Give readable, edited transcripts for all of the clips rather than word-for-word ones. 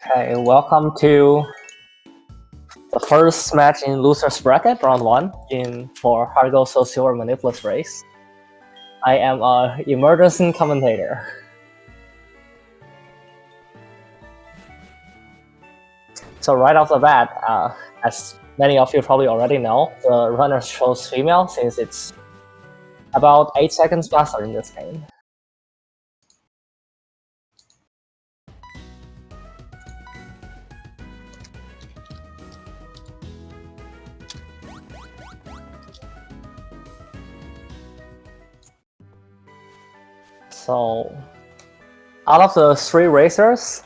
Okay, welcome to the first match in Losers Bracket, round 1, for Hargo Silver Manipless race. I am a emergency commentator. So right off the bat, as many of you probably already know, the runner chose female since it's about 8 seconds faster in this game. So out of the 3 racers,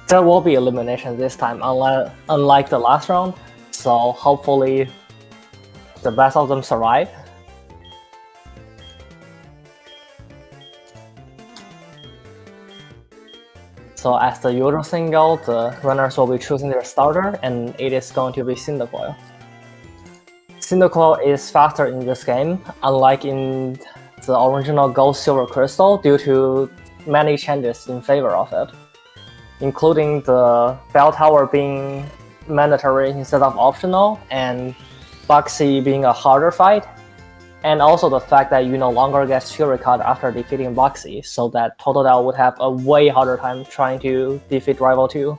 there will be elimination this time, unlike the last round. So hopefully the best of them survive. So as the usual thing goes, the runners will be choosing their starter, and it is going to be Cyndaquil. Cyndaquil is faster in this game, unlike in the original Gold Silver Crystal, due to many changes in favor of it, including the Bell Tower being mandatory instead of optional, and Boxy being a harder fight, and also the fact that you no longer get Fury Cut after defeating Boxy, so that Totodile would have a way harder time trying to defeat Rival 2.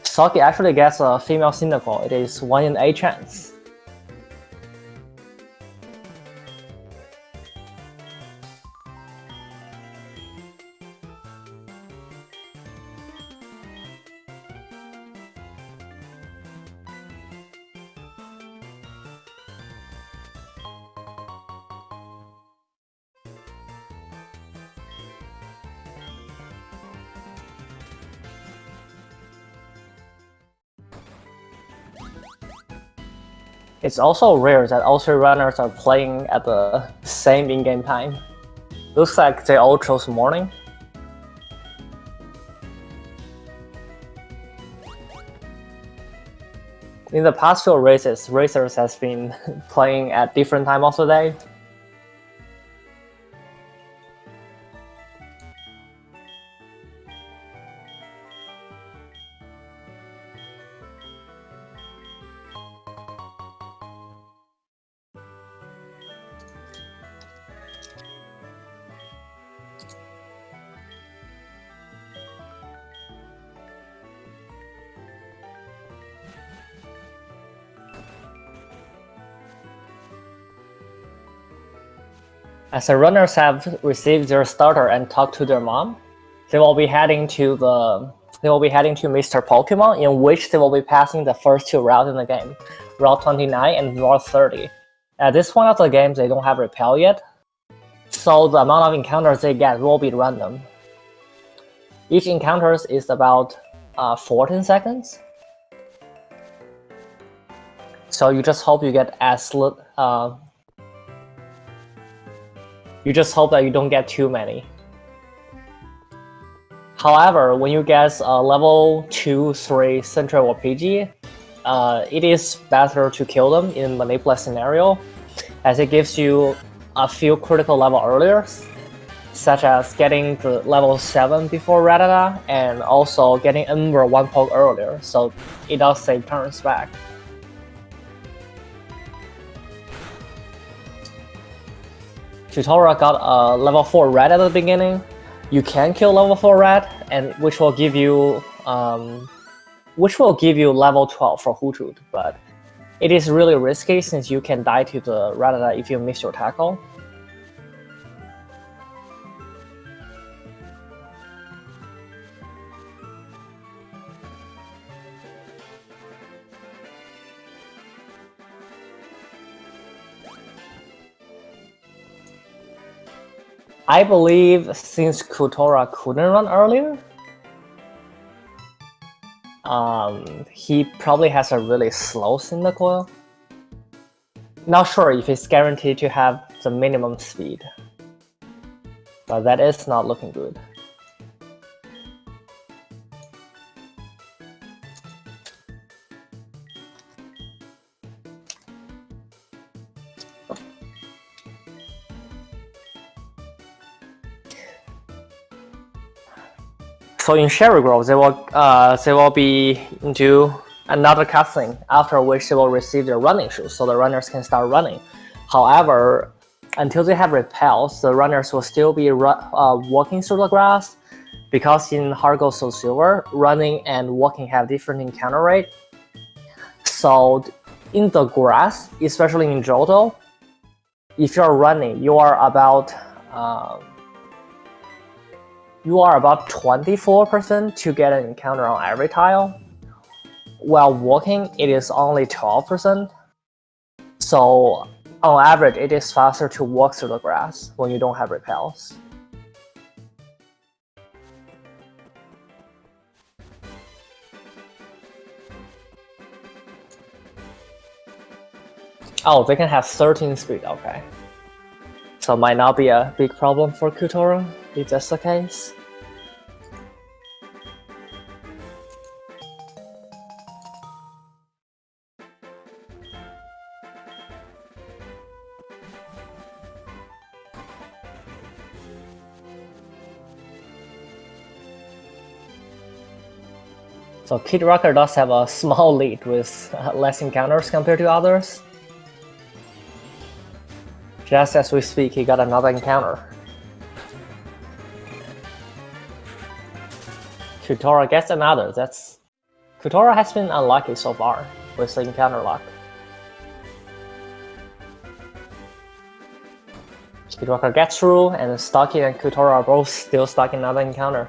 Stocchi actually gets a female Cyndaquil. It is 1 in 8 chance. It's also rare that all 3 runners are playing at the same in-game time. Looks like they all chose morning. In the past few races, racers has been playing at different time of the day. As the runners have received their starter and talked to their mom, they will be heading to Mr. Pokemon, in which they will be passing the first 2 routes in the game, Route 29 and Route 30. At this point of the game, they don't have Repel yet, so the amount of encounters they get will be random. Each encounter is about 14 seconds. So you just hope you get you just hope that you don't get too many. However, when you get level 2, 3 Sentry or PG, it is better to kill them in Manipless scenario, as it gives you a few critical level earlier, such as getting the level 7 before Rattata, and also getting Ember 1 poke earlier, so it does save turns back. Kyutora got a level 4 red at the beginning. You can kill level 4 red, and which will give you level 12 for Hoothoot, but it is really risky since you can die to the Rattata if you miss your tackle. I believe since Kyutora couldn't run earlier, he probably has a really slow Cyndaquil. Not sure if it's guaranteed to have the minimum speed, but that is not looking good. So in Sherry Grove, they will be into another cutscene, after which they will receive their running shoes, so the runners can start running. However, until they have repels, the runners will still be walking through the grass, because in Hard Gold Soul Silver, running and walking have different encounter rate. So in the grass, especially in Johto, if you're running, you are about 24% to get an encounter on every tile. While walking, it is only 12%. So on average, it is faster to walk through the grass when you don't have repels. Oh, they can have 13 speed, okay. So it might not be a big problem for Kyutora, if that's the case. So Kidrocker does have a small lead with less encounters compared to others. Just as we speak, he got another encounter. Kyutora gets another. Kyutora has been unlucky so far with the encounter luck. Kidrocker gets through, and Stocchi and Kyutora are both still stuck in another encounter.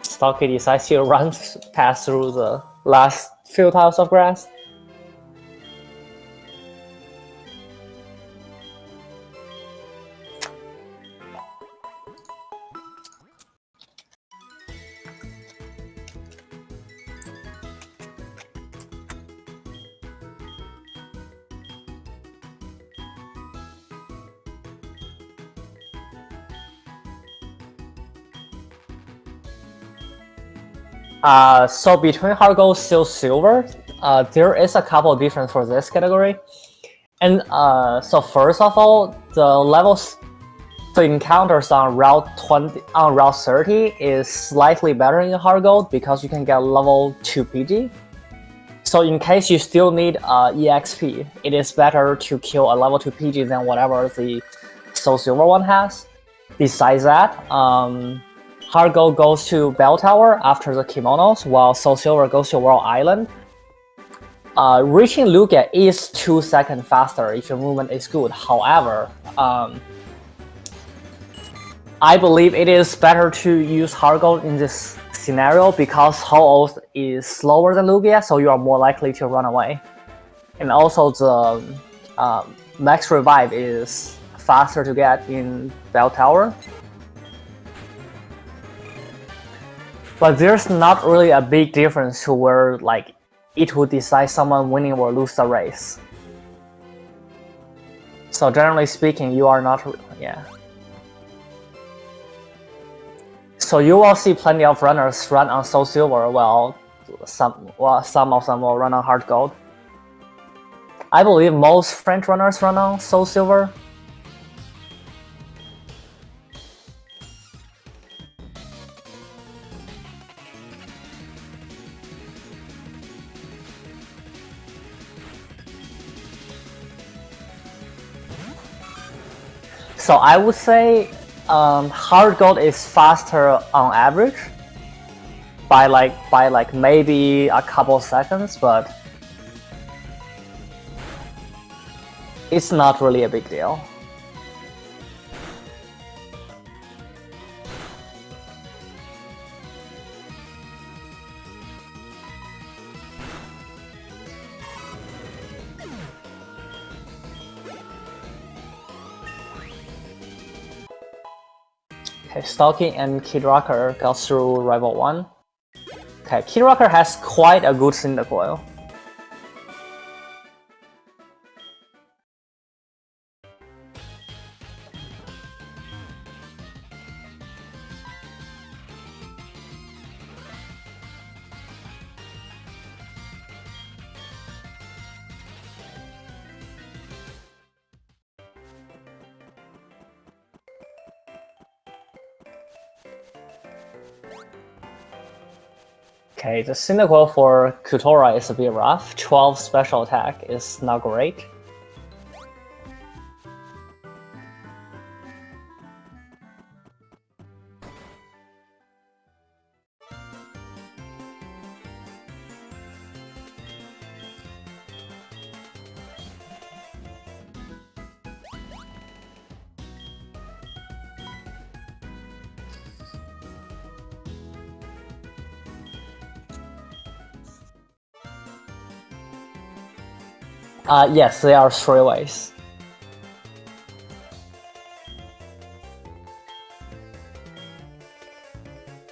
Stocchi decides to run past through the last few tiles of grass. So between Hard Gold, Soul Silver, there is a couple of difference for this category. And so first of all, the encounters on Route 30 is slightly better in Hard Gold because you can get level 2 PG. So in case you still need EXP, it is better to kill a level 2 PG than whatever the Soul Silver one has. Besides that, Hard Gold goes to Bell Tower after the kimonos, while Soul Silver goes to World Island. Reaching Lugia is 2 seconds faster if your movement is good. However, I believe it is better to use Hard Gold in this scenario because Ho-Oh is slower than Lugia, so you are more likely to run away. And also the Max Revive is faster to get in Bell Tower. But there's not really a big difference to where like it would decide someone winning or lose the race. So generally speaking, you are not, yeah. So you will see plenty of runners run on Soul Silver, while some of them will run on Hard Gold. I believe most French runners run on Soul Silver. So I would say Hard Gold is faster on average by like maybe a couple seconds, but it's not really a big deal. Okay, Stocchi and Kidrocker got through Rival 1. Okay, Kidrocker has quite a good Cyndaquil. Okay, the cynical for Kyutora is a bit rough. 12 special attack is not great. Yes, there are 3 ways.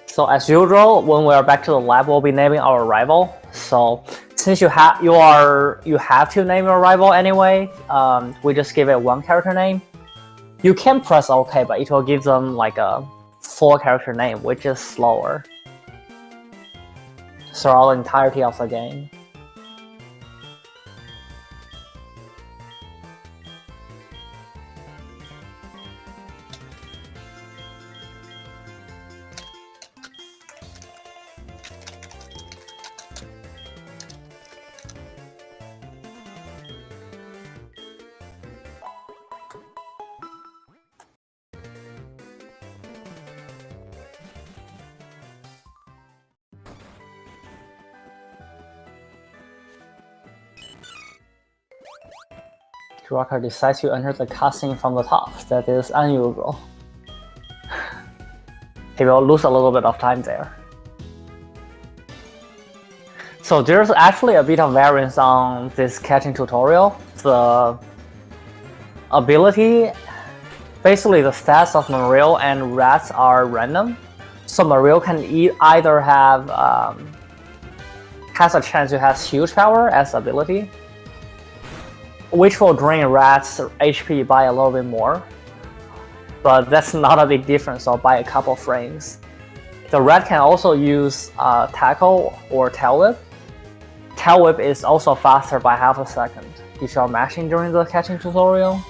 So as usual, when we are back to the lab, we'll be naming our rival. So since you have to name your rival anyway, we just give it 1 character name. You can press OK, but it will give them like a 4 character name, which is slower throughout the entirety of the game. Kidrocker decides to enter the cutscene from the top. That is unusual. He will lose a little bit of time there. So there's actually a bit of variance on this catching tutorial. The ability, basically the stats of Mariel and Rats are random. So Mariel can either have has a chance to have huge power as ability, which will drain Rat's HP by a little bit more, but that's not a big difference, so by a couple frames. The Rat can also use Tackle or Tail Whip. Tail Whip is also faster by half a second if you're mashing during the catching tutorial.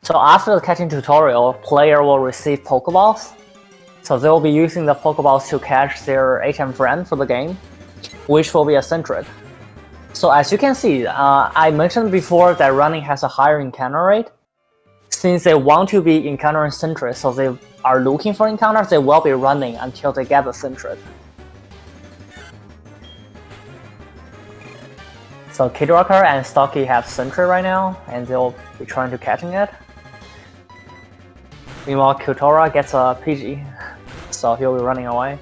So after the catching tutorial, player will receive Pokeballs. So they will be using the Pokeballs to catch their HM friend for the game, which will be eccentric. So as you can see, I mentioned before that running has a higher encounter rate. Since they want to be encounter centric, so they are looking for encounters, they will be running until they get the centric. So Kidrocker and Stocchi have Sentry right now, and they'll be trying to catching it. Meanwhile, Kyutora gets a PG, so he'll be running away.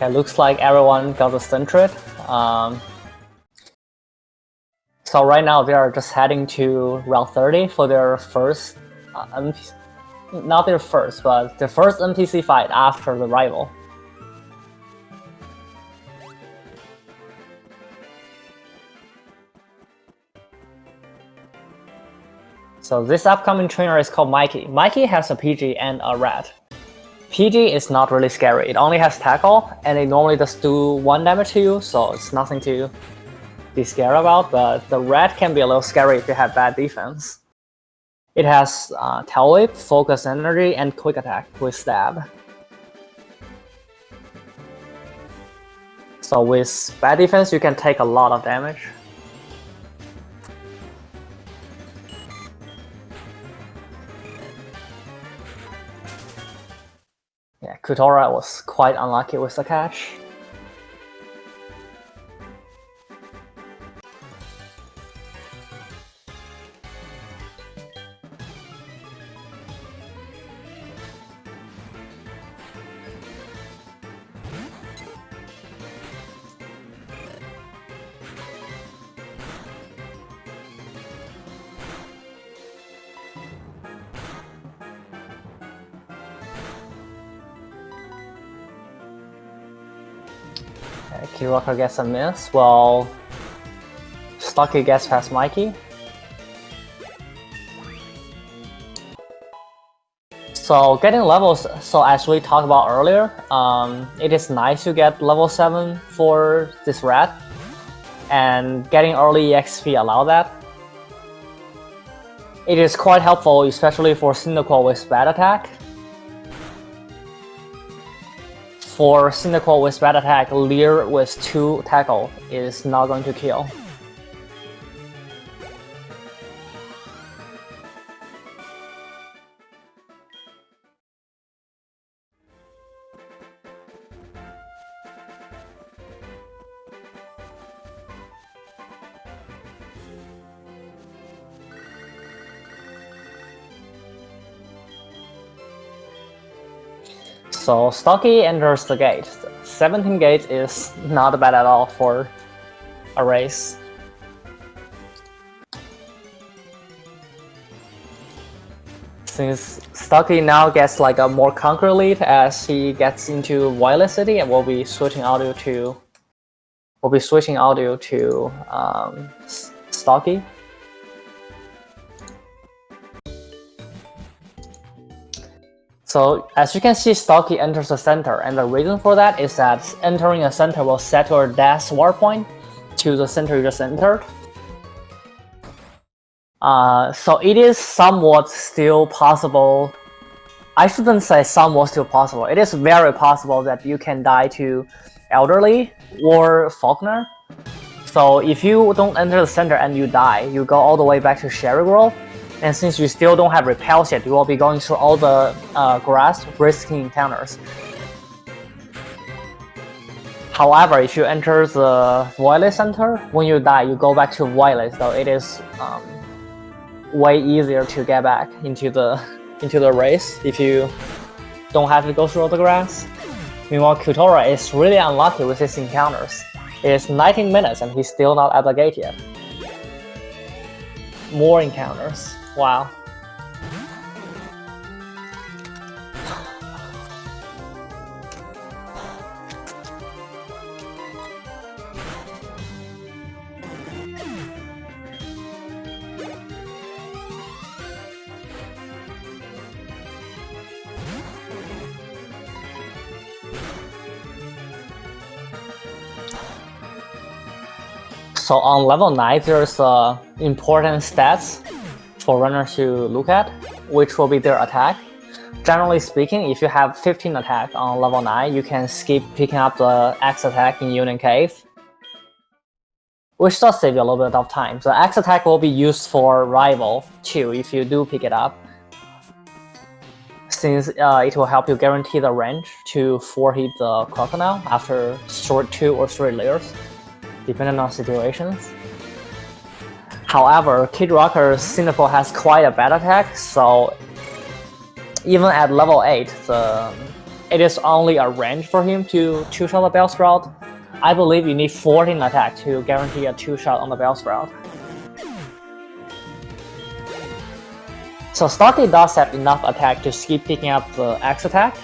Okay, looks like everyone got the Sentret. So right now they are just heading to Route 30 for their first, not their first, but their first NPC fight after the rival. So this upcoming trainer is called Mikey. Mikey has a PG and a Rat. PG is not really scary, it only has tackle, and it normally just do 1 damage to you, so it's nothing to be scared about, but the Rat can be a little scary if you have bad defense. It has Tail Whip, Focus Energy, and Quick Attack with Stab. So with bad defense, you can take a lot of damage. Kyutora was quite unlucky with the catch. Kidrocker gets a miss, while Stocchi gets past Mikey. So getting levels, so as we talked about earlier, it is nice to get level 7 for this rat, and getting early EXP allow that. It is quite helpful, especially for Cyndaquil with bad attack. For Cyndaquil with bad attack, Leer with 2 tackle is not going to kill. So Stocchi enters the gate. 17 gate is not bad at all for a race. Since Stocchi now gets like a more concrete lead as he gets into Violet City, and we'll be switching audio to Stocchi. So as you can see, Stocchi enters the center, and the reason for that is that entering a center will set your dash war point to the center you just entered. So it is somewhat still possible. I shouldn't say somewhat still possible. It is very possible that you can die to Elderly or Faulkner. So if you don't enter the center and you die, you go all the way back to Sherry Grove. And since you still don't have repels yet, you will be going through all the grass, risking encounters. However, if you enter the Violet Center, when you die, you go back to Violet, so it is way easier to get back into the race if you don't have to go through all the grass. Meanwhile, Kyutora is really unlucky with his encounters. It is 19 minutes and he's still not at the gate yet. More encounters. Wow. So on level 9, there's important stats for runners to look at, which will be their attack. Generally speaking, if you have 15 attack on level 9, you can skip picking up the X attack in Union Cave, which does save you a little bit of time. The X attack will be used for Rival too if you do pick it up, since it will help you guarantee the range to 4-hit the Crocodile after short 2 or 3 layers, depending on situations. However, Kidrocker's Cyndaquil has quite a bad attack, so even at level 8, it is only a range for him to 2-shot the Bellsprout. I believe you need 14 attack to guarantee a 2-shot on the Bellsprout. So Stocchi does have enough attack to skip picking up the X attack.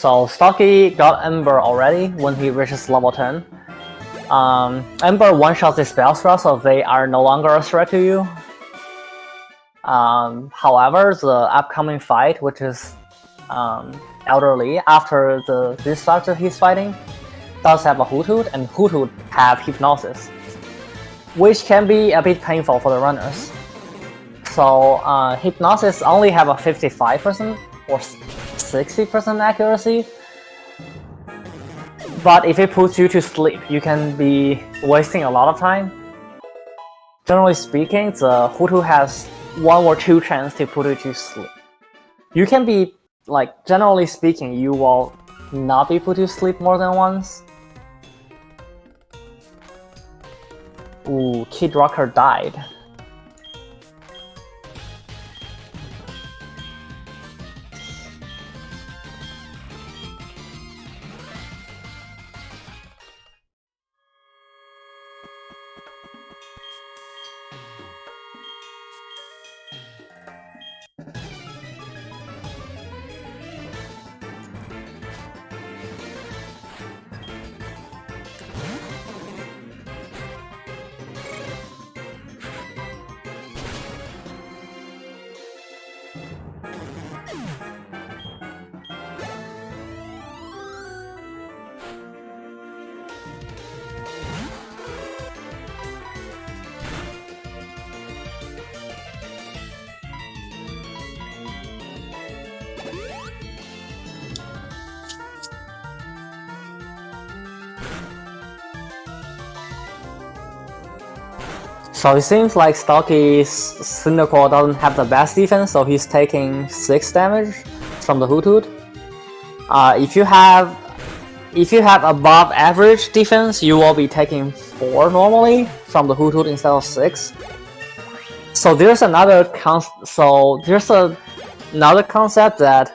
So Stocchi got Ember already when he reaches level 10. Ember one-shots the spell threat, so they are no longer a threat to you. However, the upcoming fight, which is Elderly, after this fight that he's fighting, does have a Hoothoot, and Hoothoot have Hypnosis, which can be a bit painful for the runners. So Hypnosis only have a 55% or 60% accuracy, but if it puts you to sleep, you can be wasting a lot of time. Generally speaking, the Hoothoot has 1 or 2 chance to put you to sleep. You can be, like, generally speaking, you will not be put to sleep more than once. Ooh, Kidrocker died. So it seems like Stocchi's Cynical doesn't have the best defense, so he's taking 6 damage from the Hoothoot. If you have above average defense, you will be taking 4 normally from the Hoothoot instead of 6. So there's another concept that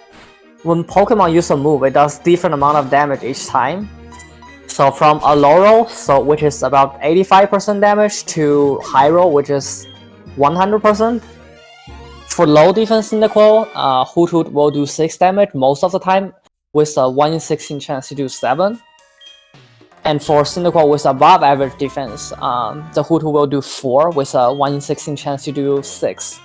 when Pokemon use a move, it does different amount of damage each time. So from a low roll, which is about 85% damage, to high roll, which is 100%. For low defense Cynical, Hoothoot will do 6 damage most of the time, with a 1 in 16 chance to do 7. And for Cynical with above average defense, the Hoothoot will do 4 with a 1 in 16 chance to do 6.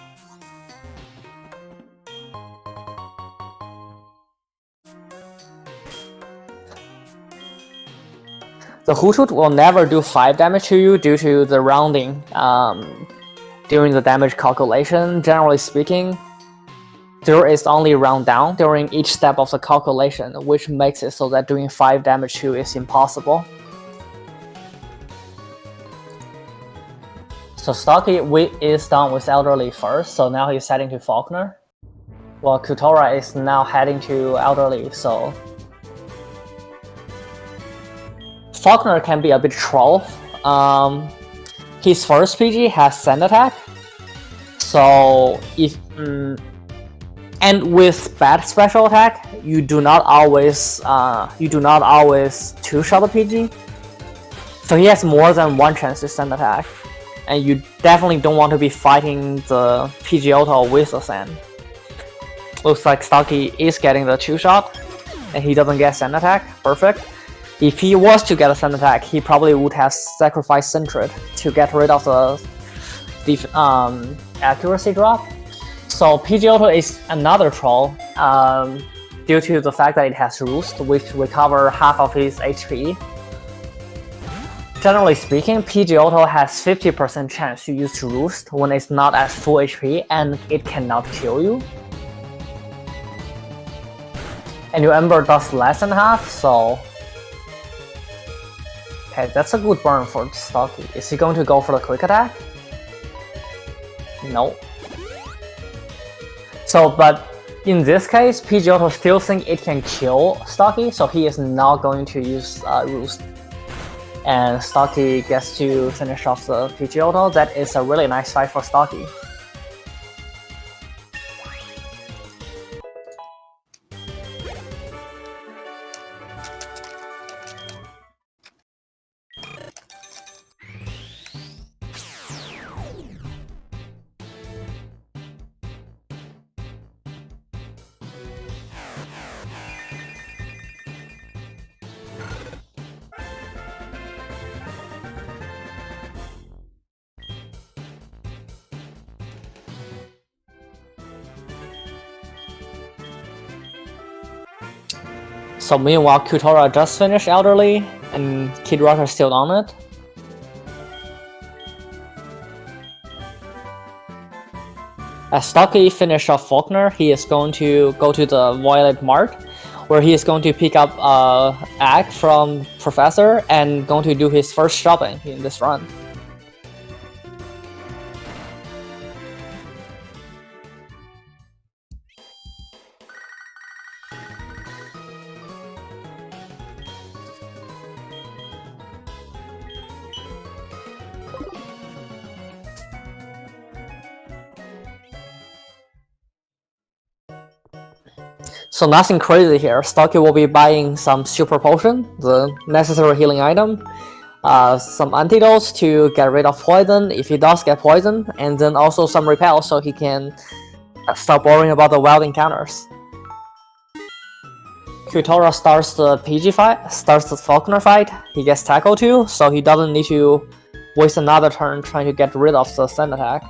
The Hoothoot will never do 5 damage to you due to the rounding during the damage calculation. Generally speaking, there is only round down during each step of the calculation, which makes it so that doing 5 damage to you is impossible. So Stocchi is done with Elderly first, so now he's heading to Faulkner. Well, Kyutora is now heading to Elderly, so Faulkner can be a bit troll. His first PG has Sand Attack, so if and with bad special attack, you do not always two-shot the PG. So he has more than 1 chance to Sand Attack, and you definitely don't want to be fighting the PG Auto with the Sand. Looks like Stocchi is getting the 2-shot, and he doesn't get Sand Attack. Perfect. If he was to get a Sand Attack, he probably would have sacrificed Sentret to get rid of the accuracy drop. So PG Auto is another troll due to the fact that it has Roost, which recover half of his HP. Generally speaking, PG Auto has 50% chance to use Roost when it's not at full HP, and it cannot kill you. And your Ember does less than half, so okay, that's a good burn for Stocchi. Is he going to go for the quick attack? No. So, but in this case, PG Auto still think it can kill Stocchi, so he is not going to use Roost. And Stocchi gets to finish off the PG Auto. That is a really nice fight for Stocchi. So meanwhile, Kyutora just finished Elderly, and Kidrocker still on it. As Stocchi finished off Faulkner, he is going to go to the Violet Mart, where he is going to pick up egg from Professor and going to do his first shopping in this run. So nothing crazy here. Stocchi will be buying some super potion, the necessary healing item, some antidotes to get rid of poison if he does get poisoned, and then also some repel so he can stop worrying about the wild encounters. Kyutora starts the PG fight, starts the Faulkner fight. He gets tackle too, so he doesn't need to waste another turn trying to get rid of the sand attack.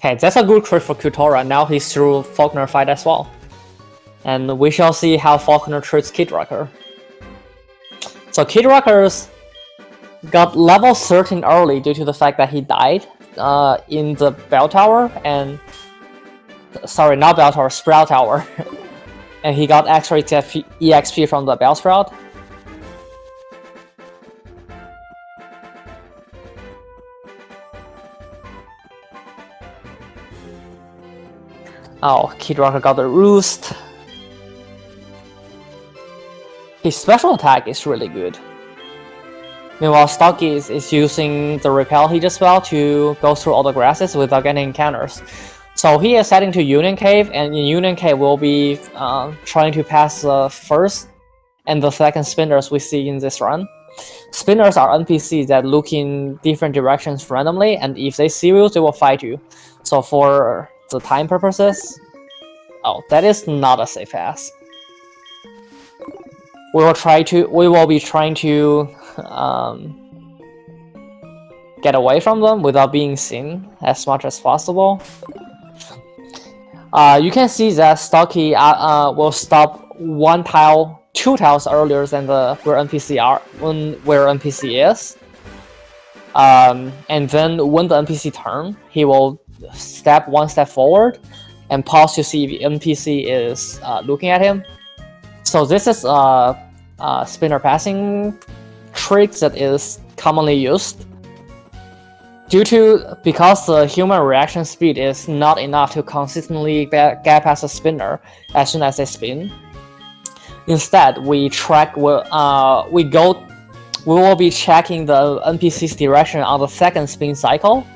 Okay, that's a good crit for Kyutora. Now he's through Faulkner fight as well. And we shall see how Faulkner treats Kidrocker. So Kidrocker's got level 13 early due to the fact that he died in the Bell Tower and... Sorry, not Bell Tower, Sprout Tower. And he got extra EXP from the Bell Sprout. Oh, Kidrocker got the roost. His special attack is really good. Meanwhile, Stocchi is using the repel he just spell to go through all the grasses without getting encounters. So he is heading to Union Cave, and in Union Cave we'll be trying to pass the first and the second spinners we see in this run. Spinners are NPCs that look in different directions randomly, and if they see you, they will fight you. So for the time purposes... Oh, that is not a safe pass. We will be trying to get away from them without being seen as much as possible. You can see that Stocchi will stop two tiles earlier than where NPC is. And then when the NPC turn, he will step one step forward and pause to see if the NPC is looking at him. So this is a spinner passing trick that is commonly used. Because the human reaction speed is not enough to consistently get past a spinner as soon as they spin. Instead, we will be checking the NPC's direction on the second spin cycle.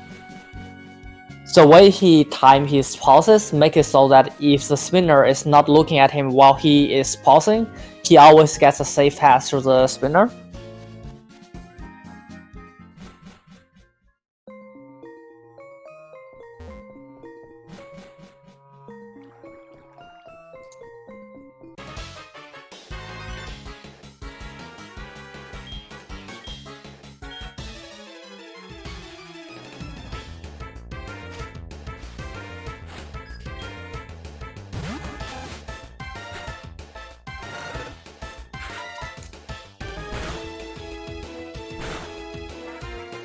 The way he times his pauses make it so that if the spinner is not looking at him while he is pausing, he always gets a safe pass through the spinner.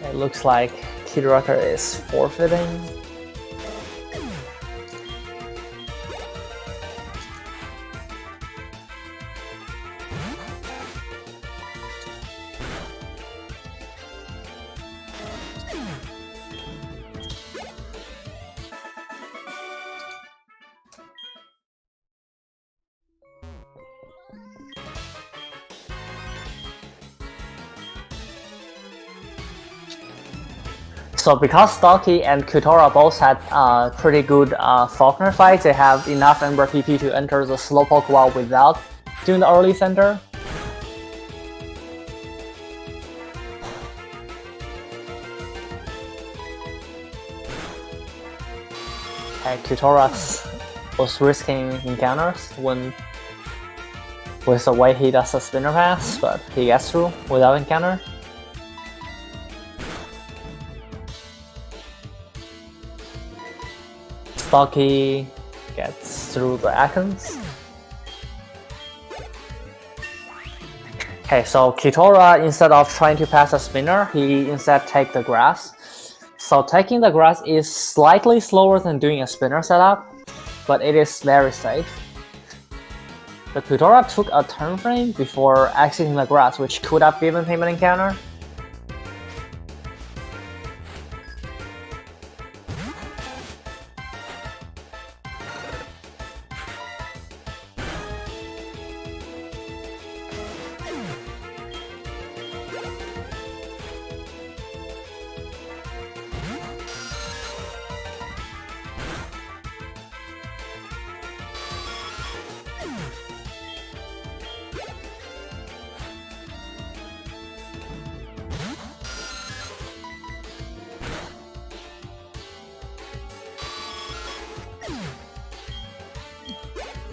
It looks like Kidrocker is forfeiting. So because Stocchi and Kyutora both had pretty good Faulkner fights, they have enough Ember PP to enter the Slowpoke wall without doing the early center. Okay, Kyutora was risking encounters with the way he does the spinner pass, but he gets through without encounter. Stocchi gets through the Akens. Okay, so Kyutora, instead of trying to pass a spinner, he instead takes the grass. So taking the grass is slightly slower than doing a spinner setup, but it is very safe. The Kyutora took a turn frame before exiting the grass, which could have given him an encounter.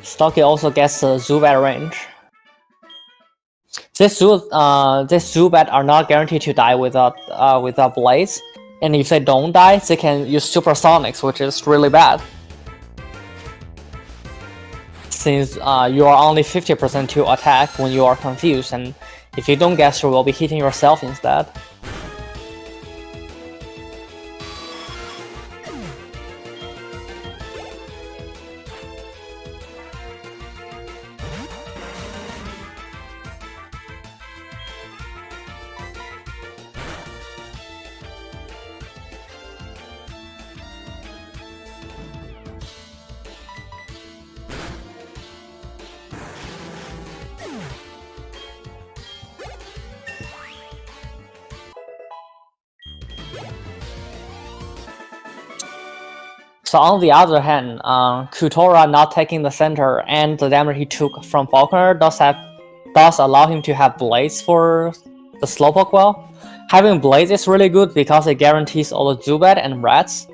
Stocchi also gets the Zubat range. These Zubat are not guaranteed to die without blades, and if they don't die, they can use Supersonics, which is really bad. Since you are only 50% to attack when you are confused, and if you don't get through, you'll be hitting yourself instead. So on the other hand, Kyutora not taking the center and the damage he took from Faulkner does allow him to have blades for the Slowpoke well. Having blades is really good because it guarantees all the Zubat and Rats.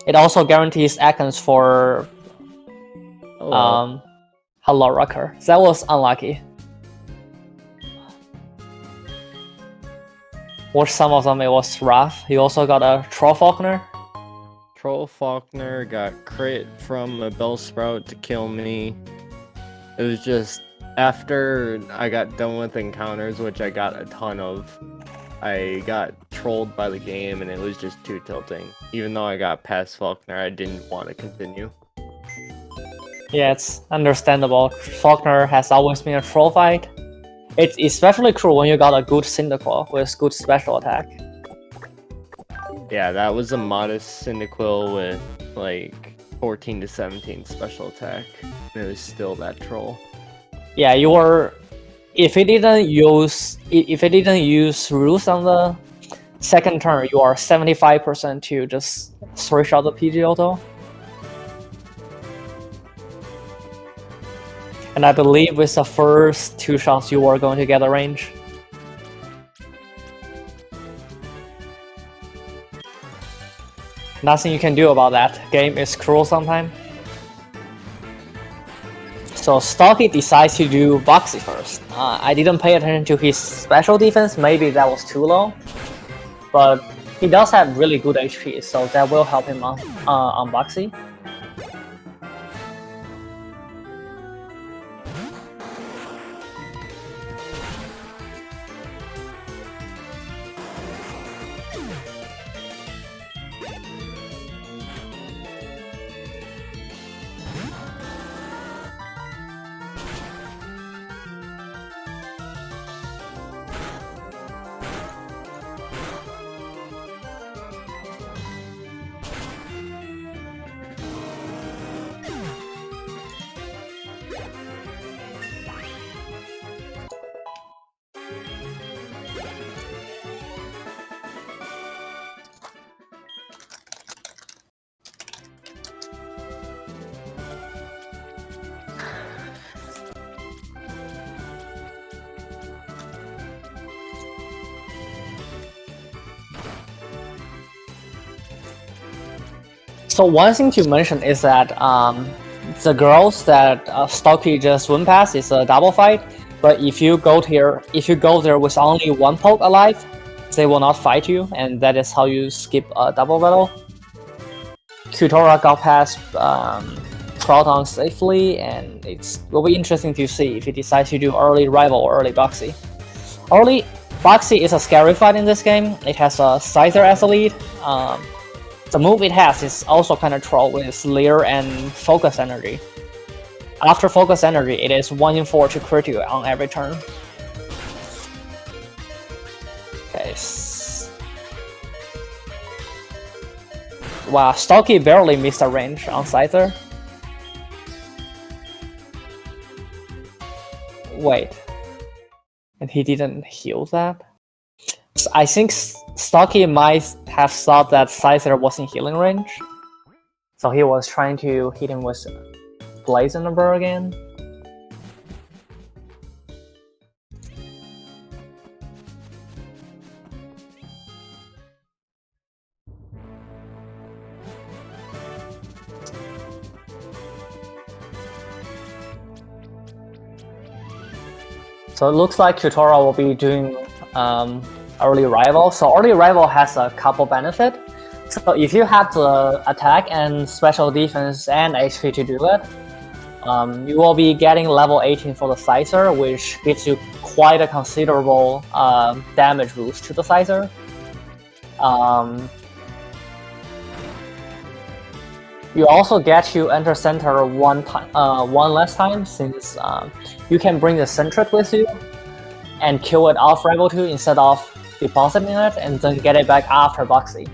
It also guarantees Akens for Hello Rucker. That was unlucky. Or some of them it was rough. He also got a Troll Faulkner. Troll Faulkner got crit from a Bellsprout to kill me. It was just after I got done with encounters, which I got a ton of, I got trolled by the game and it was just too tilting. Even though I got past Faulkner, I didn't want to continue. Yeah, it's understandable. Faulkner has always been a troll fight. It's especially true when you got a good Cyndaquil with good special attack. Yeah, that was a modest Cyndaquil with like 14 to 17 special attack. And it was still that troll. Yeah, you were. If it didn't use Roost on the second turn, you are 75% to just 3-shot the PG auto. And I believe with the first 2 shots, you were going to get a range. Nothing you can do about that. Game is cruel sometimes. So Stocchi decides to do Boxy first. I didn't pay attention to his special defense, maybe that was too low. But he does have really good HP, so that will help him on Boxy. So one thing to mention is that the girls that Stocchi just went past is a double fight. But if you go there with only one poke alive, they will not fight you, and that is how you skip a double battle. Kyutora got past Proton safely, and it will be interesting to see if he decides to do early rival or early Boxy. Early Boxy is a scary fight in this game. It has a Scyther as a lead. The move it has is also kind of troll with Leer and Focus Energy. After Focus Energy, it is 1 in 4 to crit you on every turn. Okay. Wow, Stocchi barely missed a range on Scyther. Wait. And he didn't heal that? I think Stocchi might have thought that Scyther was in healing range. So he was trying to hit him with Blaze Number again. So it looks like Kyutora will be doing early rival. So early rival has a couple benefits. So if you have the attack and special defense and HP to do it, you will be getting level 18 for the Scyther, which gives you quite a considerable damage boost to the Scyther. You also get to enter center one less time, since you can bring the Centric with you and kill it off Rival 2 instead of depositing it and then get it back after Boxy.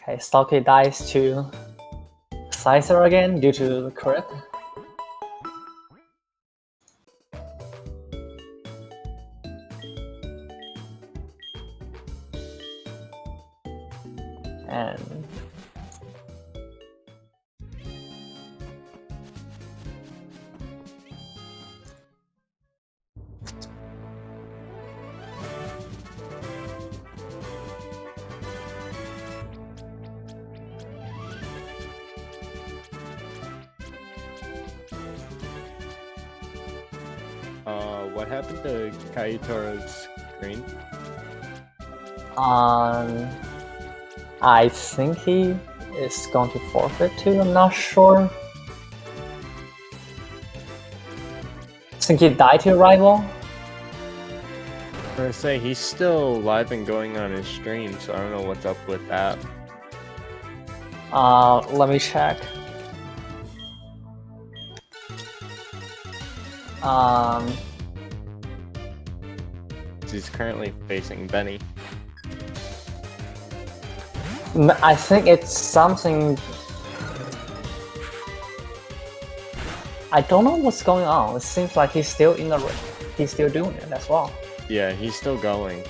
Okay, Stocchi dies to Scyther again due to the crit. And what happened to Kyutora's screen? I think he is going to forfeit too, I'm not sure. I think he died to rival. I was say he's still live and going on his stream, so I don't know what's up with that. Let me check. He's currently facing Benny. I think it's something. I don't know what's going on. It seems like he's still in the. He's still doing it as well. Yeah, he's still going.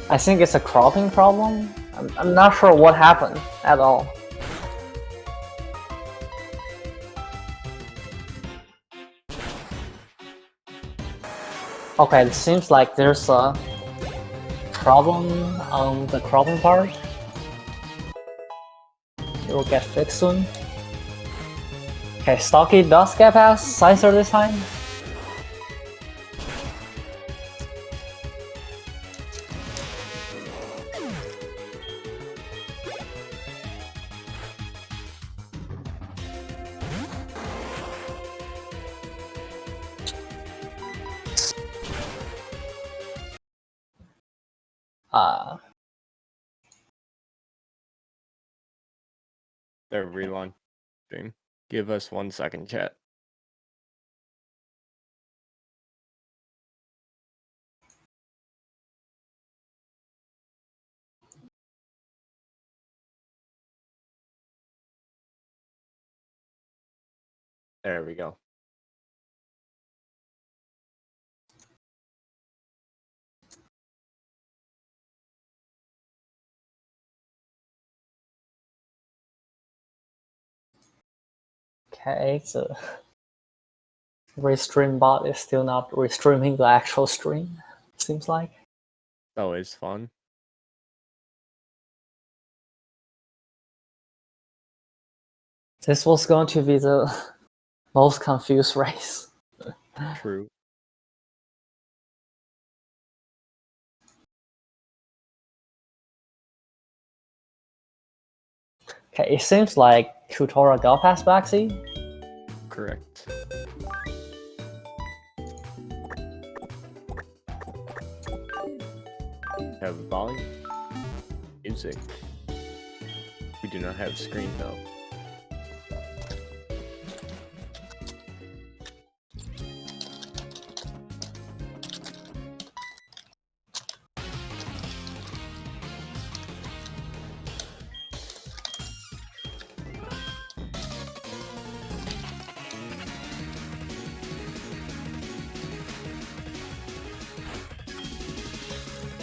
I think it's a cropping problem. I'm not sure what happened at all. Okay, it seems like there's a problem on the cropping part. It will get fixed soon. Okay, Stocchi does get past Scyther this time. There, relaunch stream. Give us 1 second, chat. There we go. Okay, the restream bot is still not restreaming the actual stream, seems like. Always fun. This was going to be the most confused race. True. Okay, it seems like Kyutora got past Baxi. Correct. Have volume. Music. We do not have screen though.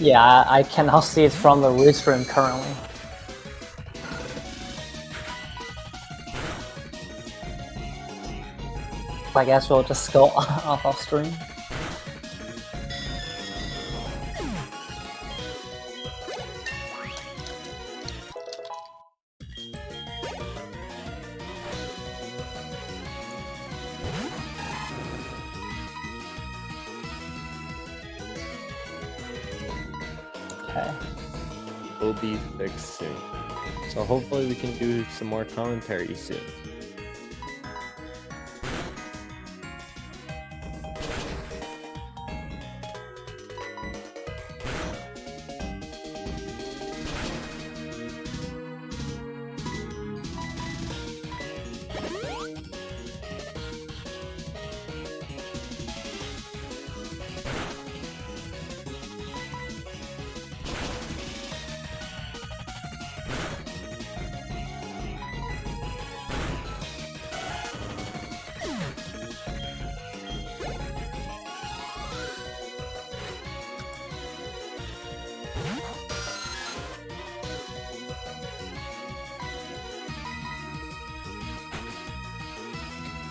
Yeah, I cannot see it from the restream currently. I guess we'll just go off of stream. Okay. Will be fixed soon. So hopefully we can do some more commentary soon.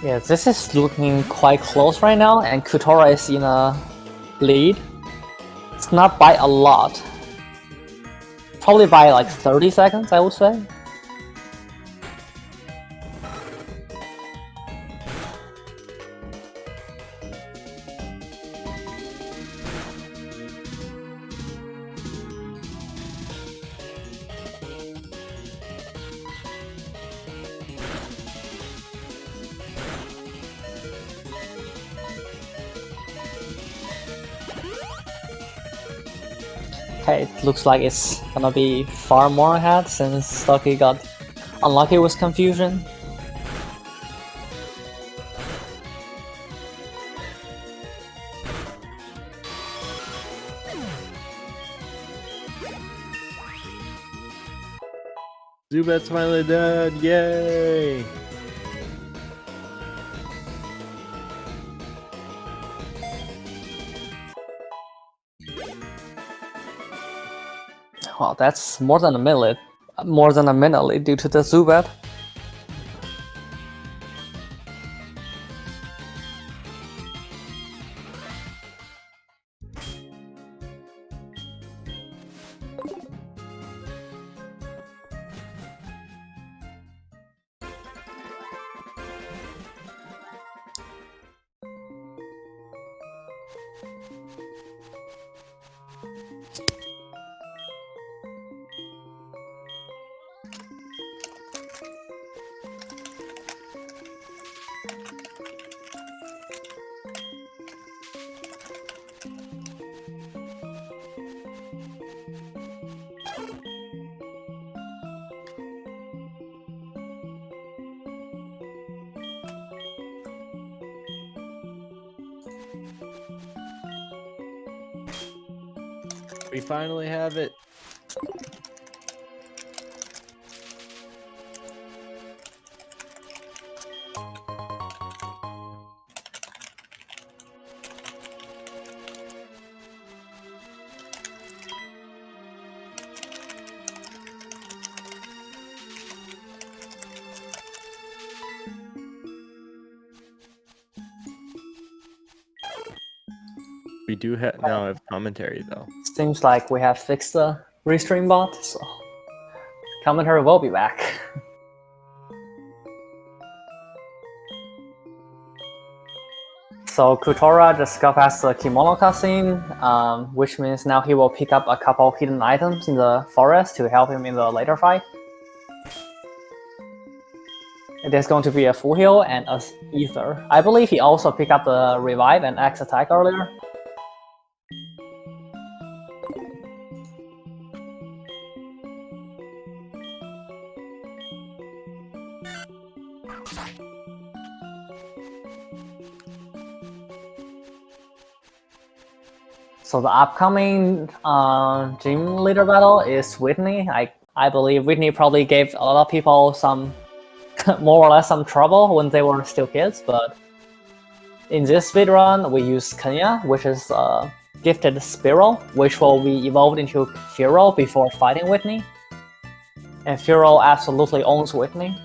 Yeah, this is looking quite close right now, and Kyutora is in a lead. It's not by a lot. Probably by like 30 seconds, I would say. Okay, it looks like it's gonna be far more ahead since stocchi got unlucky with confusion. Zubat's finally dead! Yay! Wow, that's more than a minute. More than a minute lead due to the Zubat. We finally have it. We do now have commentary though. Seems like we have fixed the restream bot, so commentary will be back. So Kyutora just got past the kimono cutscene, which means now he will pick up a couple hidden items in the forest to help him in the later fight. It is going to be a full heal and a ether. I believe he also picked up the revive and X attack earlier. So the upcoming gym leader battle is Whitney. I believe Whitney probably gave a lot of people some more or less some trouble when they were still kids, but in this speedrun we use Kenya, which is a gifted Spiral, which will be evolved into Furo before fighting Whitney. And Furo absolutely owns Whitney,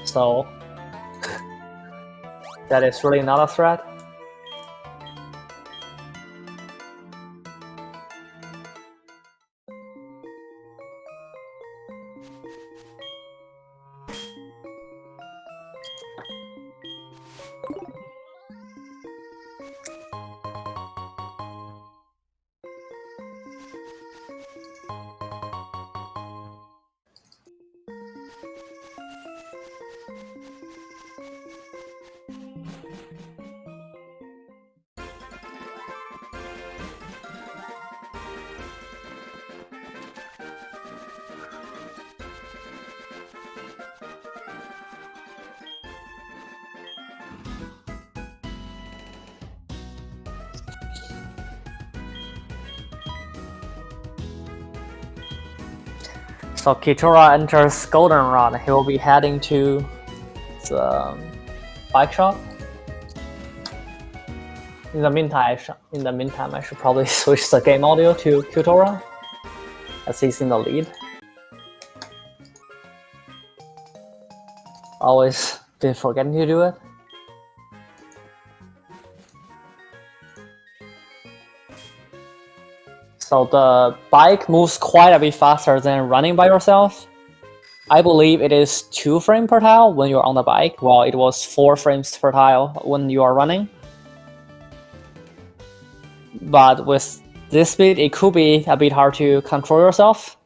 so that is really not a threat. So Kyutora enters Goldenrod. He will be heading to the bike shop. In the meantime, I should probably switch the game audio to Kyutora, as he's in the lead. Always been forgetting to do it. So the bike moves quite a bit faster than running by yourself. I believe it is 2 frames per tile when you're on the bike, while it was 4 frames per tile when you are running. But with this speed, it could be a bit hard to control yourself.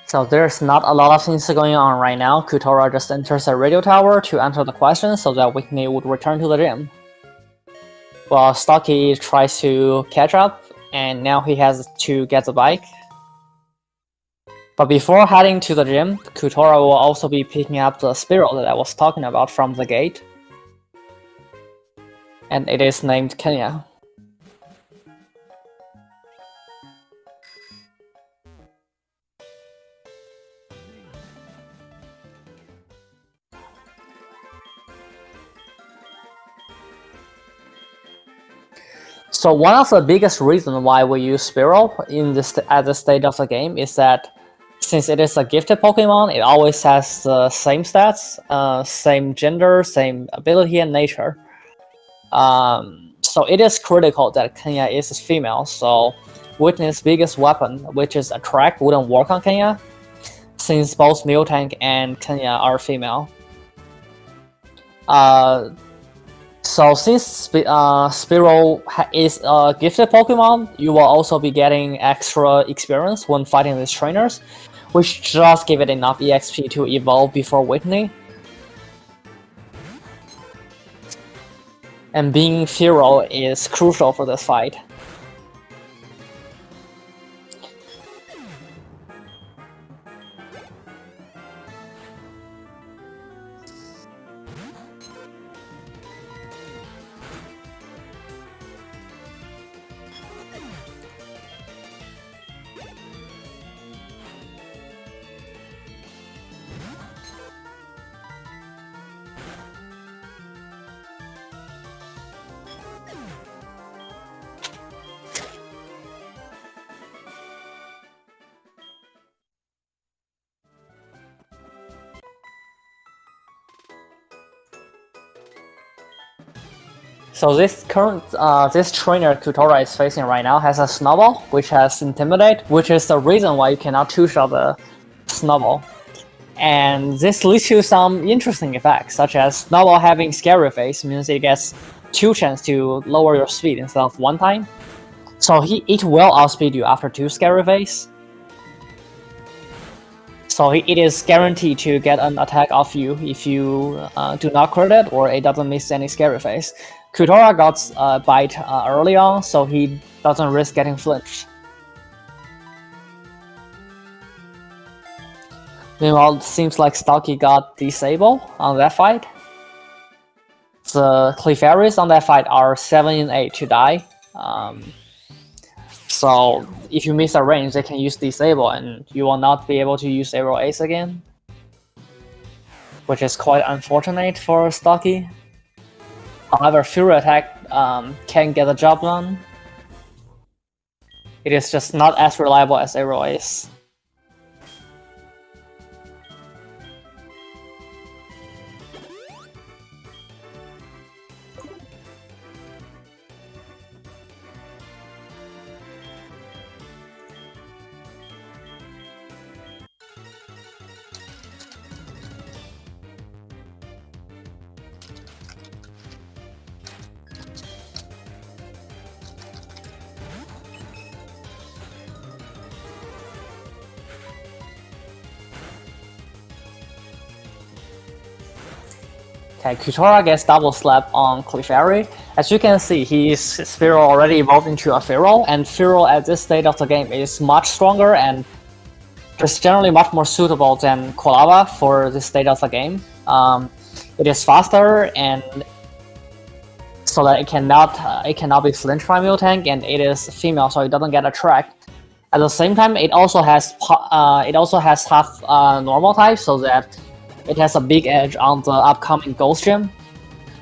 So there's not a lot of things going on right now. Kyutora just enters a radio tower to answer the question so that Whitney would return to the gym. Well, Stocchi tries to catch up, and now he has to get the bike. But before heading to the gym, Kyutora will also be picking up the Spiral that I was talking about from the gate. And it is named Kenya. So one of the biggest reasons why we use Spiral at this stage of the game is that since it is a gifted Pokemon, it always has the same stats, same gender, same ability and nature. So it is critical that Kenya is female, so Whitney's biggest weapon, which is Attract, wouldn't work on Kenya, since both Miltank and Kenya are female. So since Spiral is a gifted Pokemon, you will also be getting extra experience when fighting these trainers, which just give it enough EXP to evolve before Whitney. And being Furo is crucial for this fight. So this current this trainer Kyutora is facing right now has a snowball, which has intimidate, which is the reason why you cannot two-shot the snowball. And this leads to some interesting effects, such as snowball having scary face means it gets 2 chances to lower your speed instead of 1 time. So it will outspeed you after 2 scary face. So it is guaranteed to get an attack off you if you do not crit it or it doesn't miss any scary face. Kyutora got a bite early on, so he doesn't risk getting flinched. Meanwhile, it seems like stocchi got disabled on that fight. The Clefairies on that fight are 7 in 8 to die. So if you miss a range, they can use disable and you will not be able to use Arrow Ace again. Which is quite unfortunate for stocchi. However, Fury Attack can get the job done. It is just not as reliable as Arrow Ace. Okay, Kyutora gets double slap on Clefairy. As you can see, his Feral already evolved into a Feral, and Feral at this stage of the game is much stronger and just generally much more suitable than Quilava for this stage of the game. It is faster and so that it cannot be flinched by Miltank, and it is female, so it doesn't get attract. At the same time, it also has half normal type, so that it has a big edge on the upcoming Ghost Gym,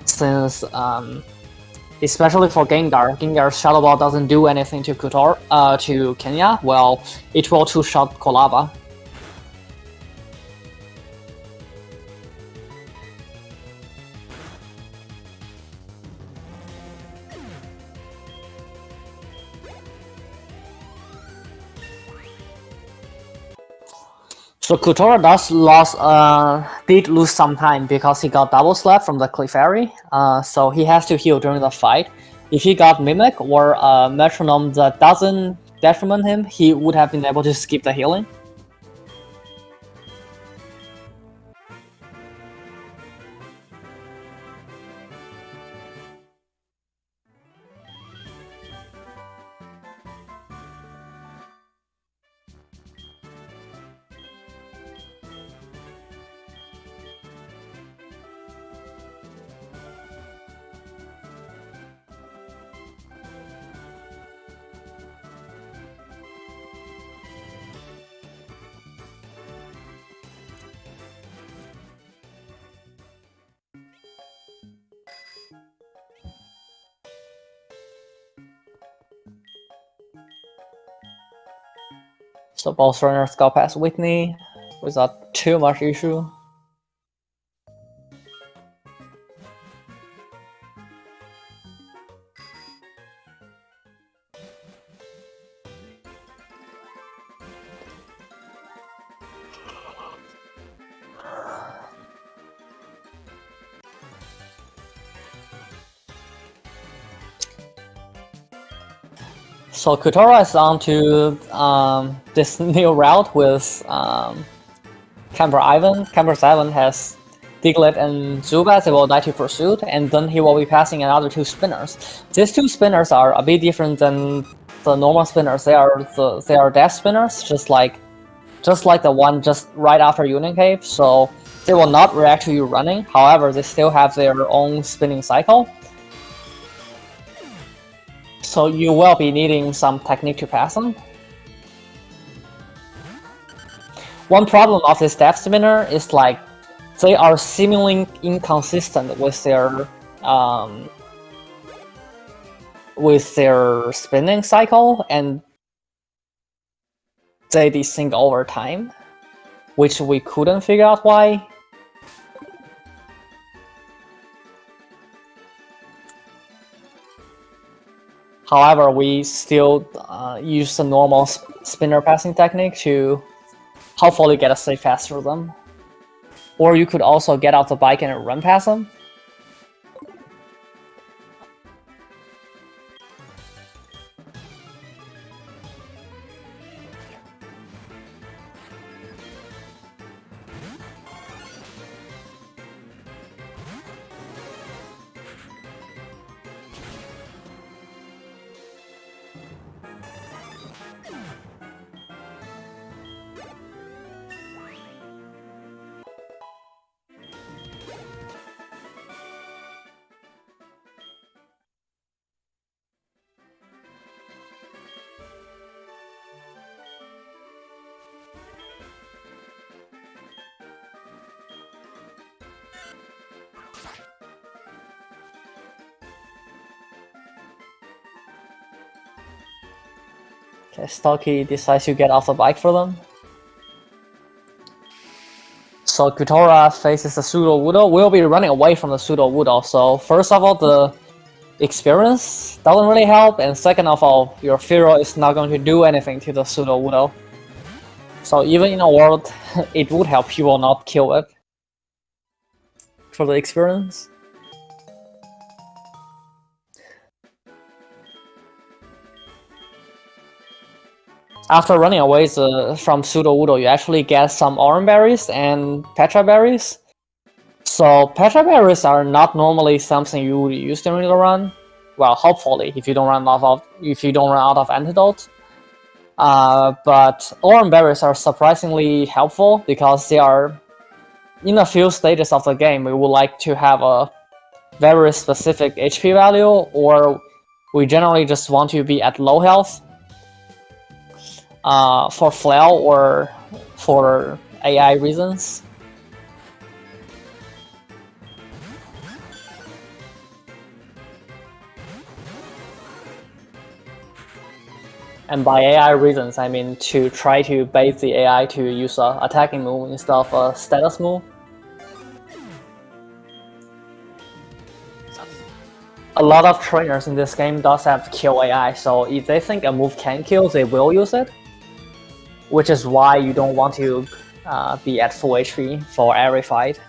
since especially for Gengar's Shadow Ball doesn't do anything to to Kenya. Well, it will two-shot Quilava. So Kyutora did lose some time because he got double slap from the Clefairy, so he has to heal during the fight. If he got Mimic or a Metronome that doesn't detriment him, he would have been able to skip the healing. So both runners got past Whitney without too much issue. So Kyutora is on to this new route with Camper Ivan. Camper's Ivan has Diglett and Zubat. They will die to Pursuit, and then he will be passing another 2 spinners. These 2 spinners are a bit different than the normal spinners. They are death spinners, just like the one just right after Union Cave. So they will not react to you running. However, they still have their own spinning cycle. So you will be needing some technique to pass them. One problem of this death spinner is like they are seemingly inconsistent with their spinning cycle, and they desync over time, which we couldn't figure out why. However, we still use the normal spinner passing technique to hopefully get a safe pass through them. Or you could also get off the bike and run past them. Okay, Stocchi decides to get off the bike for them. So Kyutora faces the pseudo Wudo. We'll be running away from the pseudo Wudo. So first of all, the experience doesn't really help, and second of all, your Firo is not going to do anything to the pseudo Wudo. So even in a world, it would help you will not kill it for the experience. After running away from pseudo Wudo, you actually get some orange berries and petra berries. So petra berries are not normally something you would use during the run. Well, hopefully, if you don't run out of antidote. But orange berries are surprisingly helpful because they are in a few stages of the game. We would like to have a very specific HP value, or we generally just want to be at low health. For flail or for AI reasons. And by AI reasons, I mean to try to bait the AI to use a attacking move instead of a status move. A lot of trainers in this game does have kill AI, so if they think a move can kill, they will use it. Which is why you don't want to be at full HP for every fight.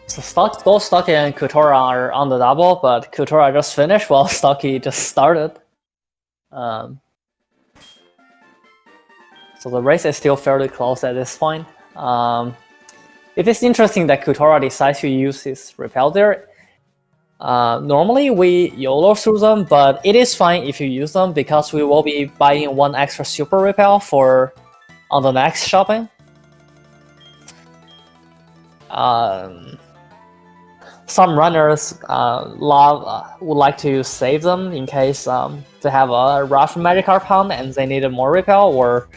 So both Stocchi and Kyutora are on the double, but Kyutora just finished while Stocchi just started. So the race is still fairly close at this point. It is interesting that Kyutora decides to use his repel there. Normally we YOLO through them, but it is fine if you use them because we will be buying one extra super repel for on the next shopping. Some runners would like to save them in case they have a rough Magikarp hunt and they need more repel, or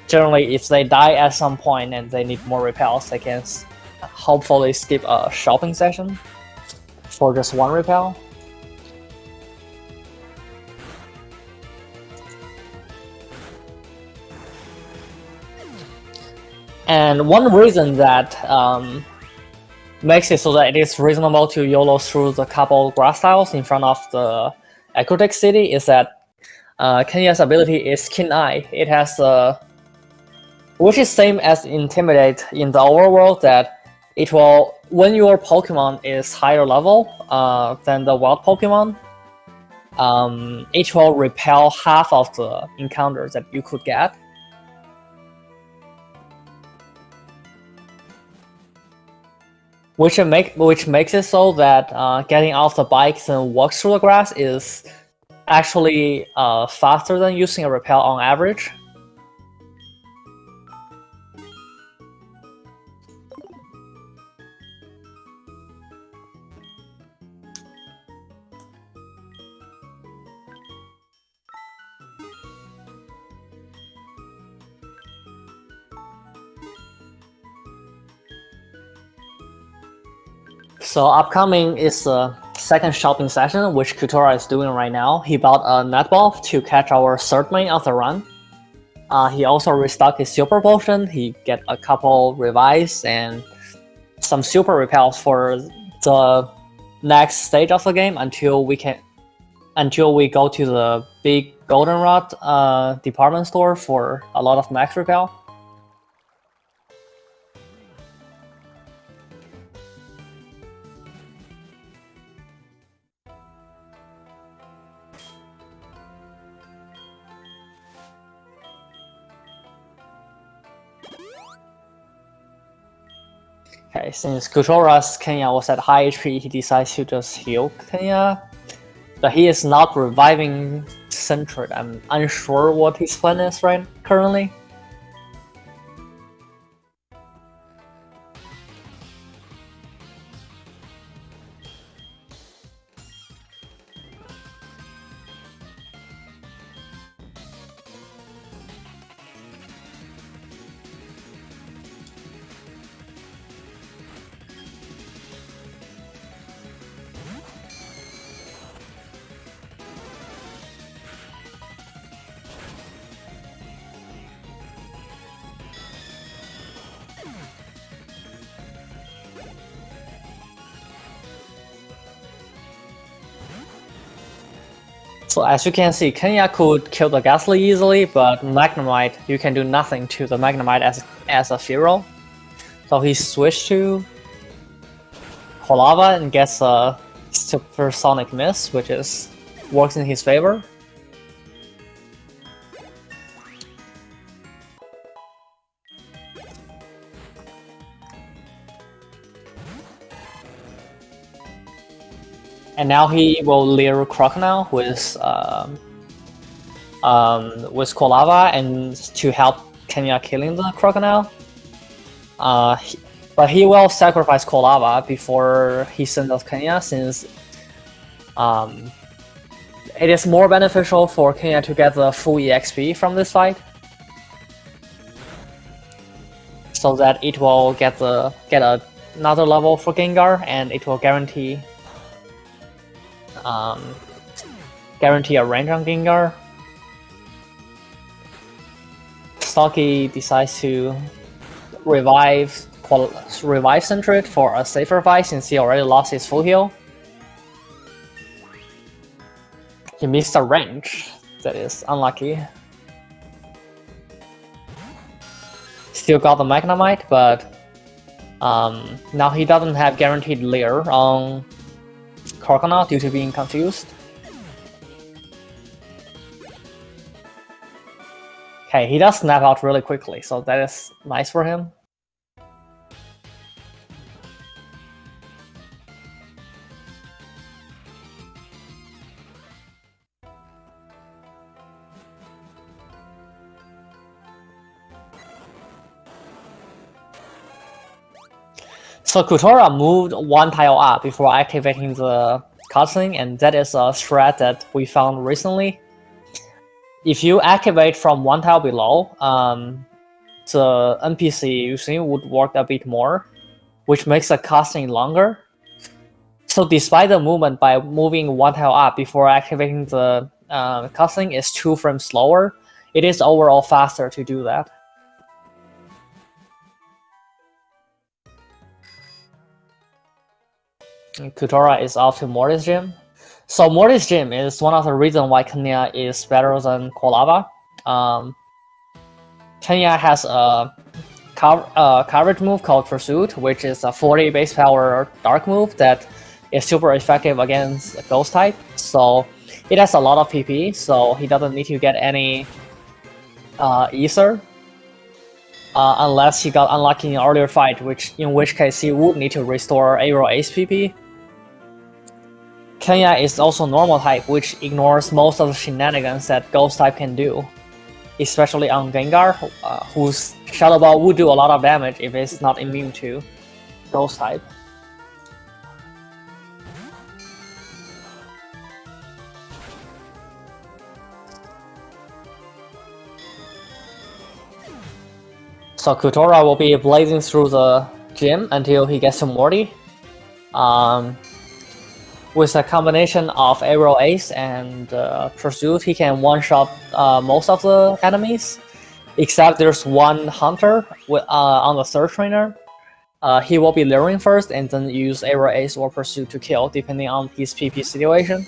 generally if they die at some point and they need more repels, they can hopefully skip a shopping session for just one repel. And one reason that makes it so that it is reasonable to YOLO through the couple grass tiles in front of the Aquatic City is that Kenya's ability is Keen Eye. It has which is same as Intimidate in the overworld, that it will, when your Pokemon is higher level than the wild Pokemon, it will repel half of the encounters that you could get. Which makes it so that getting off the bikes and walk through the grass is actually faster than using a repel on average. So upcoming is the second shopping session, which Kyutora is doing right now. He bought a netball to catch our third main of the run. He also restocked his super potion. He get a couple revives and some super repels for the next stage of the game until we go to the big goldenrod department store for a lot of max repel. Okay, since Kyutora's Kenya was at high HP, he decides to just heal Kenya. But he is not reviving Centred. I'm unsure what his plan is currently. So as you can see, Kenya could kill the Ghastly easily, but Magnemite, you can do nothing to the Magnemite as a hero. So he switched to Kolava and gets a Supersonic Miss, which works in his favor. And now he will Leer Crocodile with Kolava and to help Kenya killing the Crocodile. But he will sacrifice Kolava before he sends out Kenya, since it is more beneficial for Kenya to get the full EXP from this fight, so that it will get another level for Gengar, and it will guarantee a range on Gengar. Stocchi decides to revive Centred for a safer fight, since he already lost his full heal. He missed a range. That is unlucky. Still got the Magnemite, but now he doesn't have guaranteed Leer on Crocodile due to being confused. Okay, he does snap out really quickly, so that is nice for him. So Kyutora moved one tile up before activating the cutscene, and that is a threat that we found recently. If you activate from one tile below, the NPC usually would work a bit more, which makes the cutscene longer. So despite the movement by moving one tile up before activating the cutscene is 2 frames slower, it is overall faster to do that. Kyutora is off to Mortis Gym. So Mortis Gym is one of the reasons why Kenya is better than Kolava. Kenya has a coverage move called Pursuit, which is a 40 base power dark move that is super effective against Ghost type. So it has a lot of PP, so he doesn't need to get any Ether. Unless he got unlucky in an earlier fight, in which case he would need to restore Aero Ace PP. Kenya is also normal type, which ignores most of the shenanigans that Ghost type can do, especially on Gengar, whose Shadow Ball would do a lot of damage if it's not immune to Ghost type. So Kyutora will be blazing through the gym until he gets to Morty. With a combination of Aerial Ace and Pursuit, he can one-shot most of the enemies, except there's one Hunter on the third trainer. He will be luring first and then use Aerial Ace or Pursuit to kill, depending on his PP situation.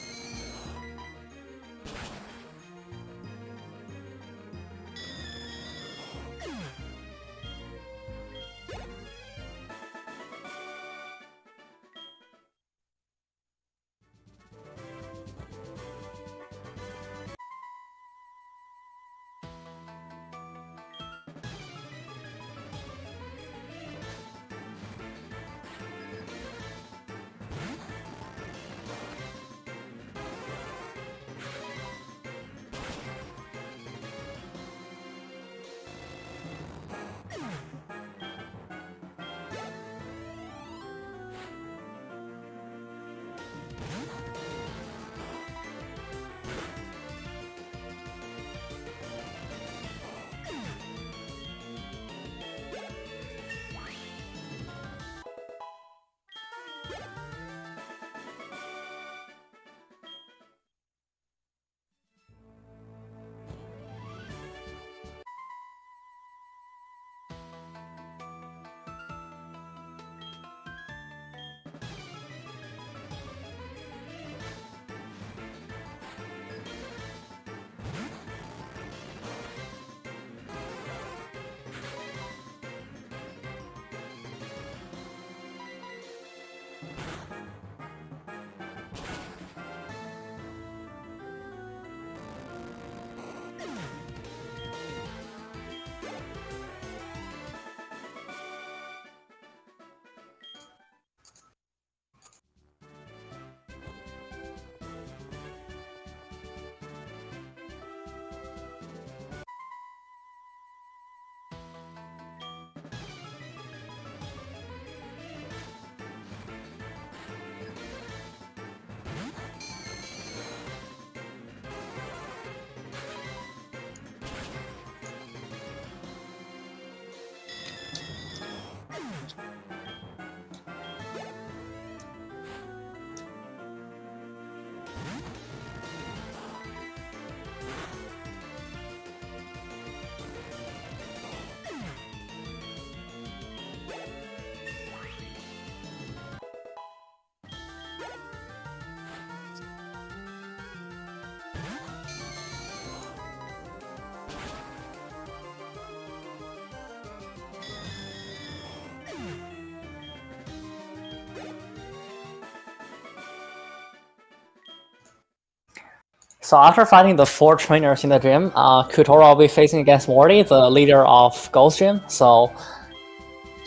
So after fighting the 4 trainers in the gym, Kyutora will be facing against Morty, the leader of Ghost Gym. So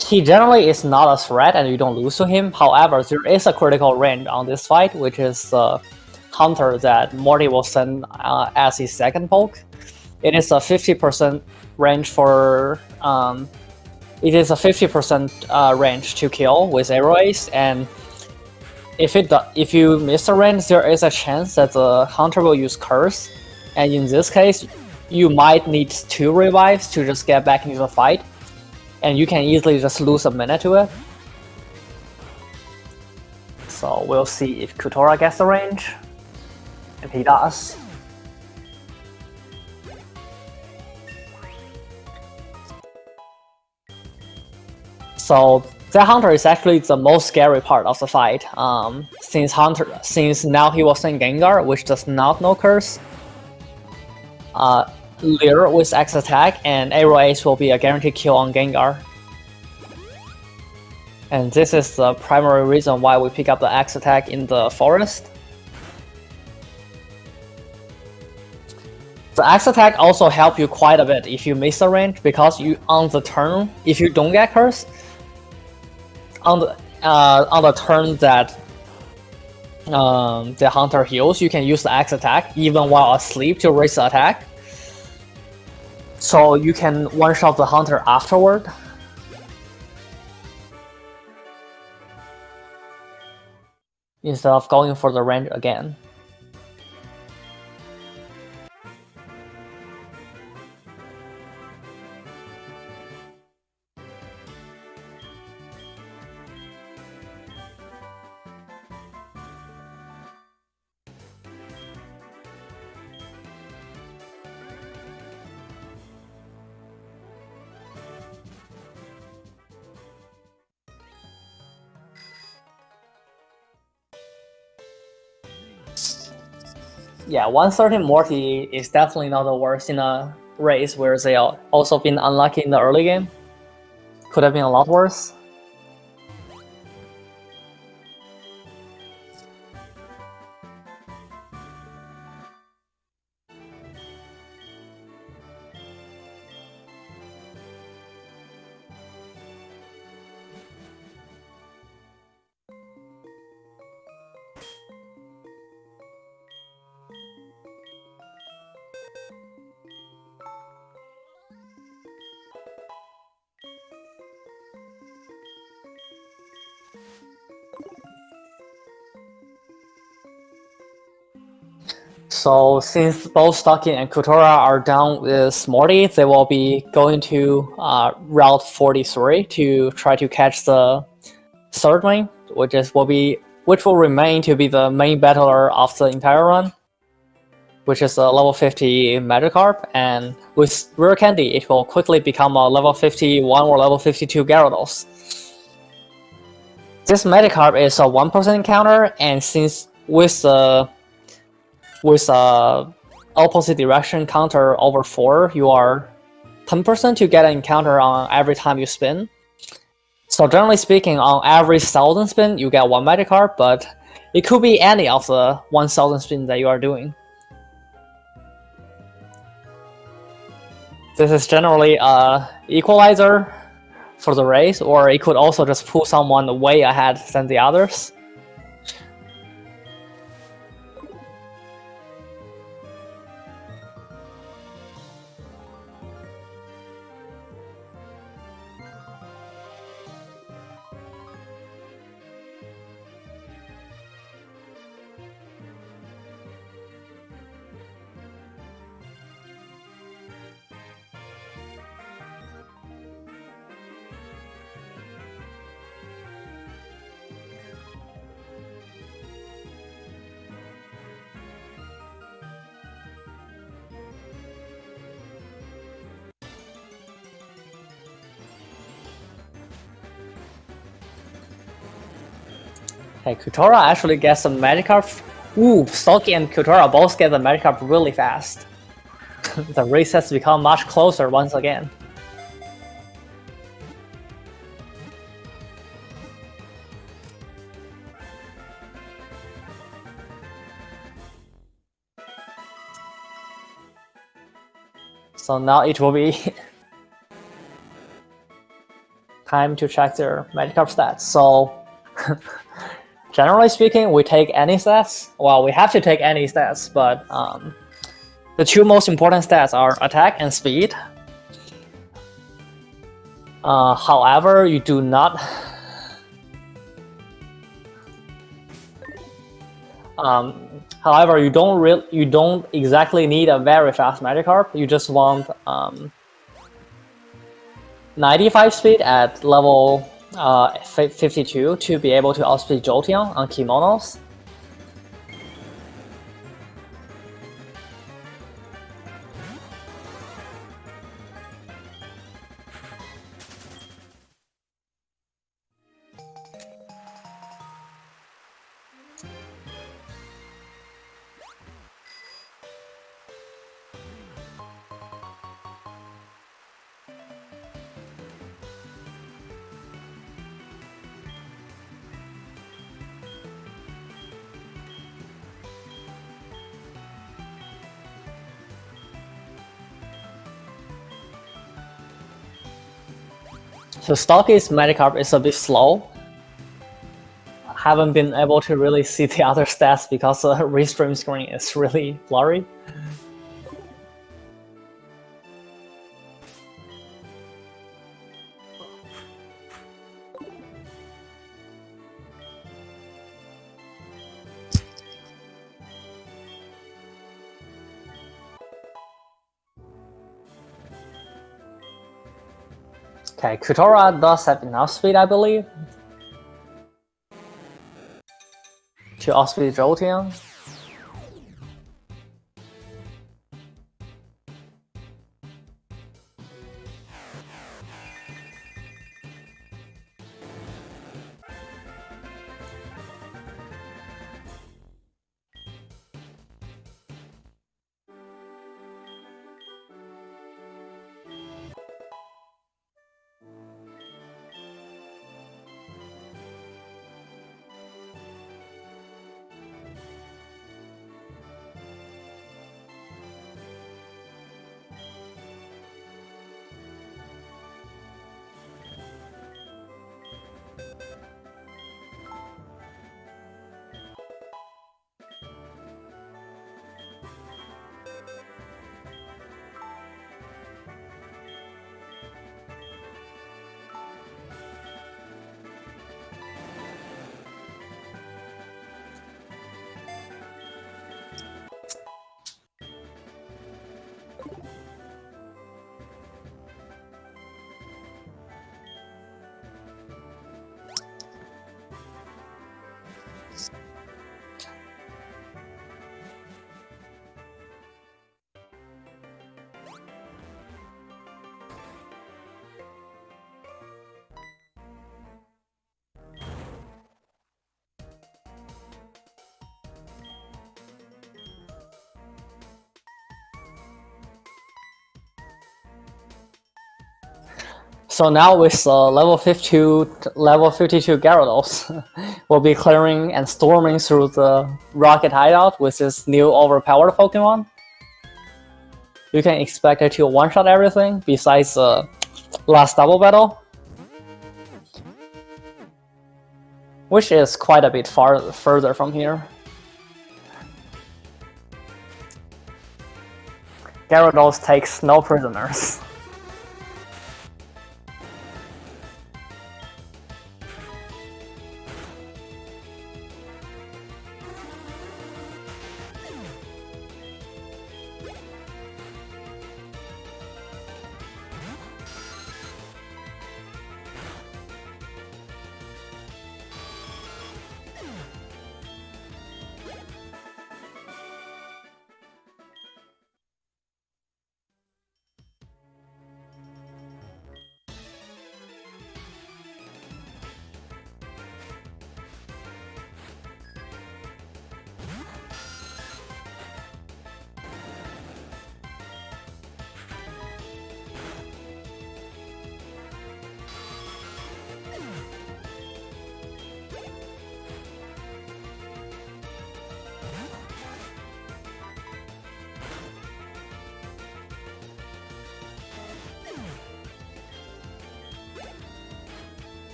he generally is not a threat and you don't lose to him. However, there is a critical range on this fight, which is the Hunter that Morty will send as his second poke. It is a 50% range for... it is a 50% range to kill with Aerial Ace, and if you miss the range, there is a chance that the Hunter will use Curse, and in this case, you might need 2 revives to just get back into the fight, and you can easily just lose a minute to it. So we'll see if Kyutora gets the range. If he does. So that Hunter is actually the most scary part of the fight, since now he was in Gengar, which does not know Curse. Leer with X attack, and Aerial Ace will be a guaranteed kill on Gengar. And this is the primary reason why we pick up the X attack in the forest. The X attack also help you quite a bit if you miss the range, because you on the turn, if you don't get Curse, on the turn that the Hunter heals, you can use the X attack even while asleep to raise the attack. So you can one-shot the Hunter afterward. Instead of going for the range again. Yeah, 130 Morty is definitely not the worst in a race where they also been unlucky in the early game. Could have been a lot worse. So since both Stocki and Kyutora are done with Morty, they will be going to Route 43 to try to catch the third main, which will remain to be the main battler of the entire run, which is a level 50 Magikarp, and with Rare Candy, it will quickly become a level 51 or level 52 Gyarados. This Magikarp is a 1% encounter, and since with opposite direction counter over 4, you are 10% to get an encounter on every time you spin. So generally speaking, on every 1000 spin, you get 1 Magikarp, but it could be any of the 1000 spin that you are doing. This is generally a equalizer for the race, or it could also just pull someone way ahead than the others. Okay, Kyutora actually gets the Magikarp. Ooh, Stocki and Kyutora both get the Magikarp really fast. The race has become much closer once again. So now it will be time to check their Magikarp stats. So generally speaking, we take any stats. Well, we have to take any stats, but the two most important stats are attack and speed. However, you do not. However, you don't exactly need a very fast Magikarp. You just want 95 speed at level 52 to be able to outspeed Jolteon on Kimonos. So Stocki's Magikarp is a bit slow. I haven't been able to really see the other stats because the restream screen is really blurry. Okay, Kyutora does have enough speed, I believe, to outspeed Jolteon. So now with level 52 Gyarados, we'll be clearing and storming through the Rocket Hideout with this new overpowered Pokemon. You can expect it to one-shot everything besides the last double battle, which is quite a bit further from here. Gyarados takes no prisoners.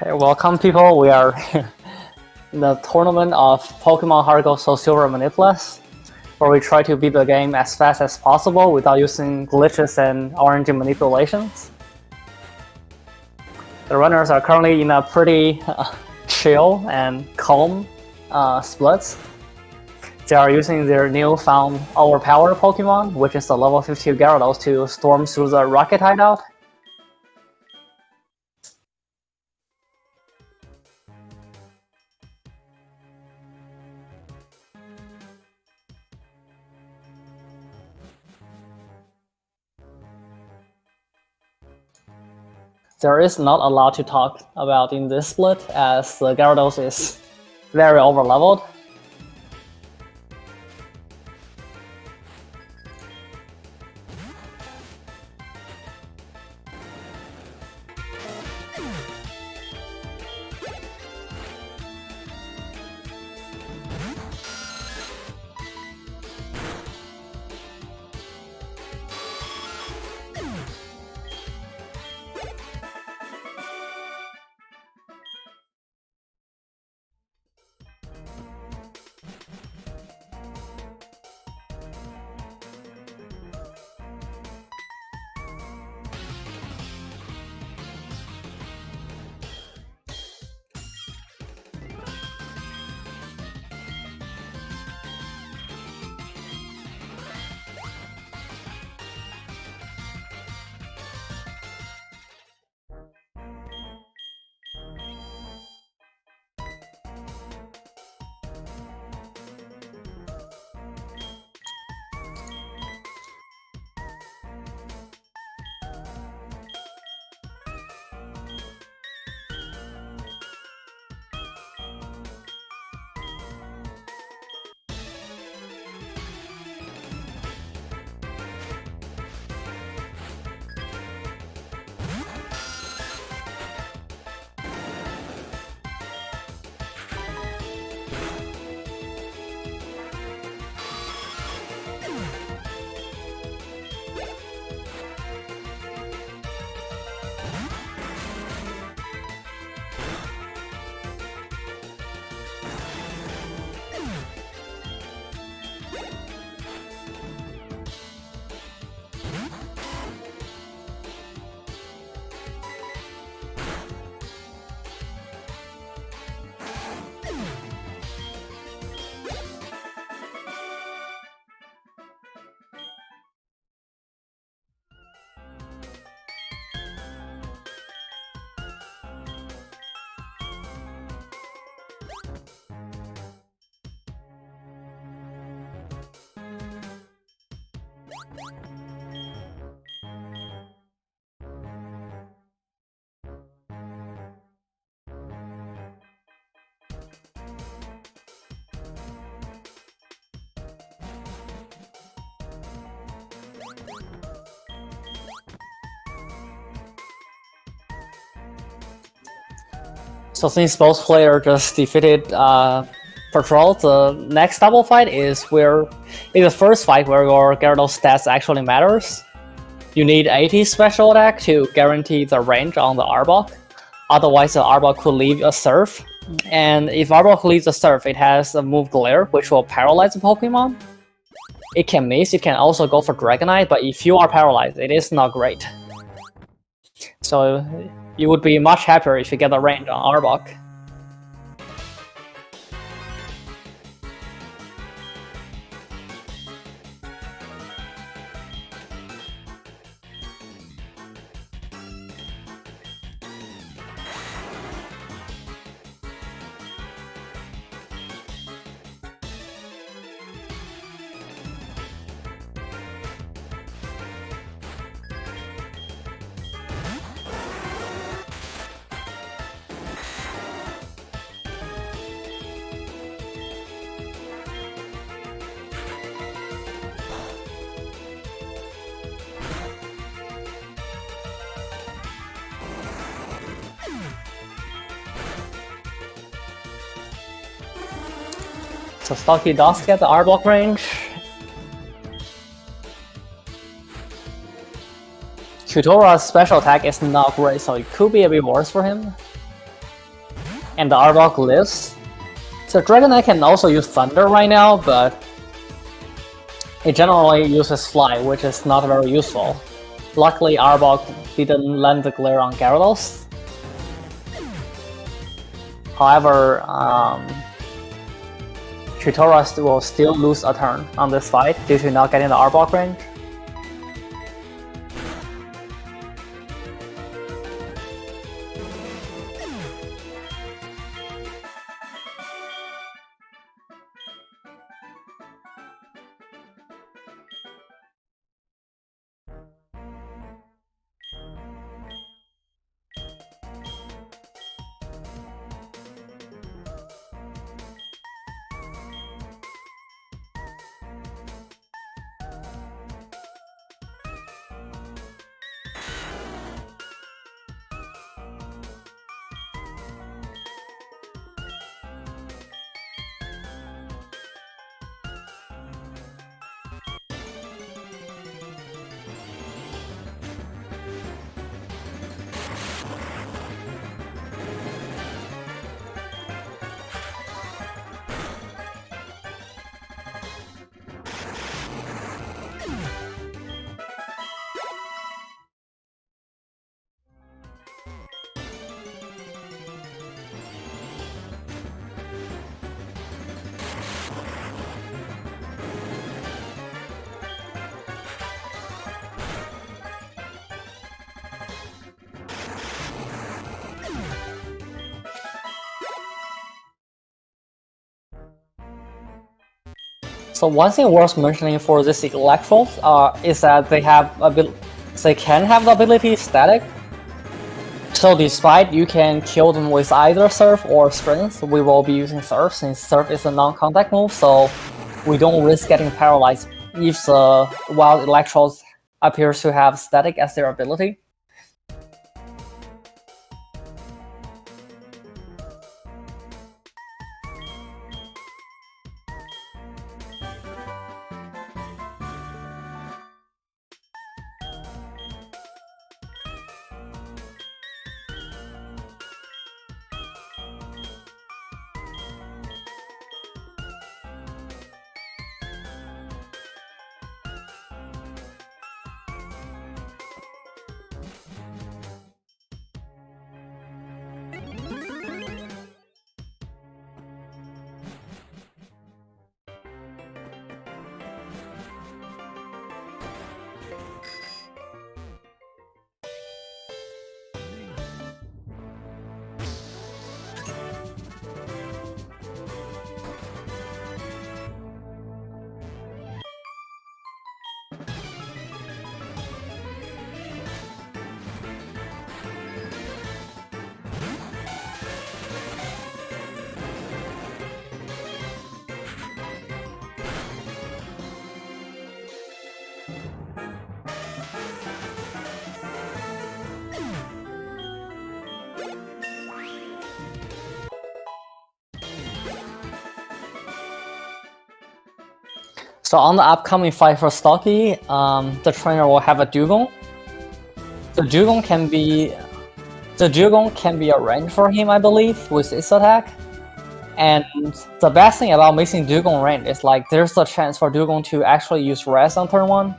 Okay, welcome people. We are in the tournament of Pokemon Heart Gold Soul Silver Manipless, where we try to beat the game as fast as possible without using glitches and RNG manipulations. The runners are currently in a pretty chill and calm splits. They are using their newfound overpowered Pokemon, which is the level 52 Gyarados, to storm through the Rocket Hideout. there is not a lot to talk about in this split, as Gyarados is very overleveled. So since both players just defeated Patrol, the next double fight is the first fight where your Gyarados stats actually matters. You need 80 special attack to guarantee the range on the Arbok. Otherwise, the Arbok could leave a Surf. And if Arbok leaves a Surf, it has a move Glare, which will paralyze the Pokemon. It can miss, it can also go for Dragonite, but if you are paralyzed, it is not great. So you would be much happier if you get a range on Arbok. So Stocchi does get the Arbok range. Kyutora's special attack is not great, so it could be a bit worse for him. And the Arbok lives. So Dragonite can also use Thunder right now, but it generally uses Fly, which is not very useful. Luckily, Arbok didn't land the Glare on Gyarados. However, Kyutora will still lose a turn on this fight due to not getting the Arbok range. So one thing worth mentioning for this electrodes is that they can have the ability static. So despite you can kill them with either Surf or Strength, we will be using Surf since Surf is a non-contact move, so we don't risk getting paralyzed if the wild electrodes appears to have static as their ability. So on the upcoming fight for Stocchi, the trainer will have a Dugong. The Dugong can be a range for him, I believe, with its attack. And the best thing about mixing Dugong range is like there's a chance for Dugong to actually use rest on turn 1.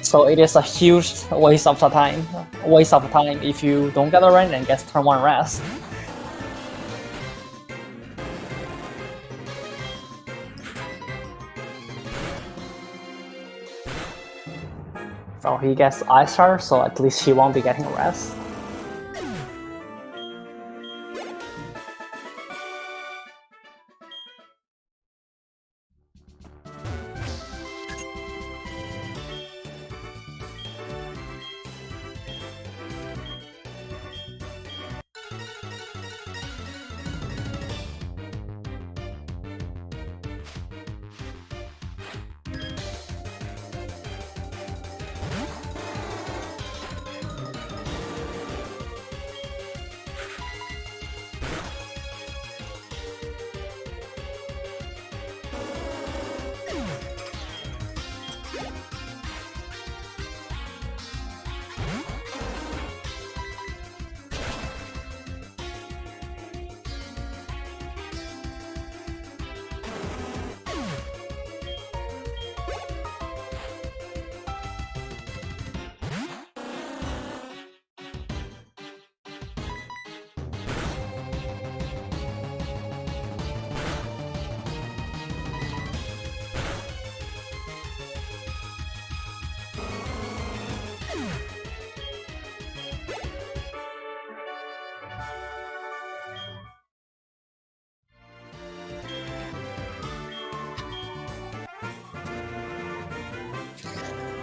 So it is a huge waste of time if you don't get a range and get turn 1 rest. So he gets Ice Star, so at least he won't be getting a rest.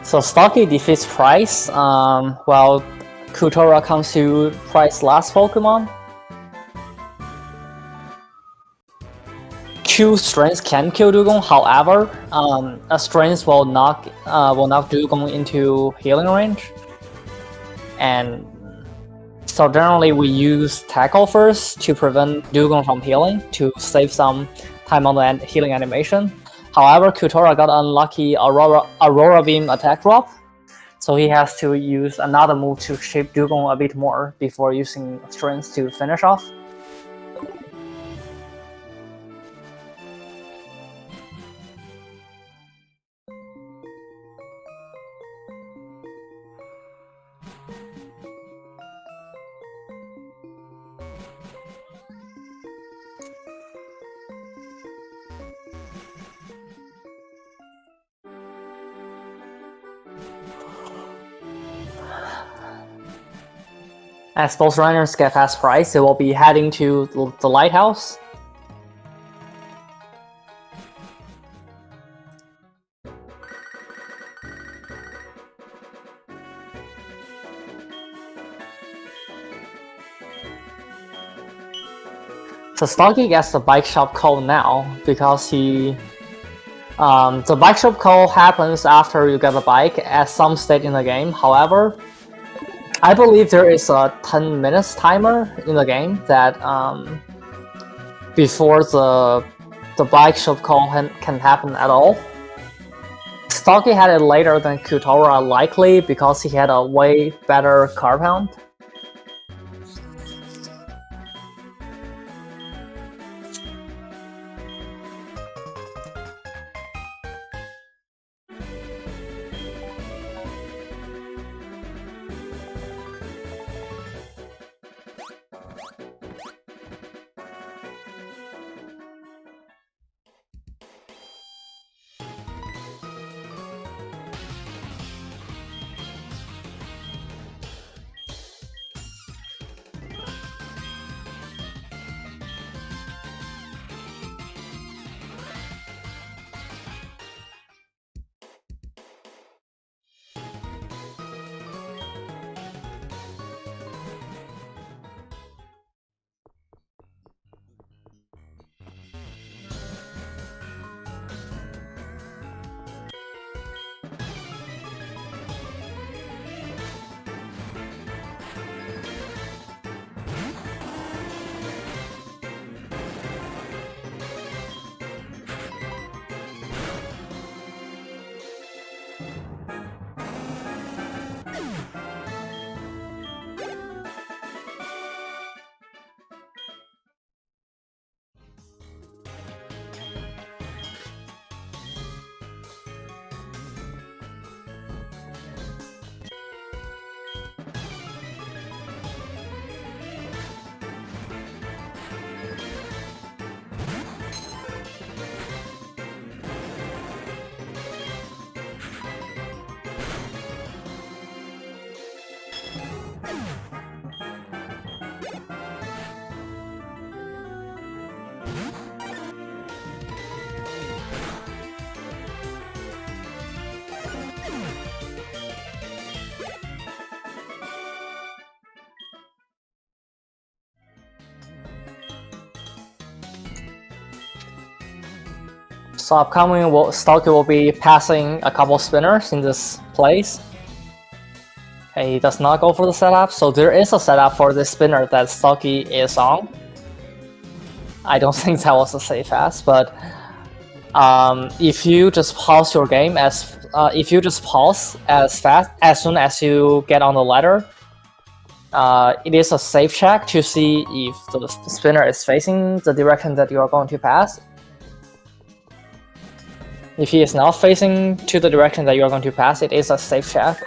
So Stocchi defeats Price, while Kyutora comes to Price's last Pokemon. Q Strength can kill Dugong, however, a Strength will knock Dugong into healing range. And so generally we use Tackle first to prevent Dugong from healing, to save some time on the healing animation. However, Kyutora got unlucky Aurora Beam attack drop, so he has to use another move to shape Dugong a bit more before using Strength to finish off. As both runners get past Price, they will be heading to the lighthouse. So Stocchi gets the bike shop call now because he. The bike shop call happens after you get the bike at some stage in the game. However, I believe there is a 10 minutes timer in the game that before the bike shop call can happen at all. Stocchi had it later than Kyutora, likely because he had a way better car pound. So upcoming, Stocchi will be passing a couple spinners in this place. Okay, he does not go for the setup, so there is a setup for this spinner that Stocchi is on. I don't think that was a safe pass, but if you just pause your game as soon as you get on the ladder, it is a safe check to see if the spinner is facing the direction that you are going to pass. If he is not facing to the direction that you are going to pass, it is a safe check.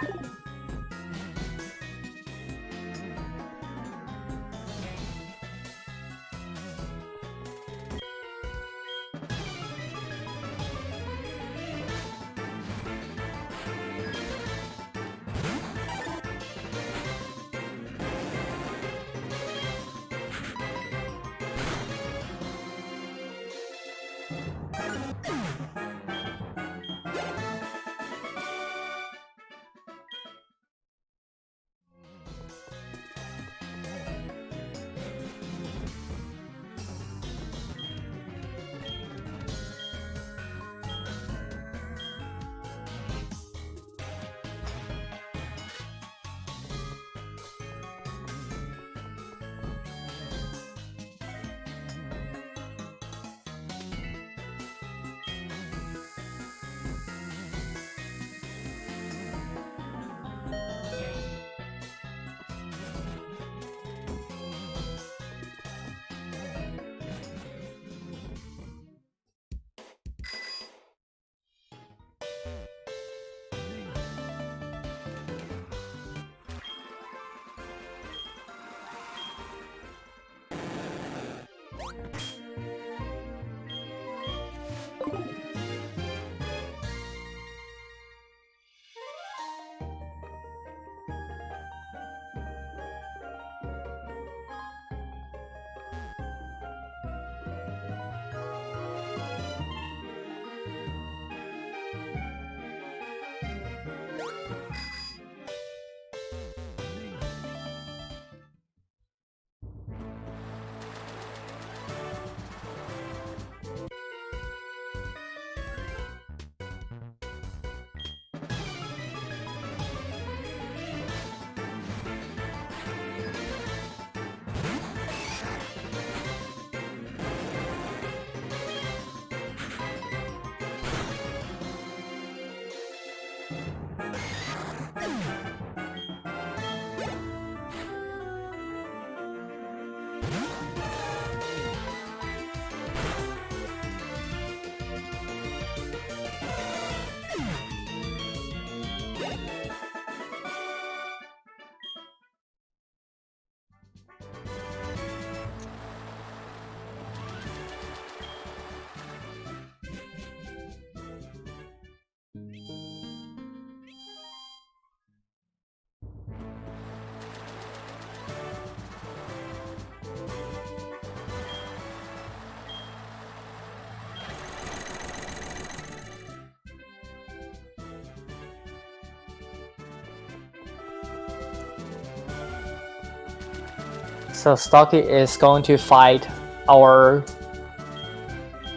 So Stocki is going to fight our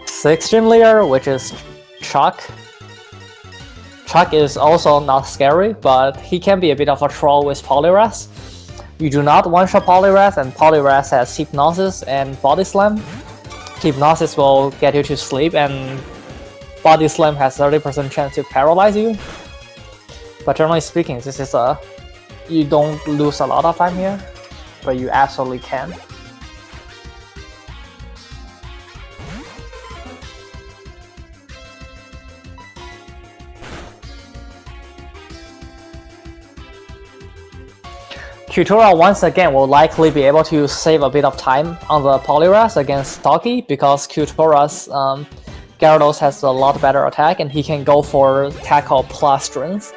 6th gym leader, which is Chuck. Chuck is also not scary, but he can be a bit of a troll with Poliwrath. You do not one-shot Poliwrath, and Poliwrath has Hypnosis and Body Slam. Hypnosis will get you to sleep, and Body Slam has 30% chance to paralyze you. But generally speaking, this is you don't lose a lot of time here, but you absolutely can. Kyutora once again will likely be able to save a bit of time on the Poliwrath against Stocki because Kyutora's Gyarados has a lot better attack and he can go for tackle plus strength,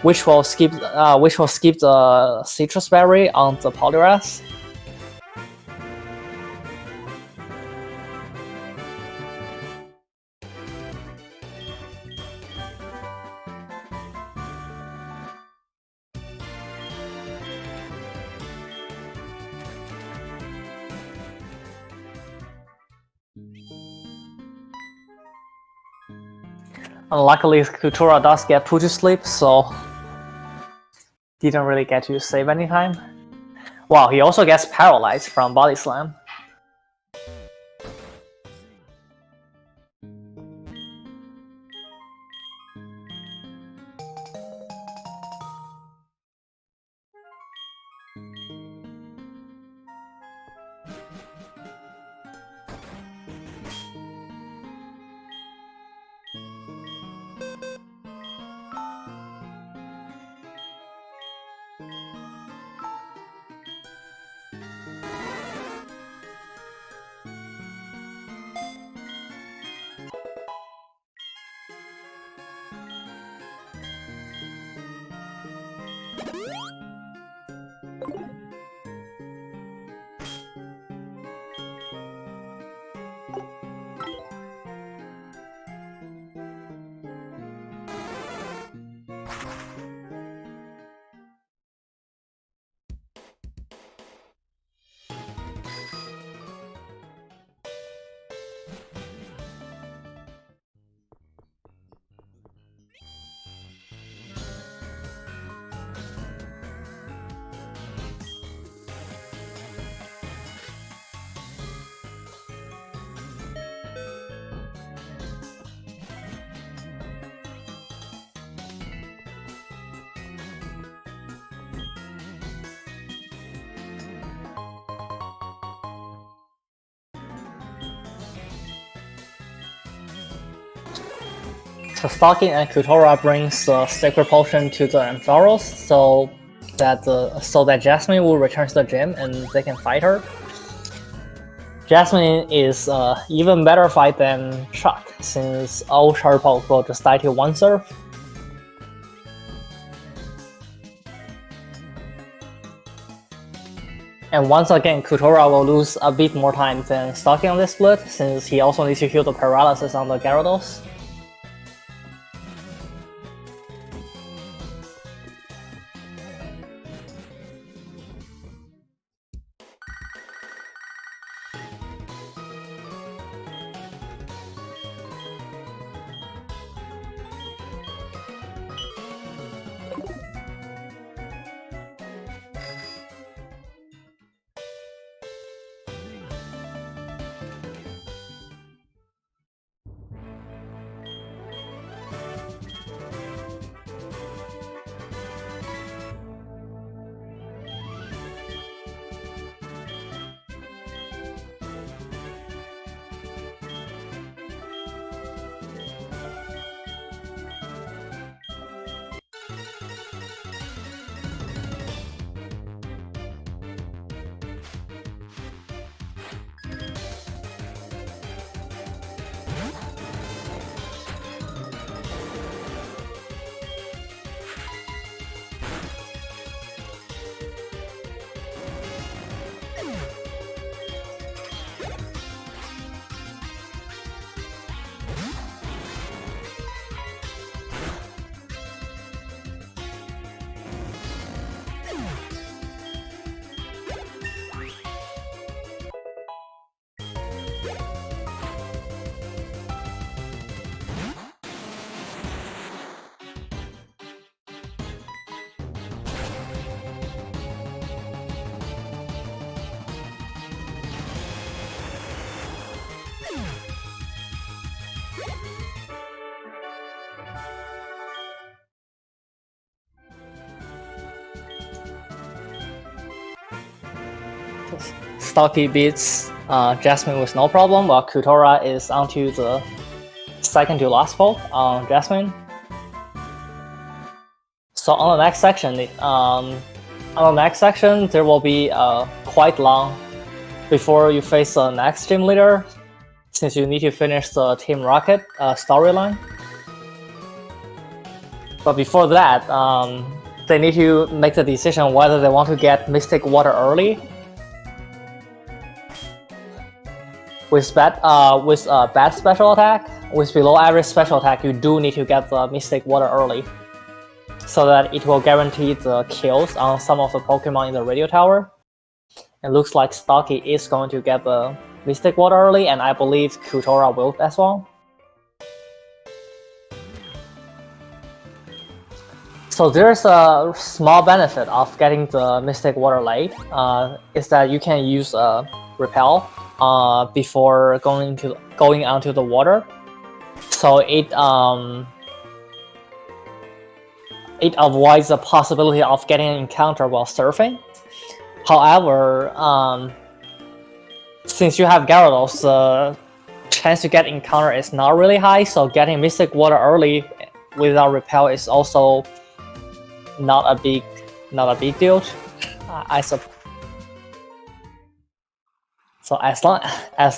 which will skip the Citrus Berry on the Poliwrath. Unluckily, Kyutora does get put to sleep, so didn't really get to save any time. Wow, he also gets paralyzed from Body Slam. So Stocki and Kyutora brings the Sacred Potion to the Ampharos so that Jasmine will return to the gym and they can fight her. Jasmine is even better fight than Chuck, since all Sharpo will just die to one serve. And once again, Kyutora will lose a bit more time than Stocki on this split, since he also needs to heal the paralysis on the Gyarados. Stocchi beats Jasmine with no problem, while Kyutora is onto the second to last poke on Jasmine. So on the next section, there will be quite long before you face the next gym leader, since you need to finish the Team Rocket storyline. But before that, they need to make the decision whether they want to get Mystic Water early. With bad special attack, with below average special attack, you do need to get the Mystic Water early, so that it will guarantee the kills on some of the Pokemon in the Radio Tower. It looks like Stocchi is going to get the Mystic Water early, and I believe Kyutora will as well. So there's a small benefit of getting the Mystic Water late, is that you can use Repel before going onto the water. So it avoids the possibility of getting an encounter while surfing. However, since you have Gyarados, the chance to get encounter is not really high, so getting Mystic Water early without Repel is also not a big deal, I suppose. So as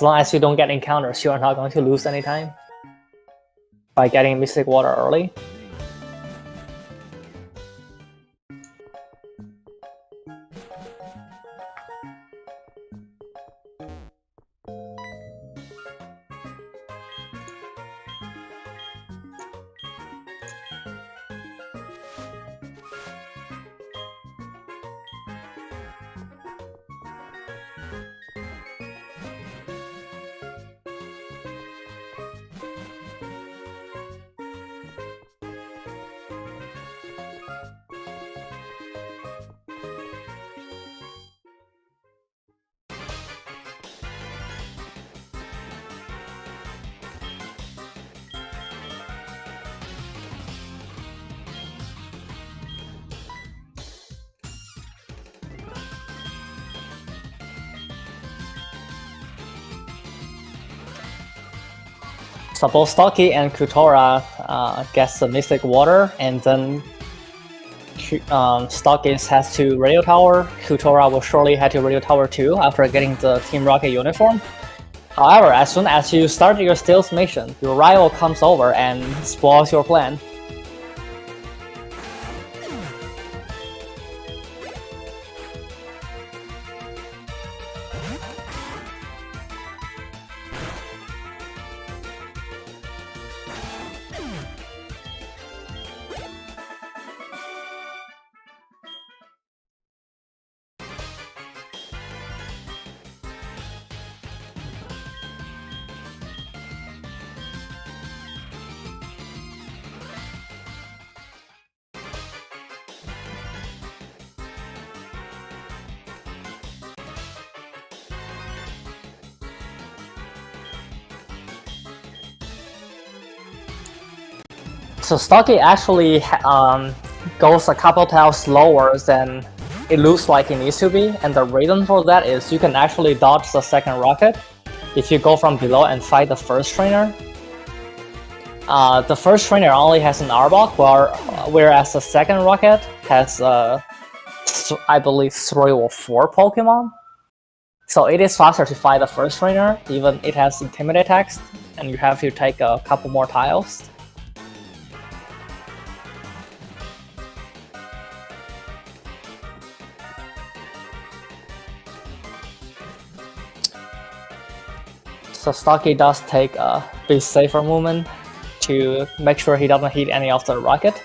long as you don't get encounters, you are not going to lose any time by getting Mystic Water early. So both Stocchi and Kyutora gets the Mystic Water, and then Stocchi has to Radio Tower. Kyutora will surely head to Radio Tower 2 after getting the Team Rocket uniform. However, as soon as you start your stealth mission, your rival comes over and spoils your plan. So Stocchi actually goes a couple tiles slower than it looks like it needs to be, and the reason for that is you can actually dodge the second rocket if you go from below and fight the first trainer. The first trainer only has an Arbok, whereas the second rocket has, I believe, 3 or 4 Pokemon. So it is faster to fight the first trainer, even it has Intimidate text, and you have to take a couple more tiles. So Stocchi does take a bit safer movement to make sure he doesn't hit any of the rocket.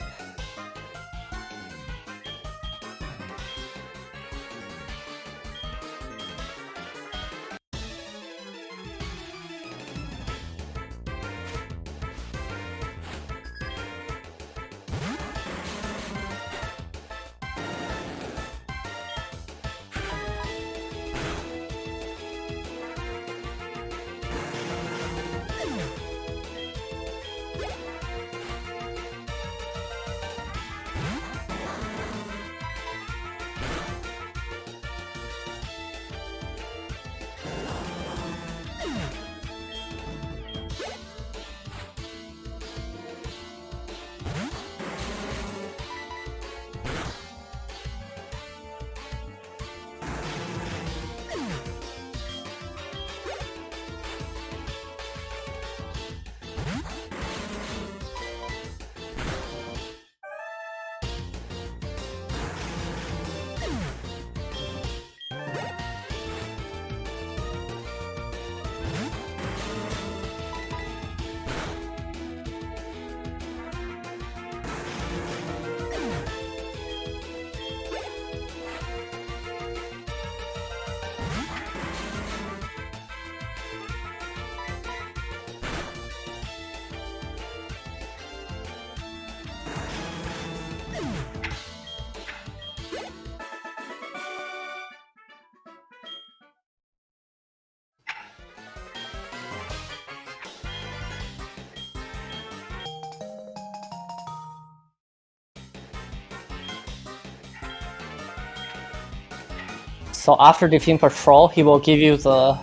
So after defeating Patrol, he will give you the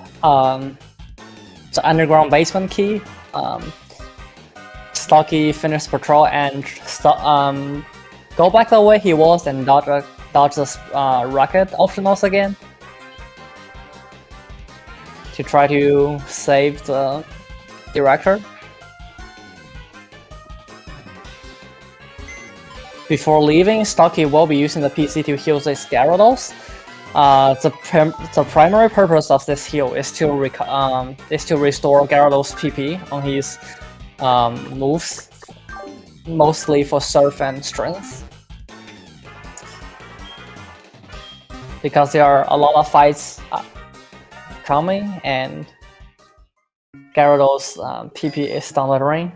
underground basement key. Stocchi finish Patrol and go back the way he was and dodge the rocket optionals again to try to save the director. Before leaving, Stocchi will be using the PC to heal the Gyarados. The primary purpose of this heal is to restore Gyarados PP on his moves, mostly for Surf and Strength. Because there are a lot of fights coming and Gyarados PP is down the drain.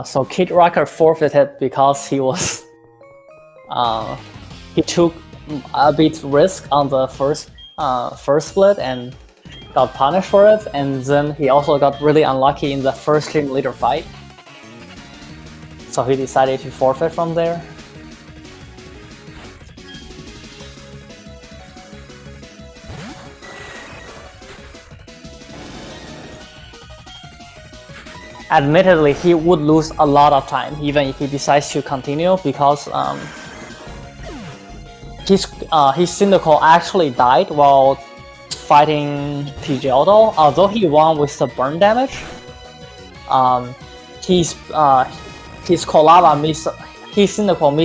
So Kidrocker forfeited because he was he took a bit risk on the first split and got punished for it, and then he also got really unlucky in the first team leader fight. So he decided to forfeit from there. Admittedly, he would lose a lot of time even if he decides to continue, because his Cyndaquil actually died while fighting Pidgeotto. Although he won with the burn damage, his Cyndaquil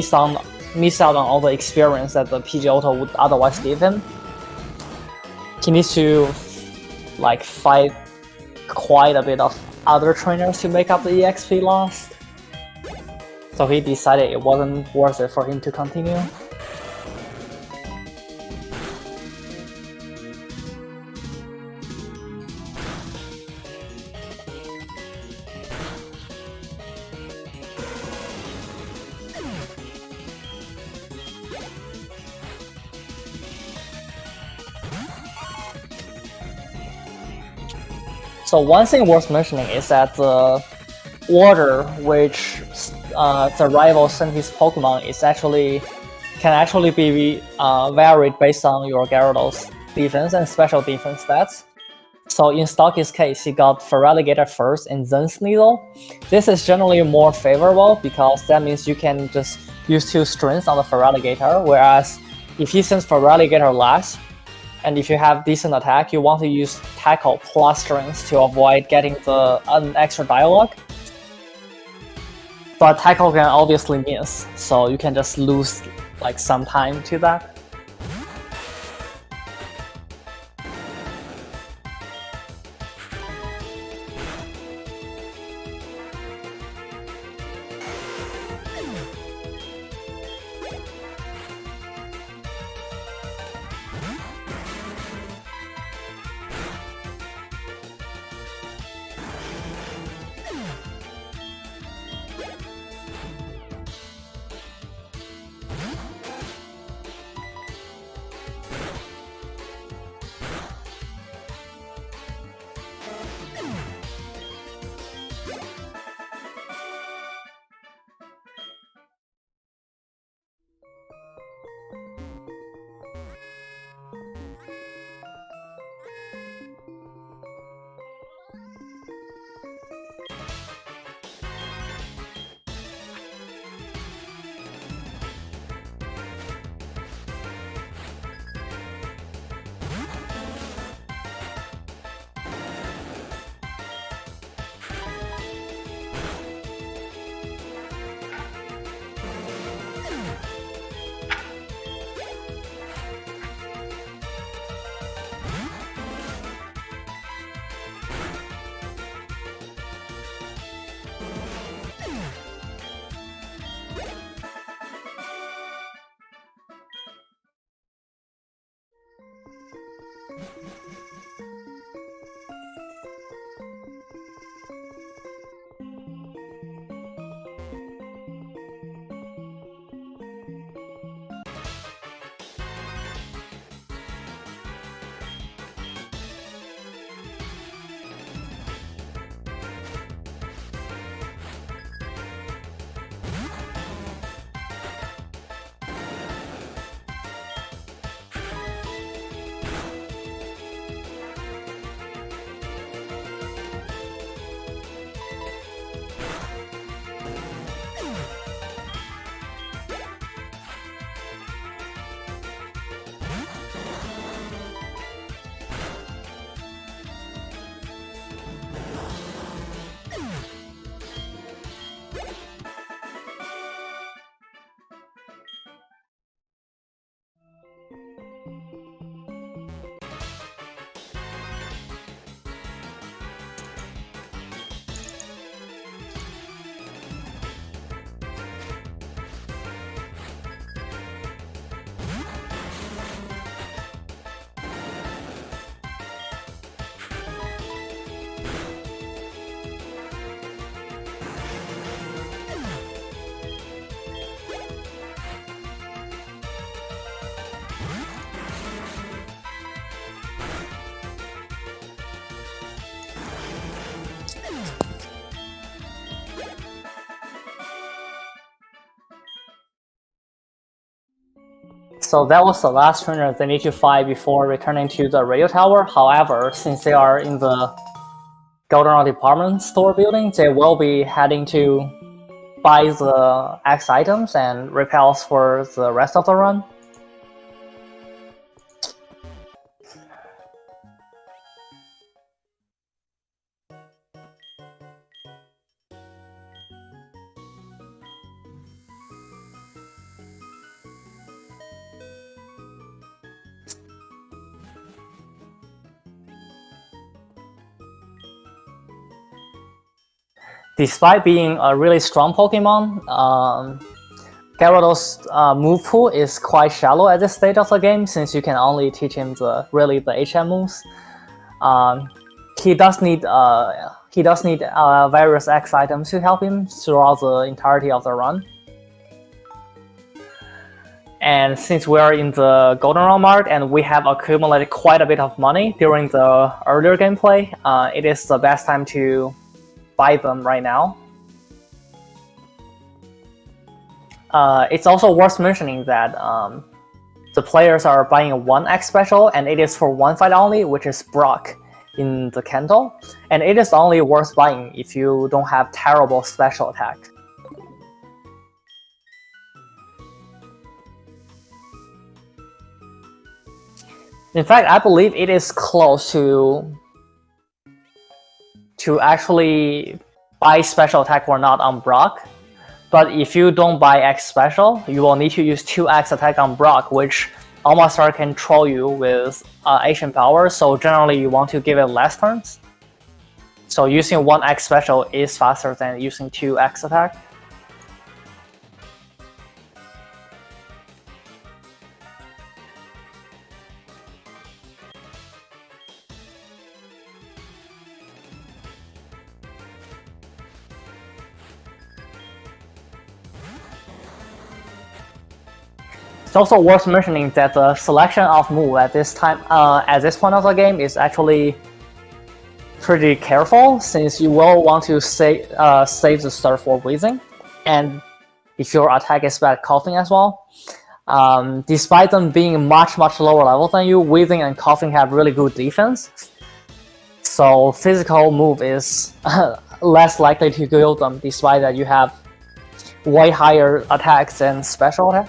missed out on all the experience that the Pidgeotto would otherwise give him. He needs to like fight quite a bit of other trainers to make up the EXP lost. So he decided it wasn't worth it for him to continue. So one thing worth mentioning is that the order which the rival sent his Pokemon can actually be varied based on your Gyarados defense and special defense stats. So in Stocchi's case, he got Feraligatr first and then Sneasel. This is generally more favorable because that means you can just use 2 strengths on the Feraligatr, whereas if he sends Feraligatr last, and if you have decent attack, you want to use Tackle plus Strength to avoid getting an extra dialogue. But Tackle can obviously miss, so you can just lose like some time to that. So that was the last trainer they need to fight before returning to the radio tower. However, since they are in the Goldenrod department store building, they will be heading to buy the X items and repels for the rest of the run. Despite being a really strong Pokemon, Gyarados' move pool is quite shallow at this stage of the game, since you can only teach him the HM moves. He does need various X items to help him throughout the entirety of the run. And since we are in the Goldenrod Mart and we have accumulated quite a bit of money during the earlier gameplay, it is the best time to buy them right now. It's also worth mentioning that the players are buying one X special, and it is for one fight only, which is Brock in the Kanto, and it is only worth buying if you don't have terrible special attack. In fact, I believe it is close to actually buy special attack or not on Brock. But if you don't buy X special, you will need to use 2X attack on Brock, which almost can troll you with Asian power, so generally you want to give it less turns. So using 1X special is faster than using 2X attack. It's also worth mentioning that the selection of move at this time, at this point of the game, is actually pretty careful, since you will want to save the start for wheezing, and if your attack is bad, coughing as well. Despite them being much lower level than you, wheezing and coughing have really good defense. So physical move is less likely to kill them, despite that you have way higher attacks than special attack.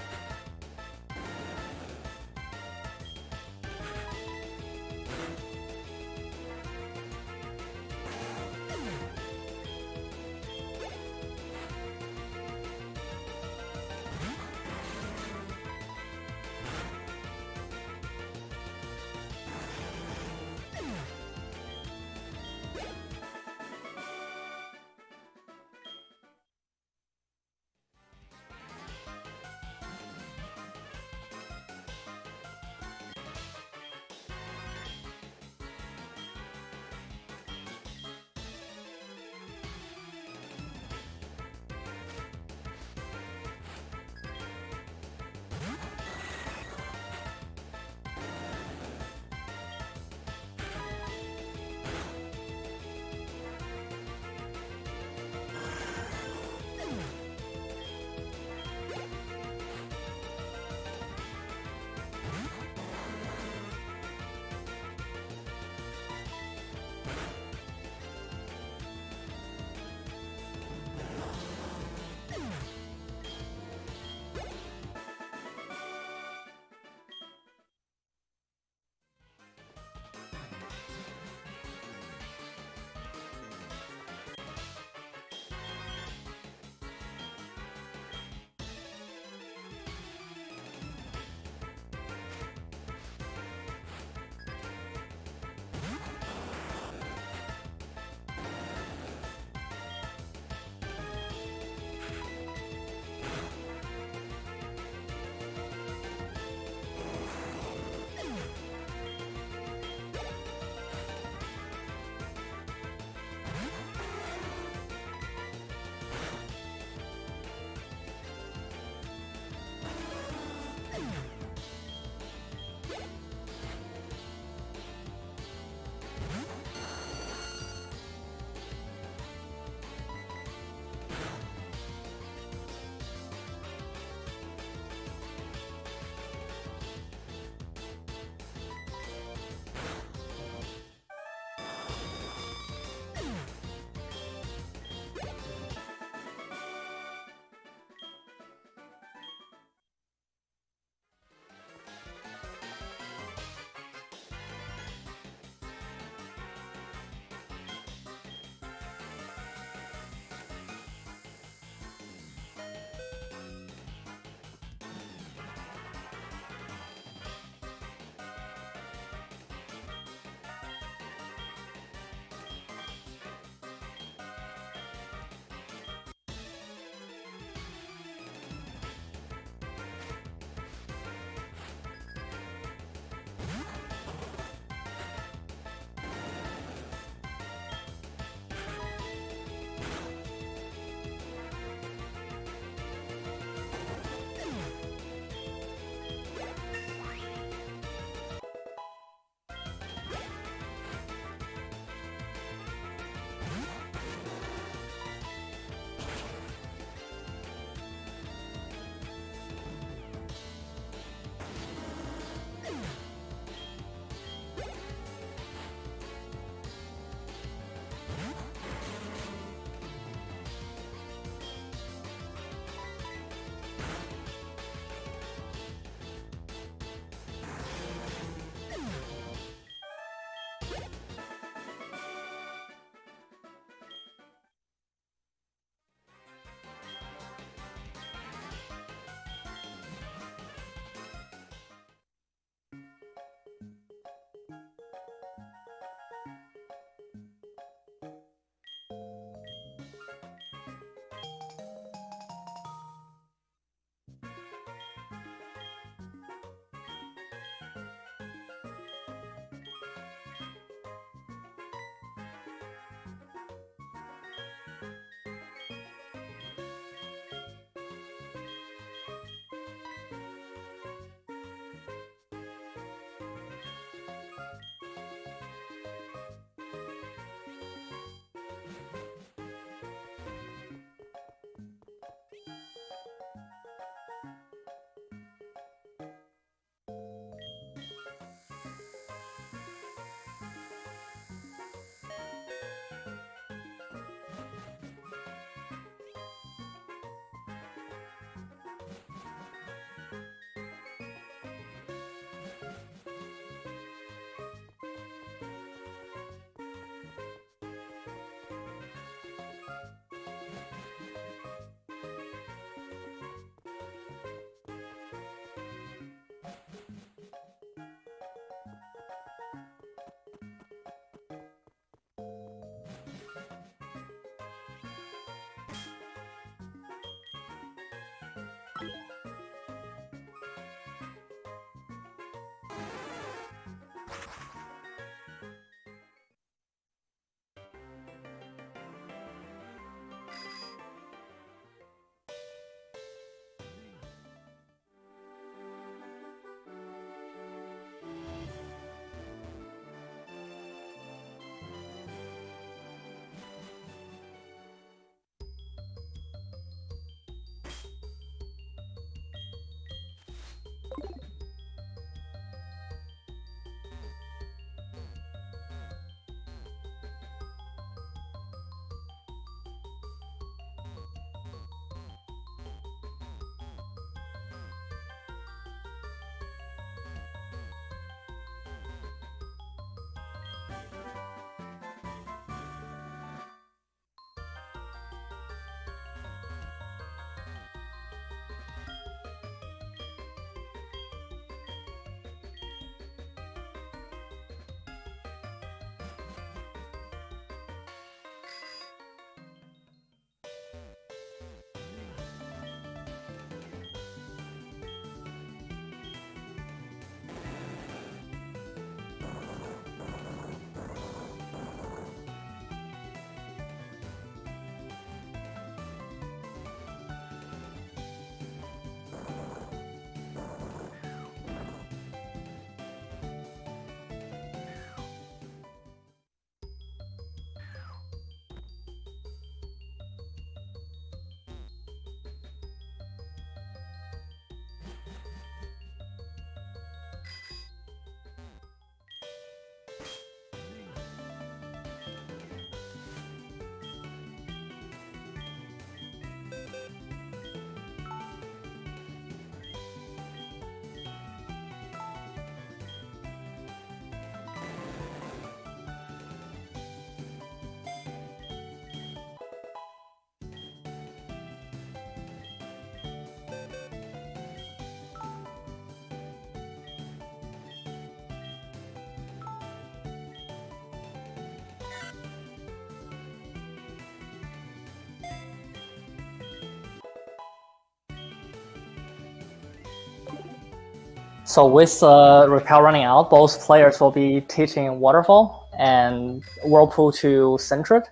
So with repel running out, both players will be teaching Waterfall and Whirlpool to Centred,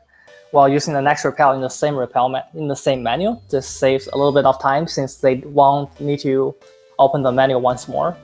while using the next repel in the same in the same menu. This saves a little bit of time since they won't need to open the menu once more.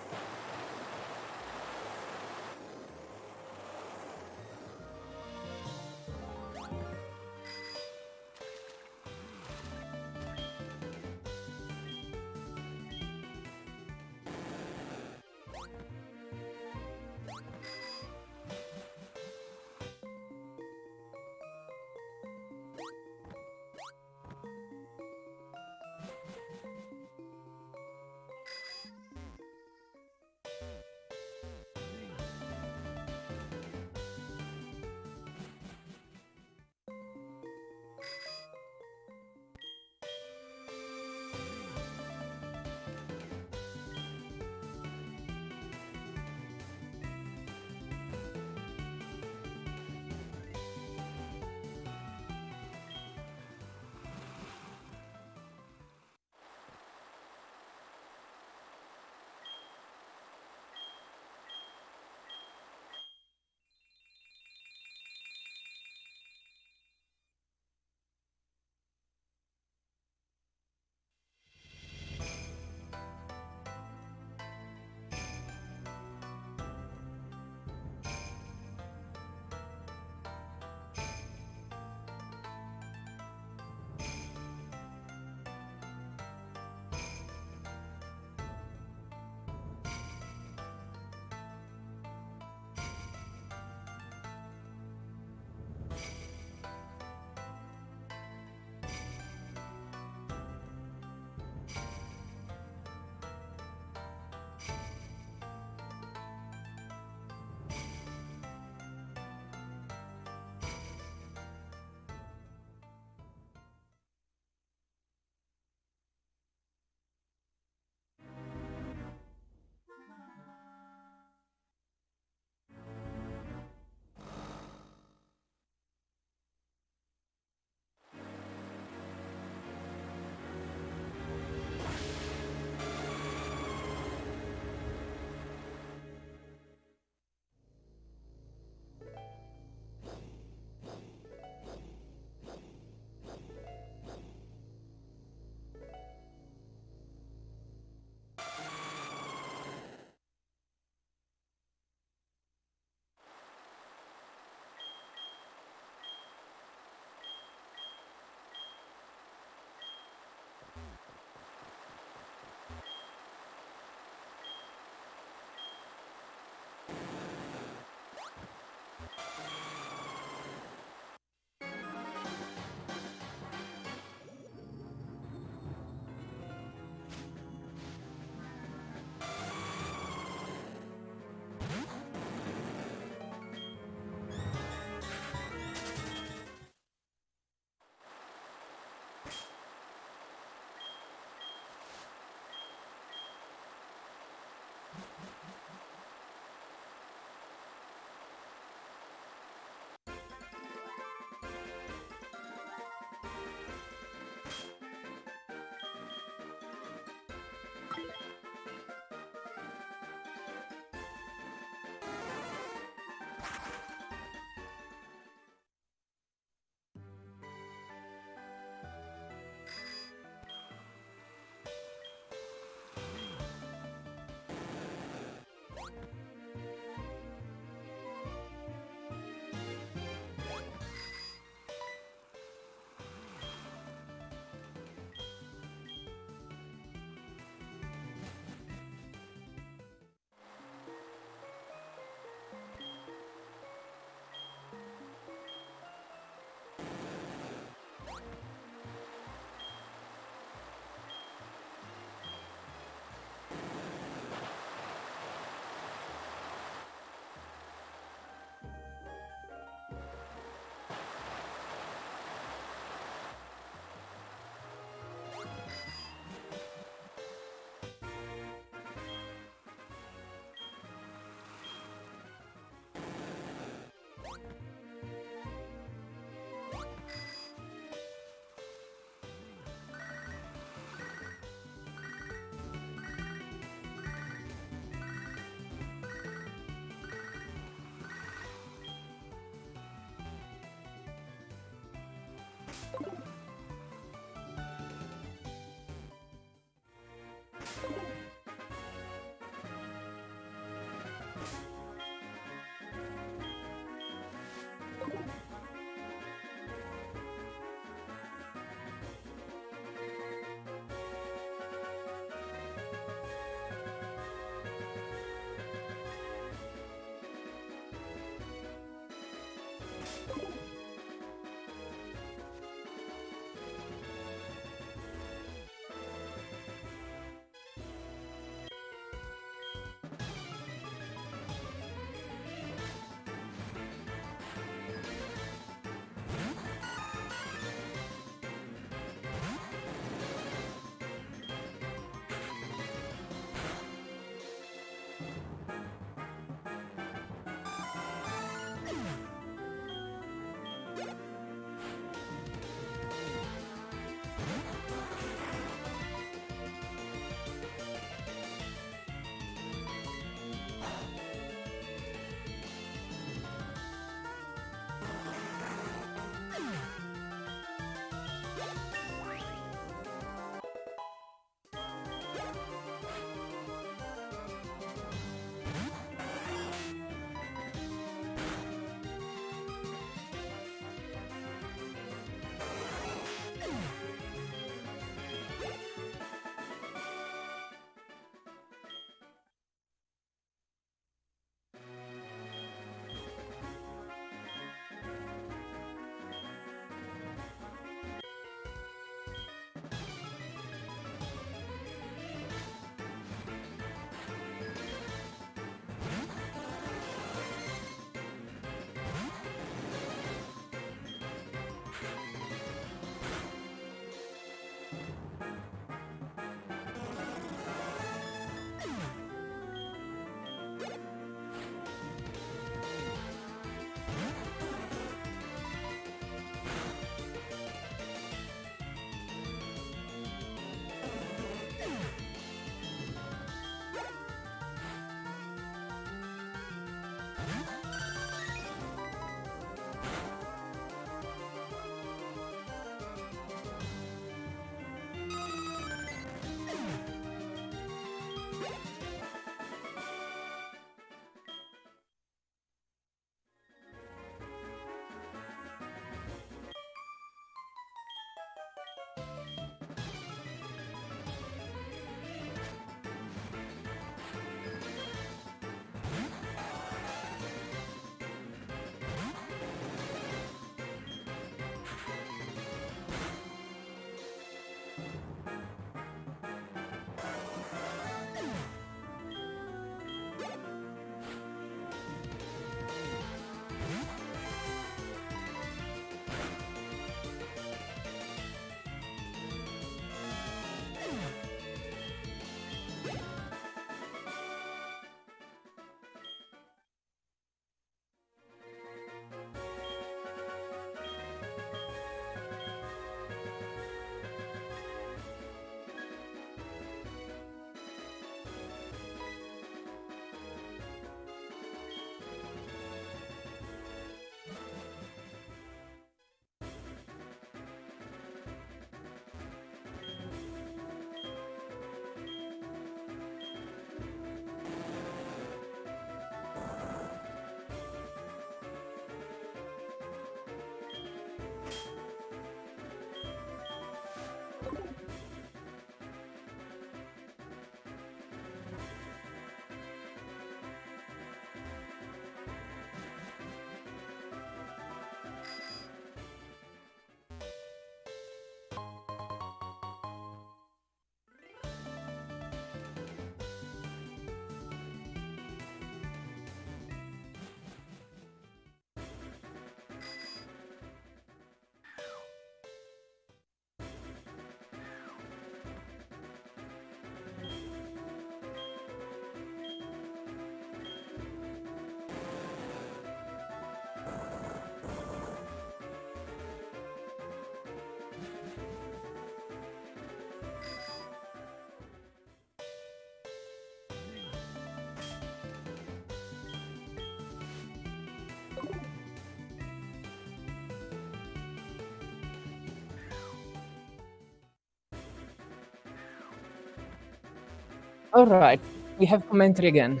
All right, we have commentary again.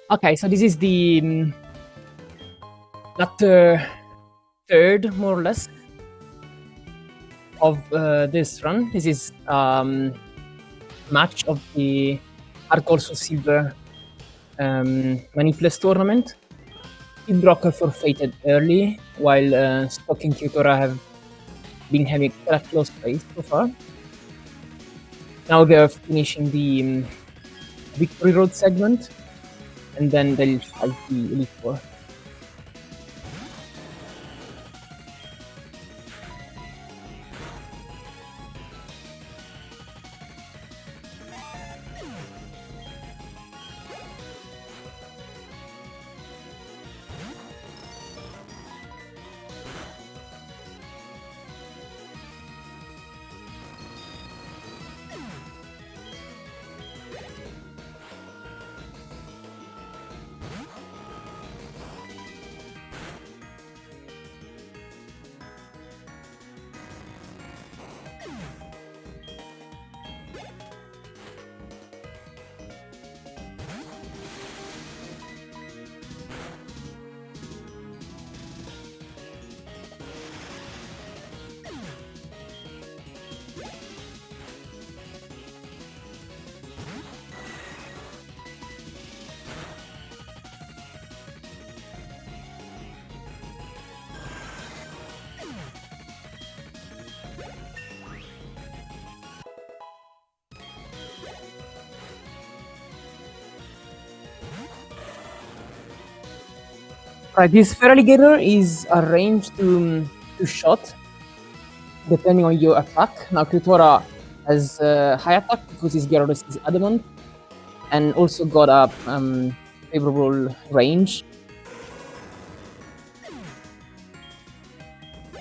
Okay, so this is the third, more or less, of this run. This is match of the Hard Also Silver Manipless tournament. Kidrocker forfeited early, while Stocchi and Kyutora have been having a close race so far. Now they're finishing the Victory Road segment, and then they'll fight the Elite Four. Right, this Feraligator is arranged to shot depending on your attack. Now Kyutora has high attack because his Gyarados is adamant, and also got a favorable range.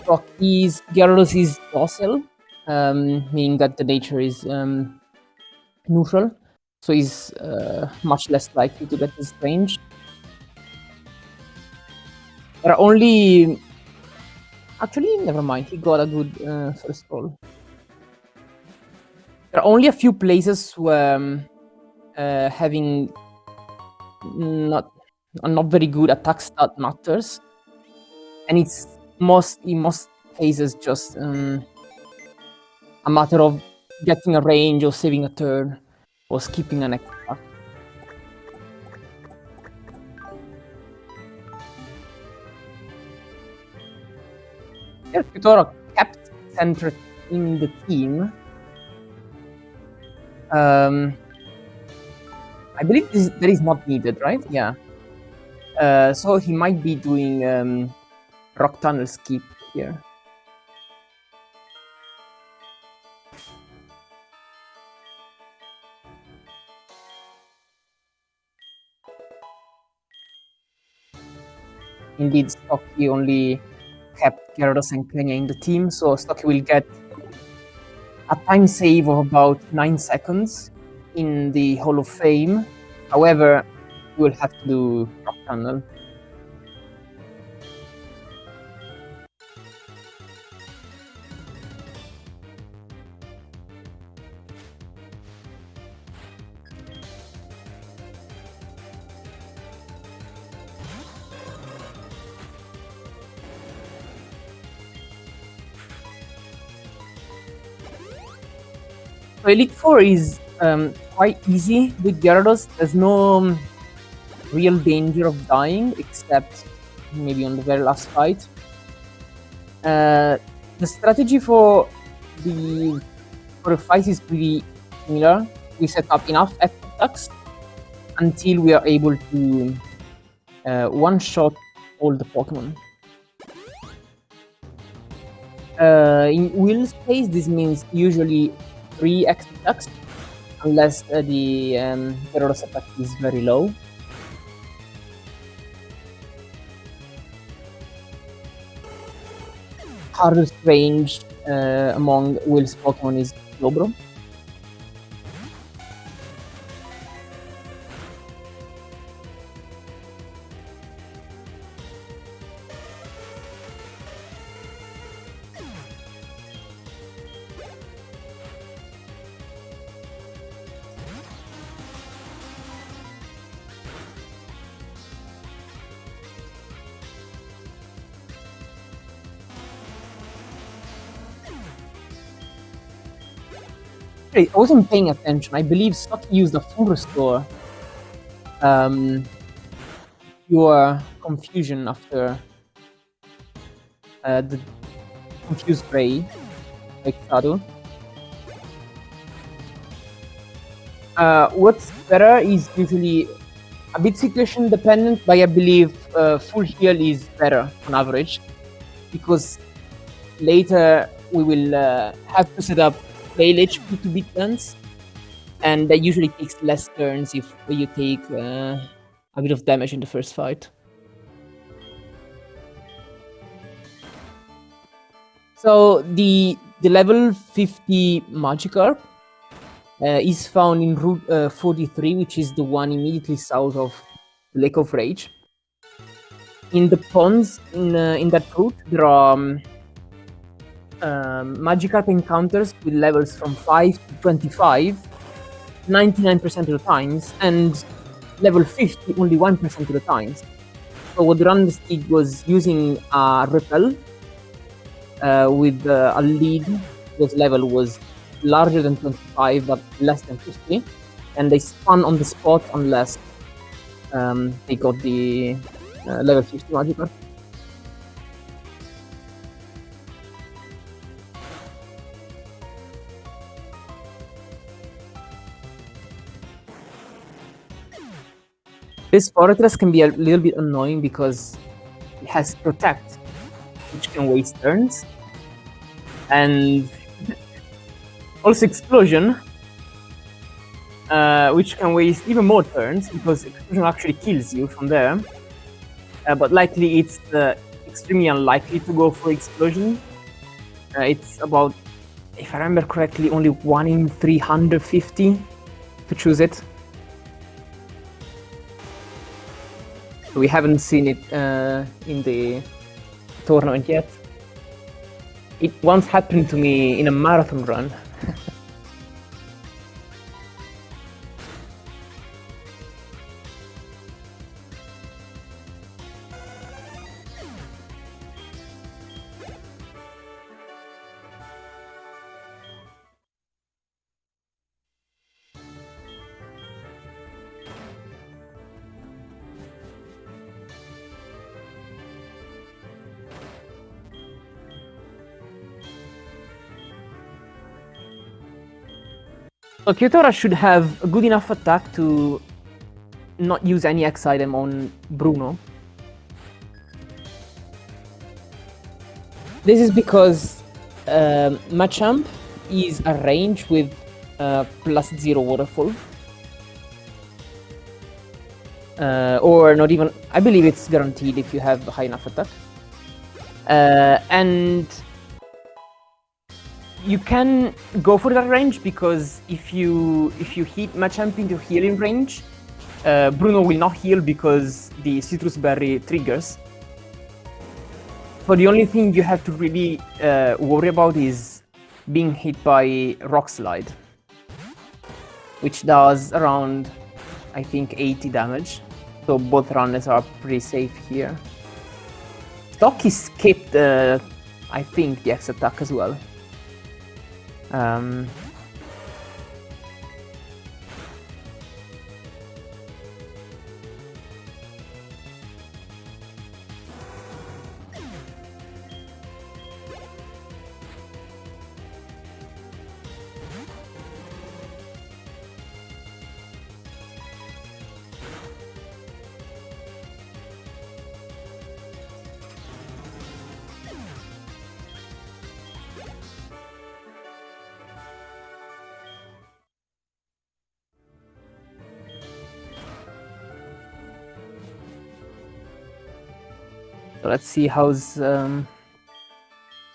Rocky's Gyarados is docile, meaning that the nature is neutral, so he's much less likely to get this range. There are only... Actually, never mind, he got a good first roll. There are only a few places where having not very good attack stat matters, and it's in most cases just a matter of getting a range or saving a turn or skipping an extra. Yeah, Kyutora kept centered in the team. I believe that is not needed, right? Yeah. So he might be doing Rock Tunnel skip here. Indeed, Stocchi only kept Gyarados and Kenya in the team, so Stocchi will get a time save of about 9 seconds in the Hall of Fame. However, you will have to do Rock Tunnel. So Elite Four is quite easy with Gyarados. There's no real danger of dying, except maybe on the very last fight. The strategy for the fight is pretty similar. We set up enough attacks until we are able to one-shot all the Pokemon. In Will's case, this means usually 3 extra attacks, unless the Gyarados attack is very low. Hardest range among Will's Pokemon is Slowbro. Actually, I wasn't paying attention. I believe Stocchi used a full restore. Your confusion after the confused ray, like Shadow. What's better is usually a bit situation dependent, but I believe full heal is better on average, because later we will have to set up fail HP to beat guns, and that usually takes less turns if you take a bit of damage in the first fight. So the level 50 Magikarp is found in Route 43, which is the one immediately south of the Lake of Rage. In the ponds in that route, there are Magikarp encounters with levels from 5 to 25, 99% of the times, and level 50 only 1% of the times. So what Randstig was using a repel with a lead whose level was larger than 25 but less than 50, and they spun on the spot unless they got the level 50 Magikarp. This Fortress can be a little bit annoying because it has Protect, which can waste turns, and also Explosion, which can waste even more turns because Explosion actually kills you from there. But likely it's extremely unlikely to go for Explosion. It's about, if I remember correctly, only 1 in 350 to choose it. We haven't seen it in the tournament yet. It once happened to me in a marathon run. So Kyutora should have a good enough attack to not use any X item on Bruno. This is because Machamp is a range with +0 waterfall. Or not even, I believe it's guaranteed if you have a high enough attack. And you can go for that range because if you hit Machamp into healing range, Bruno will not heal because the Citrus Berry triggers. So the only thing you have to really worry about is being hit by Rock Slide, which does around, I think, 80 damage. So both runners are pretty safe here. Stocchi skipped, I think, the X attack as well. So let's see how's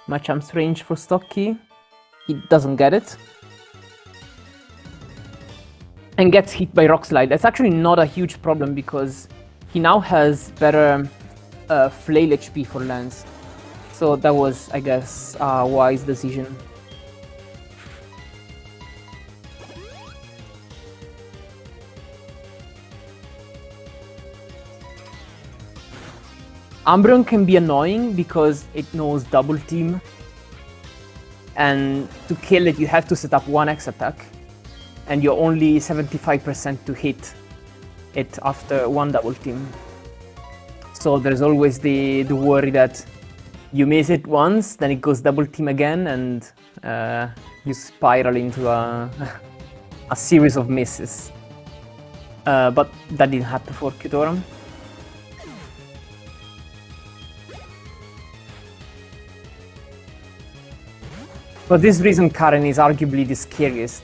Machamp's range for Stocchi. He doesn't get it. And gets hit by Rock Slide. That's actually not a huge problem because he now has better Flail HP for Lance. So that was, I guess, a wise decision. Umbreon can be annoying because it knows Double Team. and to kill it you have to set up one X attack, and you're only 75% to hit it after one double team. So there's always the worry that you miss it once, then it goes double team again, and you spiral into a series of misses. But that didn't happen for Kyutora. For this reason, Karen is arguably the scariest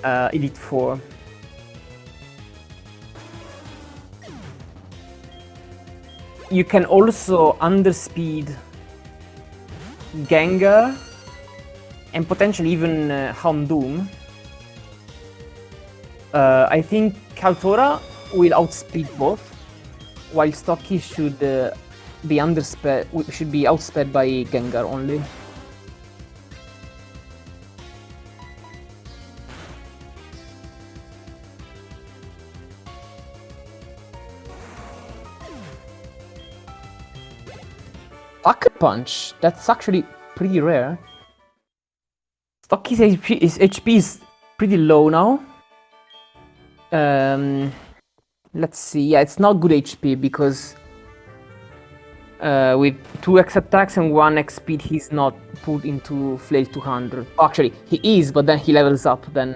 Elite Four. You can also underspeed Gengar and potentially even Houndoom. I think Kyutora will outspeed both, while Stocchi should be outsped by Gengar only. Pocket Punch, that's actually pretty rare. Stocky's HP is pretty low now. Let's see, yeah, it's not good HP because with 2 X attacks and 1 X speed, he's not put into Flail 200. Actually, he is, but then he levels up, then...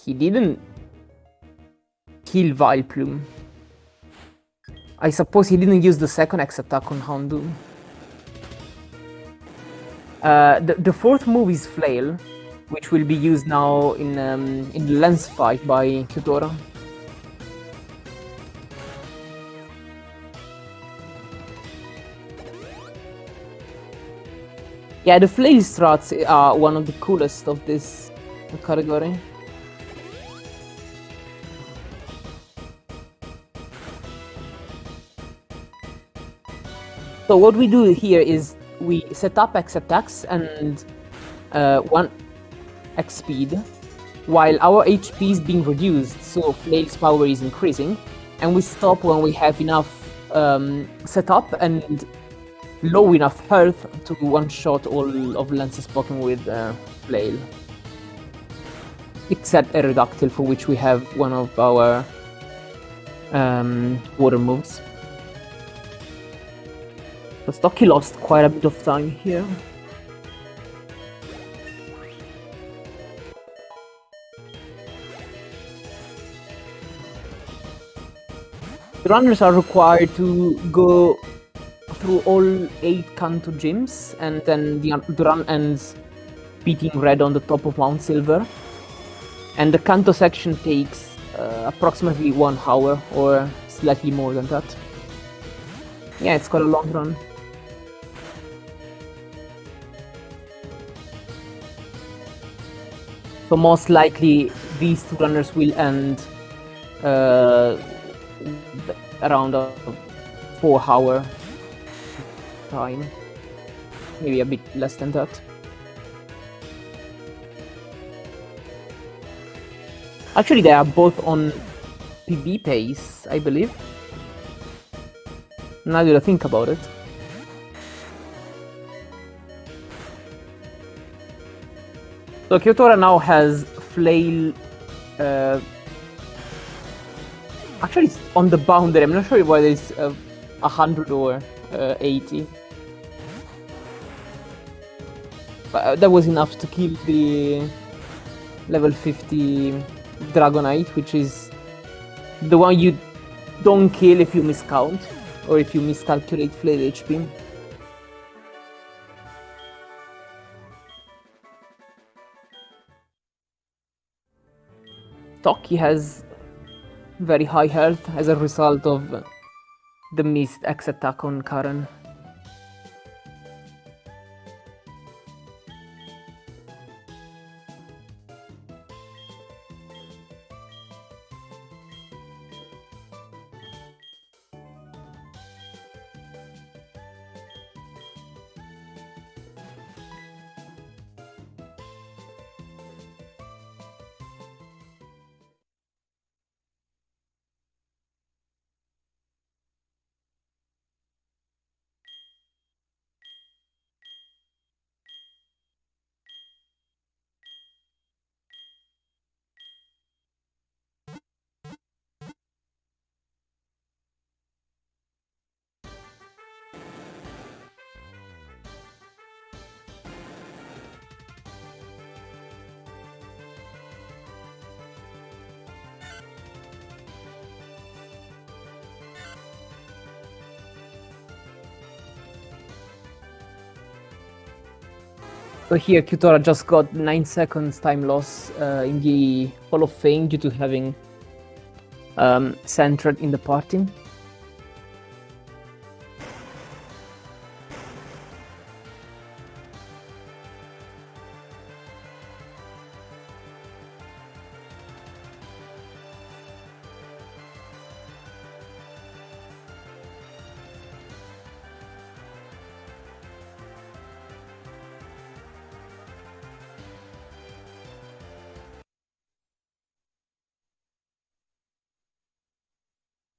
he didn't kill Vileplume. I suppose he didn't use the second X attack on Houndoom. The fourth move is Flail, which will be used now in the lens fight by Kyutora. Yeah, the Flail strats are one of the coolest of this category. So what we do here is we set up X attacks and 1 X speed, while our HP is being reduced, so Flail's power is increasing, and we stop when we have enough setup and low enough health to one-shot all of Lance's Pokemon with Flail. Except Aerodactyl, for which we have one of our water moves. So Stocchi lost quite a bit of time here. The runners are required to go through all 8 Kanto gyms, and then the run ends beating Red on the top of Mount Silver. And the Kanto section takes approximately 1 hour, or slightly more than that. Yeah, it's quite a long run. So most likely these 2 runners will end around a 4-hour time, maybe a bit less than that. Actually, they are both on PB pace, I believe. Now that I think about it. So Kyutora now has Flail. Actually, it's on the boundary. I'm not sure whether it's 100 or 80. But that was enough to kill the level 50 Dragonite, which is the one you don't kill if you miscount or if you miscalculate Flail HP. Stocchi has very high health as a result of the missed X attack on Karen. So here, Kyutora just got 9 seconds time loss in the Hall of Fame due to having centered in the party.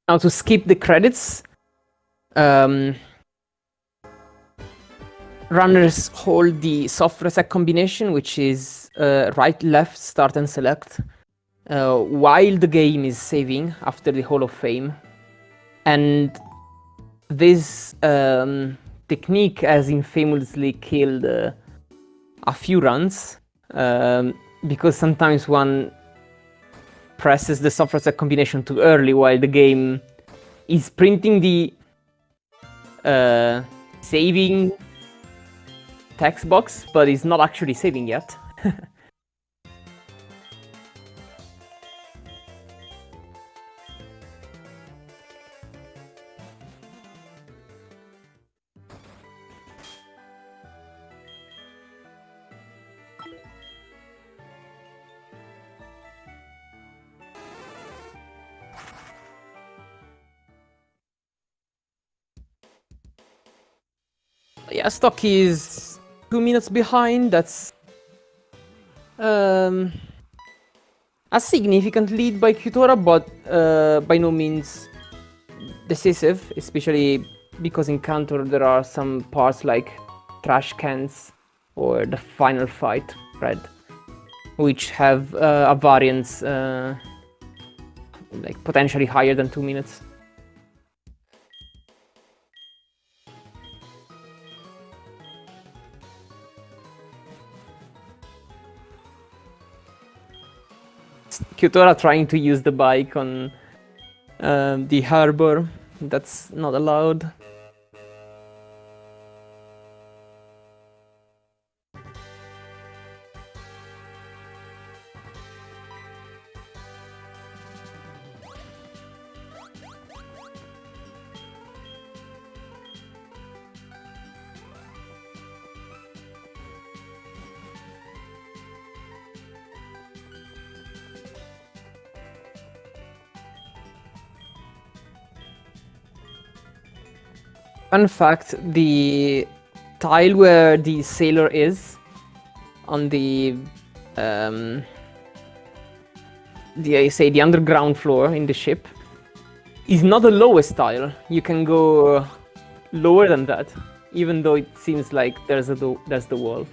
Now to skip the credits, runners hold the soft reset combination, which is right, left, start and select, while the game is saving after the Hall of Fame. And this technique has infamously killed a few runs, because sometimes one presses the soft reset combination too early while the game is printing the saving text box, but is not actually saving yet. Yeah, stocchi is 2 minutes behind. That's a significant lead by Kyutora, but by no means decisive, especially because in Kanto there are some parts like trash cans or the final fight, Red, which have a variance like potentially higher than 2 minutes. Kyutora trying to use the bike on the harbor. That's not allowed. Fun fact, the tile where the sailor is on the underground floor in the ship is not the lowest tile. You can go lower than that, even though it seems like there's the wall.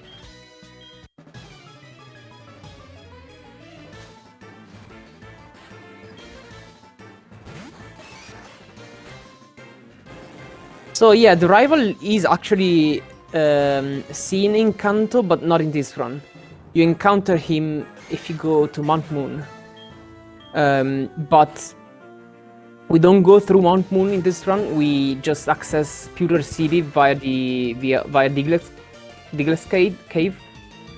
So yeah, the rival is actually seen in Kanto, but not in this run. You encounter him if you go to Mount Moon. But we don't go through Mount Moon in this run. We just access Pewter City via Diggless Cave,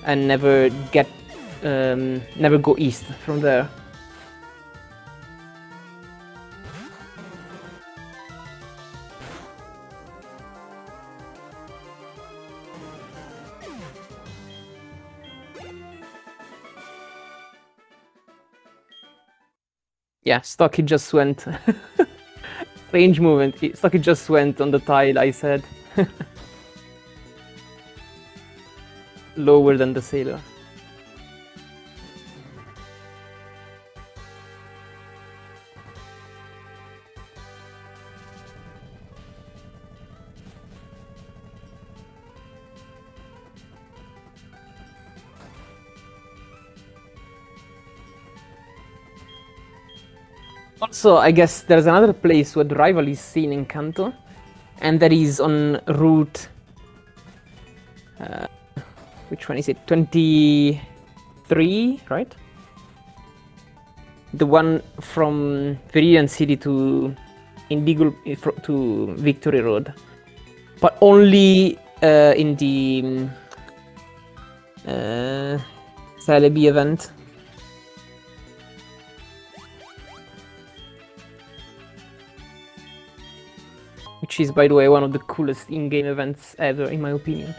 and never go east from there. Yeah, stocchi just went. Strange movement. Stocchi just went on the tile, I said. Lower than the sailor. Also, I guess there's another place where the rival is seen in Kanto, and that is on route. Which one is it? 23, right? The one from Viridian City to to Victory Road, but only in the Celebi event. Which is, by the way, one of the coolest in-game events ever, in my opinion.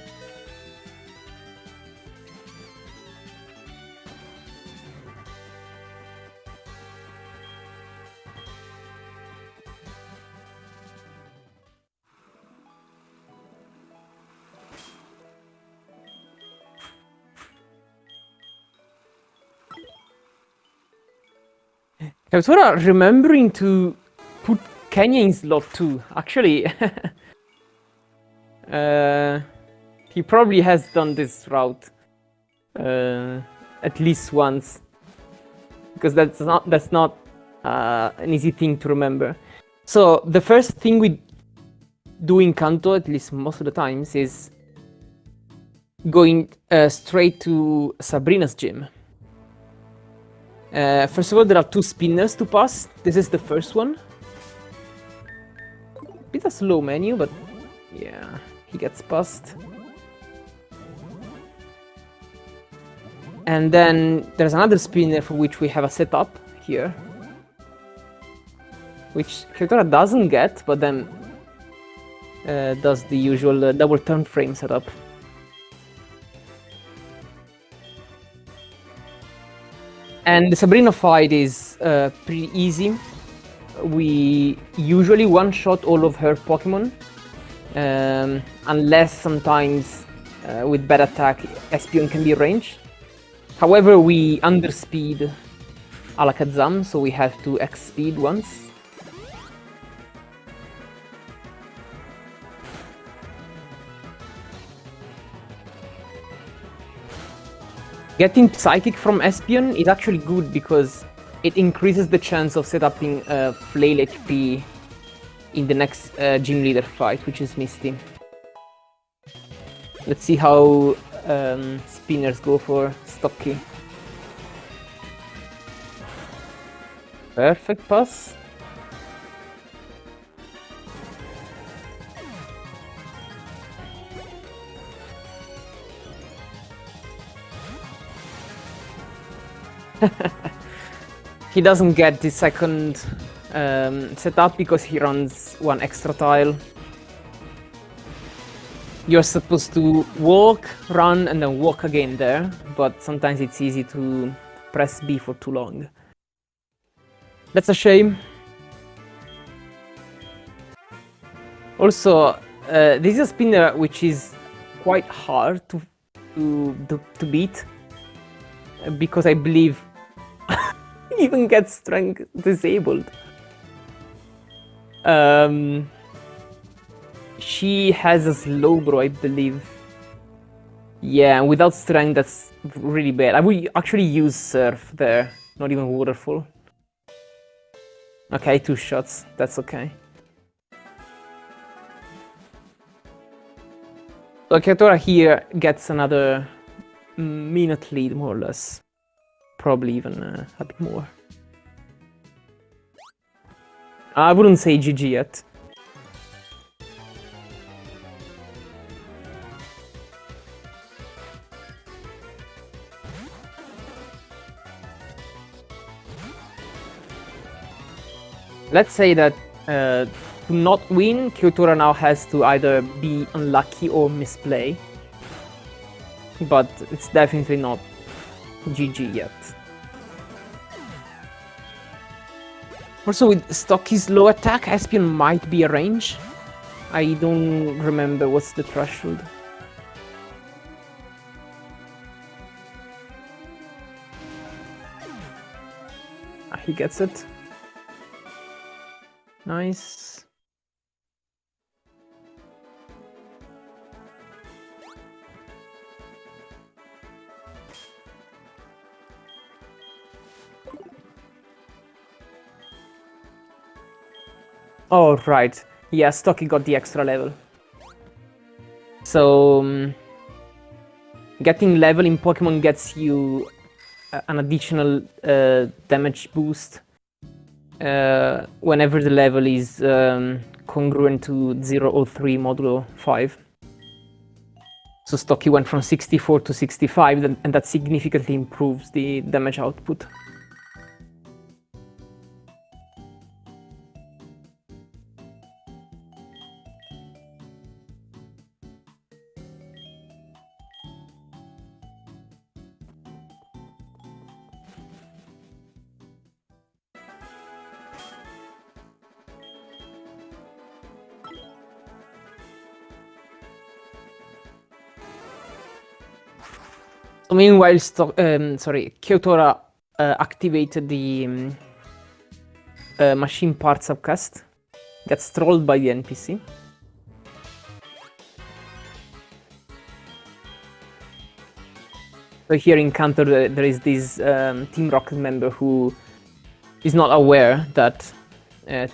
Kyutora remembering to put Kenya in slot 2. Actually, he probably has done this route at least once, because that's not an easy thing to remember. So the first thing we do in Kanto, at least most of the times, is going straight to Sabrina's gym. First of all, there are 2 spinners to pass. This is the first one. Bit a slow menu, but yeah, he gets past. And then there's another spinner for which we have a setup here, which Kyutora doesn't get, but then does the usual double turn frame setup. And the Sabrina fight is pretty easy. We usually one-shot all of her Pokemon, unless sometimes with bad attack Espeon can be ranged. However, we underspeed Alakazam, so we have to X-speed once. Getting Psychic from Espeon is actually good because it increases the chance of setting Flail HP in the next gym leader fight, which is Misty. Let's see how spinners go for Stocchi. Perfect pass. He doesn't get the second setup because he runs 1 extra tile. You're supposed to walk, run, and then walk again there, but sometimes it's easy to press B for too long. That's a shame. Also, this is a spinner which is quite hard to beat, because I believe even gets strength disabled. She has a slow bro, I believe. Yeah, and without strength, that's really bad. I would actually use Surf there, not even Waterfall. Okay, 2 shots, that's okay. So Kyutora here gets another minute lead, more or less. Probably even a bit more. I wouldn't say GG yet. Let's say that to not win, Kyutora now has to either be unlucky or misplay. But it's definitely not GG yet. Also, with Stocky's low attack, Espeon might be a range. I don't remember what's the threshold. He gets it. Nice. Oh, right. Yeah, Stocky got the extra level. So, getting level in Pokemon gets you an additional damage boost whenever the level is congruent to 0 or 3 modulo 5. So stocchi went from 64 to 65, and that significantly improves the damage output. So meanwhile, Kyutora activated the machine part subcast. Gets trolled by the NPC. So here in Kanto, there is this Team Rocket member who is not aware that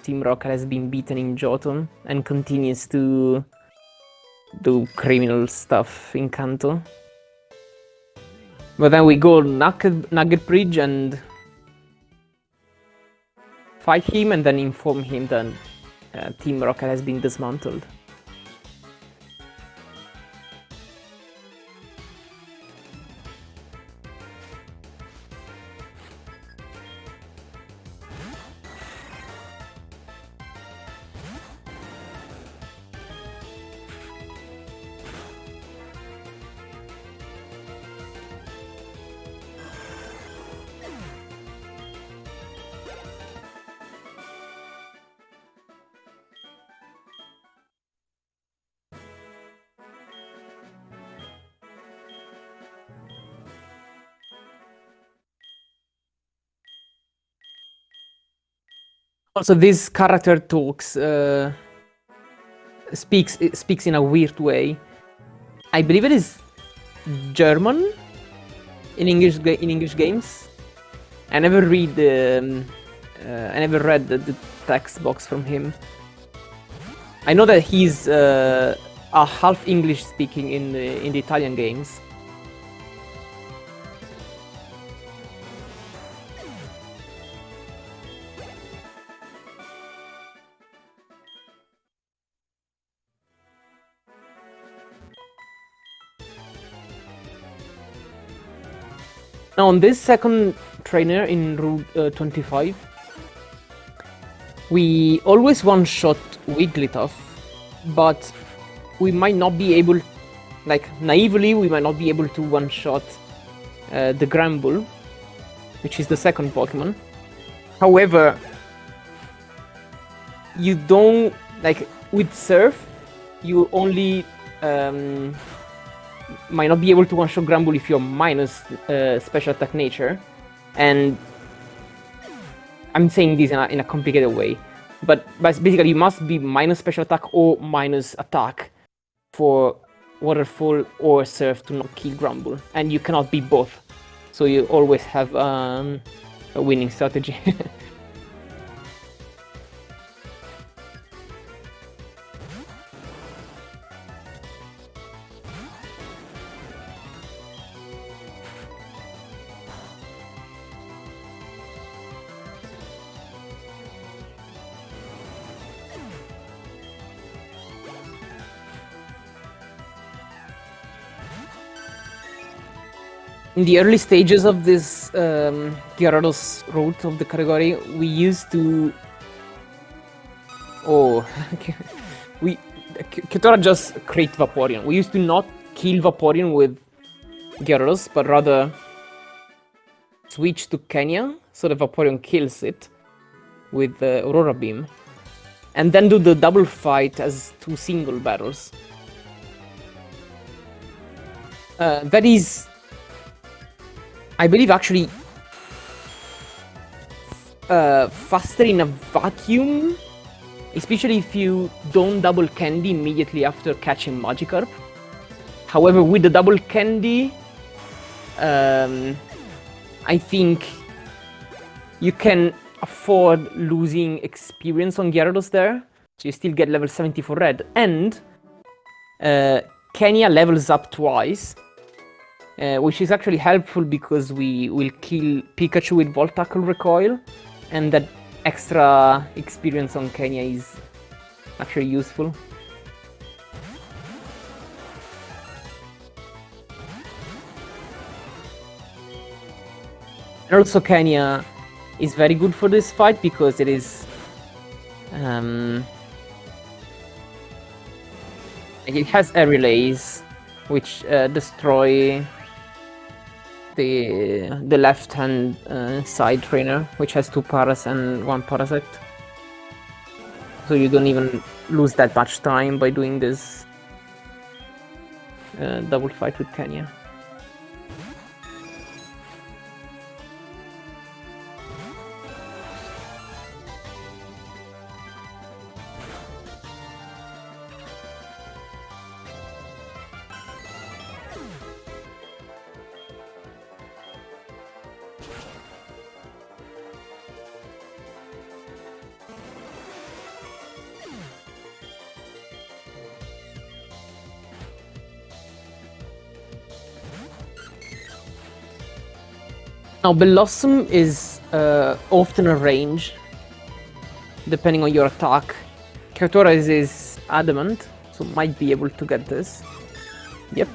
Team Rocket has been beaten in Jotun and continues to do criminal stuff in Kanto. But then we go Nugget Bridge and fight him and then inform him that Team Rocket has been dismantled. Also, this character talks, speaks in a weird way. I believe it is German in English games. I never read the text box from him. I know that he's a half English speaking in the Italian games. Now on this second trainer in Route 25, we always one-shot Wigglytuff, but we might not be able, like naively, we might not be able to one-shot the Granbull, which is the second Pokemon. However, you don't, like with Surf, you only might not be able to one-shot Granbull if you're minus special attack nature, and I'm saying this in a complicated way, but basically you must be minus special attack or minus attack for Waterfall or Surf to not kill Granbull, and you cannot be both, so you always have a winning strategy. In the early stages of this Gyarados route of the category, we used to... Oh, Kyutora just create Vaporeon. We used to not kill Vaporeon with Gyarados, but rather switch to Kenya, so the Vaporeon kills it with Aurora Beam, and then do the double fight as two single battles. That is, I believe, actually faster in a vacuum, especially if you don't double candy immediately after catching Magikarp. However, with the double candy, I think you can afford losing experience on Gyarados there, so you still get level 70 for red, and Kenya levels up twice, which is actually helpful because we will kill Pikachu with Volt Tackle Recoil, and that extra experience on Kenya is actually useful. And also Kenya is very good for this fight because it is like it has air relays which destroy the left hand side trainer, which has 2 paras and 1 parasect. So you don't even lose that much time by doing this double fight with Kenya. Now, Blossom is often a range, depending on your attack. Kyutora is adamant, so might be able to get this. Yep.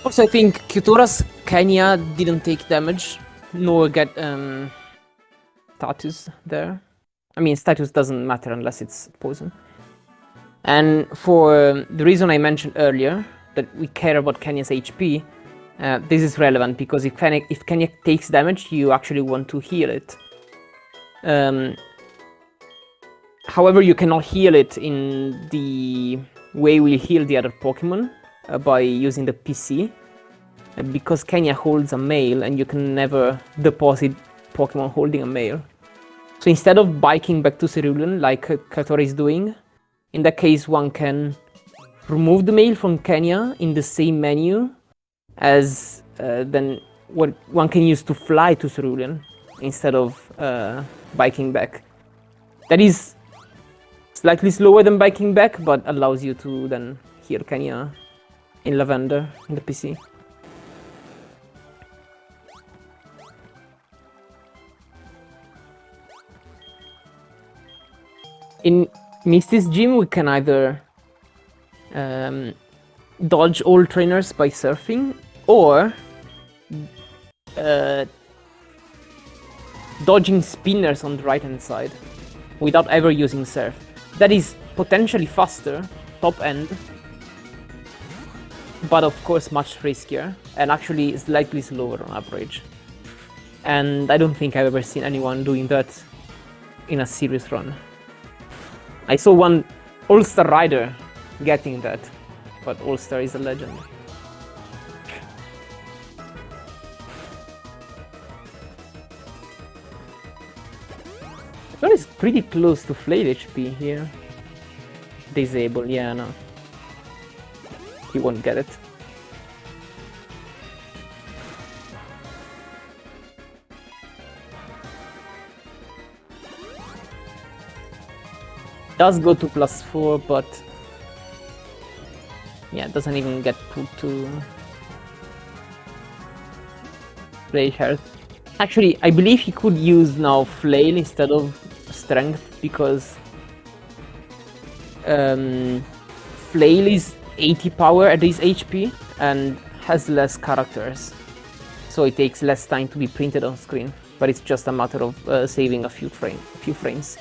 Also, I think Kyutora's Kenya didn't take damage, nor get status there. I mean, status doesn't matter unless it's poison. And for the reason I mentioned earlier, that we care about Kenya's HP, this is relevant because if Kenya takes damage, you actually want to heal it. However, you cannot heal it in the way we heal the other Pokemon by using the PC, because Kenya holds a mail and you can never deposit Pokemon holding a mail. So instead of biking back to Cerulean like Kyutora is doing, in that case one can remove the mail from Kenya in the same menu as then what one can use to fly to Cerulean instead of biking back. That is slightly slower than biking back, but allows you to then heal Kenya in Lavender in the PC. In Misty's gym, we can either dodge all trainers by surfing, or dodging spinners on the right hand side without ever using surf. That is potentially faster, top end, but of course much riskier, and actually slightly slower on average. And I don't think I've ever seen anyone doing that in a serious run. I saw one All-Star rider getting that, but All-Star is a legend. That is pretty close to flail HP here. Disable, yeah, no. He won't get it. Does go to +4, but yeah, doesn't even get put to flail health. Actually, I believe he could use now flail instead of strength, because flail is 80 power at his HP and has less characters, so it takes less time to be printed on screen, but it's just a matter of saving a few frames.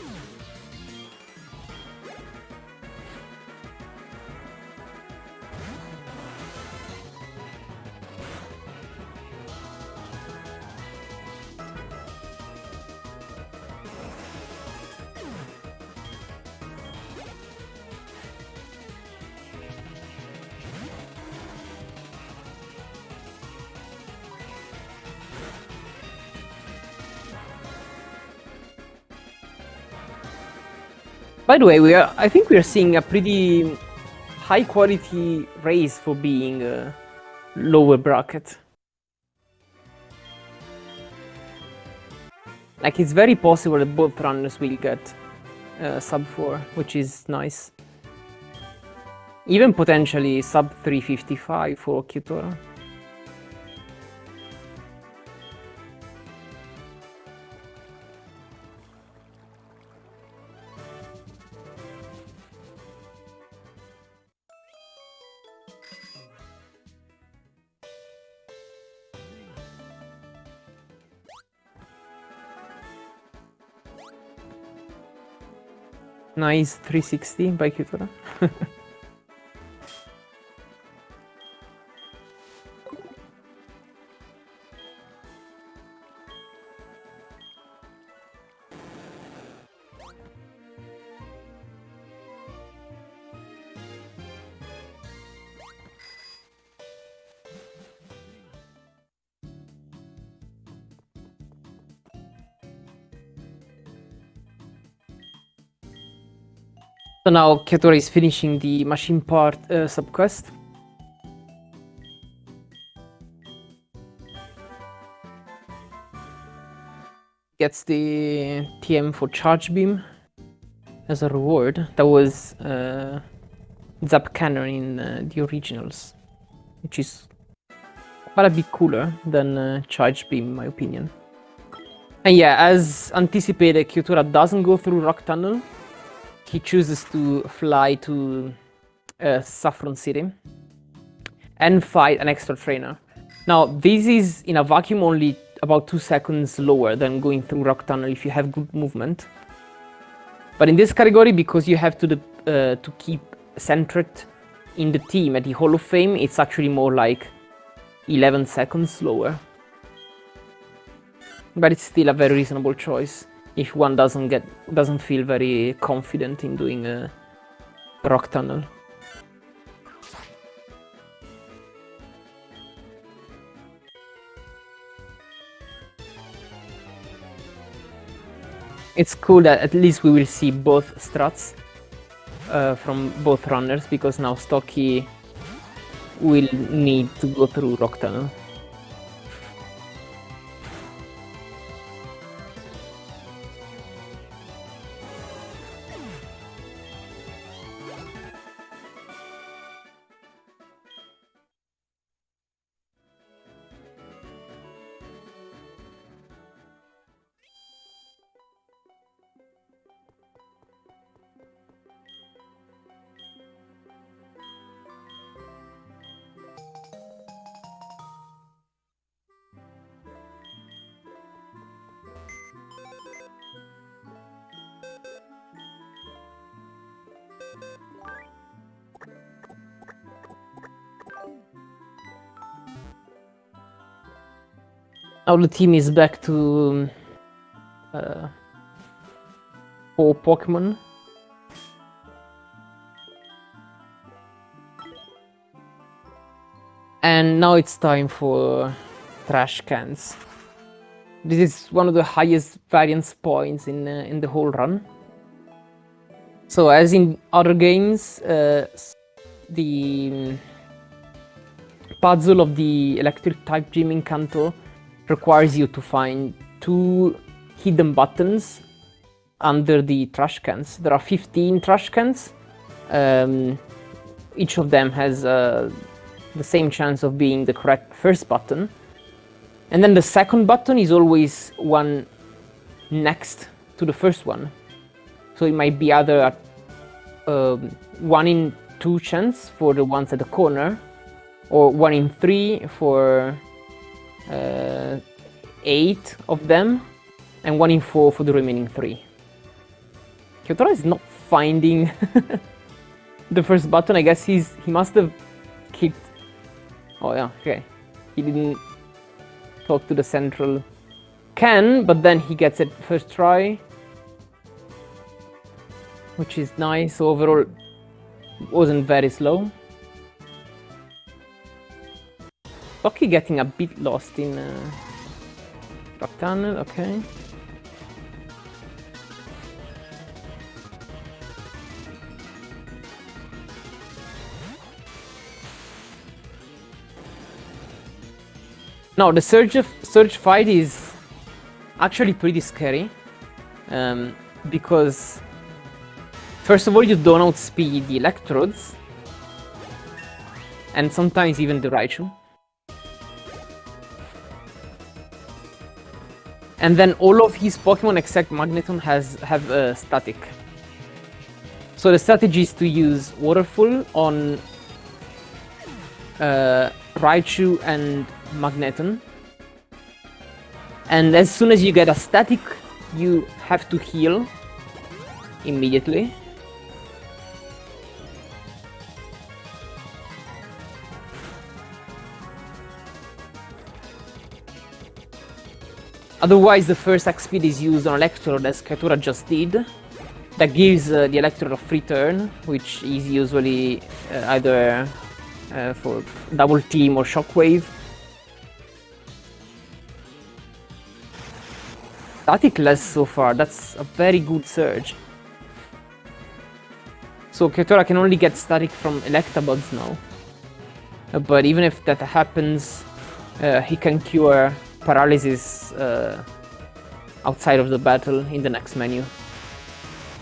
By the way, I think we are seeing a pretty high quality race for being a lower bracket. Like, it's very possible that both runners will get sub 4, which is nice. Even potentially sub 355 for Kyutora. Nice 360 by Kyutora. So now Kyutora is finishing the machine part subquest. Gets the TM for charge beam as a reward. That was Zap Cannon in the originals, which is quite a bit cooler than charge beam in my opinion. And yeah, as anticipated, Kyutora doesn't go through Rock Tunnel. He chooses to fly to Saffron City and fight an extra trainer. Now, this is in a vacuum only about 2 seconds lower than going through Rock Tunnel if you have good movement. But in this category, because you have to keep centered in the team at the Hall of Fame, it's actually more like 11 seconds slower. But it's still a very reasonable choice if one doesn't feel very confident in doing a Rock Tunnel. It's cool that at least we will see both strats from both runners, because now Stocchi will need to go through Rock Tunnel. Now the team is back to 4 Pokemon. And now it's time for trash cans. This is one of the highest variance points in the whole run. So as in other games, the puzzle of the electric type gym in Kanto requires you to find 2 hidden buttons under the trash cans. There are 15 trash cans. Each of them has the same chance of being the correct first button. And then the second button is always one next to the first one. So it might be either 1 in 2 chance for the ones at the corner, or 1 in 3 for 8 of them, and 1 in 4 for the remaining 3. Kyutora is not finding the first button. I guess he must have kicked. Oh yeah, okay. He didn't talk to the central can, but then he gets it first try, which is nice. So overall, wasn't very slow. Stocchi getting a bit lost in Rock Tunnel, okay. No, the surge fight is actually pretty scary, because first of all you don't outspeed the electrodes, and sometimes even the Raichu. And then all of his Pokemon except Magneton have static. So the strategy is to use Waterfall on Raichu and Magneton. And as soon as you get a static, you have to heal immediately. Otherwise, the first attack speed is used on Electrode, as Kyutora just did. That gives the Electrode a free turn, which is usually either for double team or Shockwave. Static-less so far, that's a very good surge. So Kyutora can only get static from Electabuzz now. But even if that happens, he can cure paralysis outside of the battle in the next menu.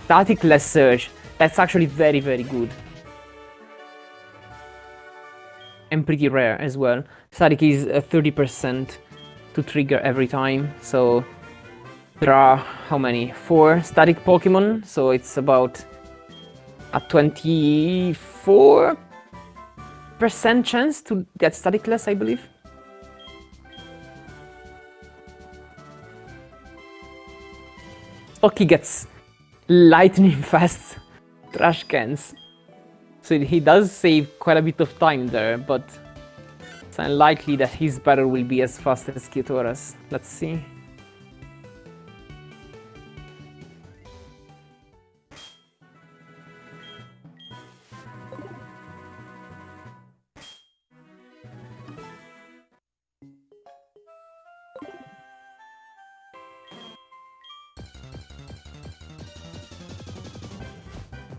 Static-less surge, that's actually very, very good. And pretty rare as well. Static is 30% to trigger every time, so there are, how many? 4 static Pokemon, so it's about a 24% chance to get static-less, I believe. Stocchi gets lightning fast trash cans. So he does save quite a bit of time there, but it's unlikely that his battle will be as fast as Kyutora's. Let's see.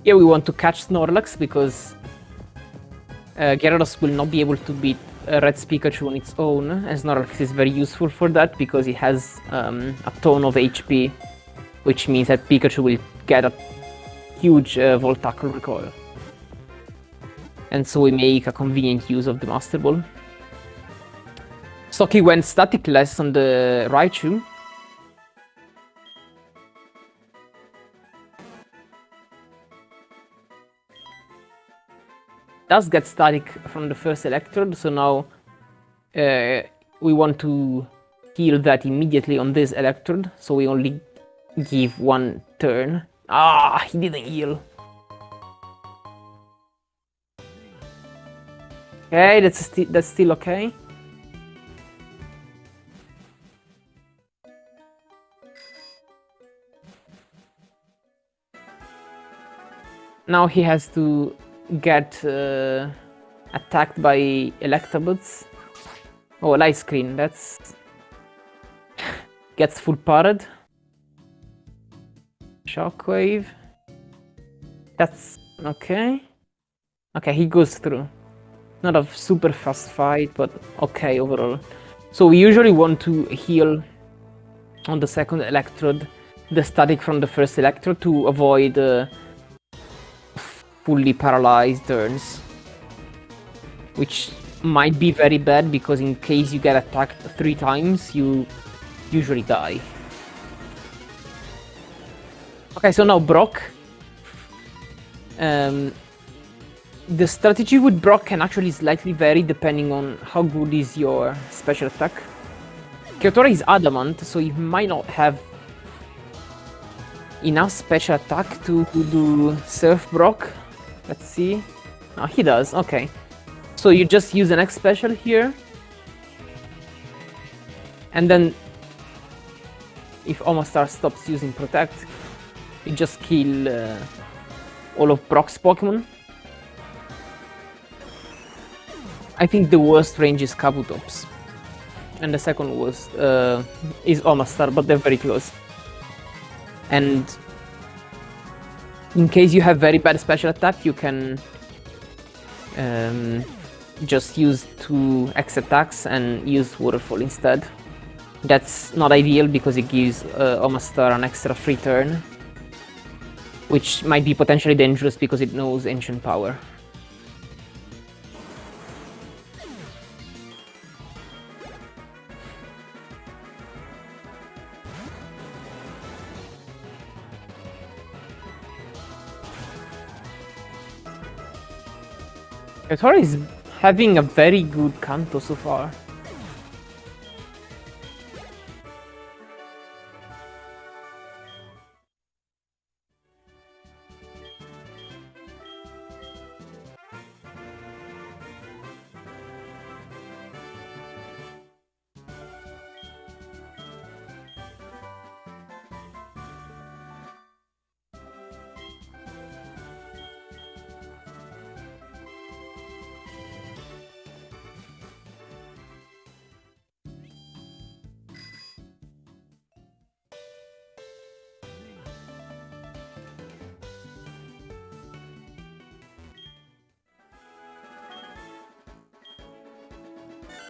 Here we want to catch Snorlax because Gyarados will not be able to beat Red's Pikachu on its own, and Snorlax is very useful for that because it has a ton of HP, which means that Pikachu will get a huge Volt Tackle recoil. And so we make a convenient use of the Master Ball. Stocchi went static-less on the Raichu. Does get static from the first Electrode, so now we want to heal that immediately on this Electrode, so we only give 1 turn. Ah, he didn't heal. Okay, that's still okay. Now he has to get attacked by Electabuzz. Oh, light screen, that's gets full parried. Shockwave. That's okay. Okay, he goes through. Not a super fast fight, but okay overall. So we usually want to heal on the second Electrode the static from the first Electrode to avoid fully paralyzed turns, which might be very bad because in case you get attacked 3 times, you usually die. Okay, so now Brock. The strategy with Brock can actually slightly vary depending on how good is your special attack. Kyutora is adamant, so he might not have enough special attack to do Surf Brock. Let's see. Oh, he does, okay. So you just use the next special here. And then if Omastar stops using Protect, you just kill all of Brock's Pokemon. I think the worst range is Kabutops. And the second worst is Omastar, but they're very close. And in case you have very bad special attack, you can just use 2 X attacks and use Waterfall instead. That's not ideal because it gives Omastar an extra free turn, which might be potentially dangerous because it knows Ancient Power. Kyutora is having a very good Kanto so far.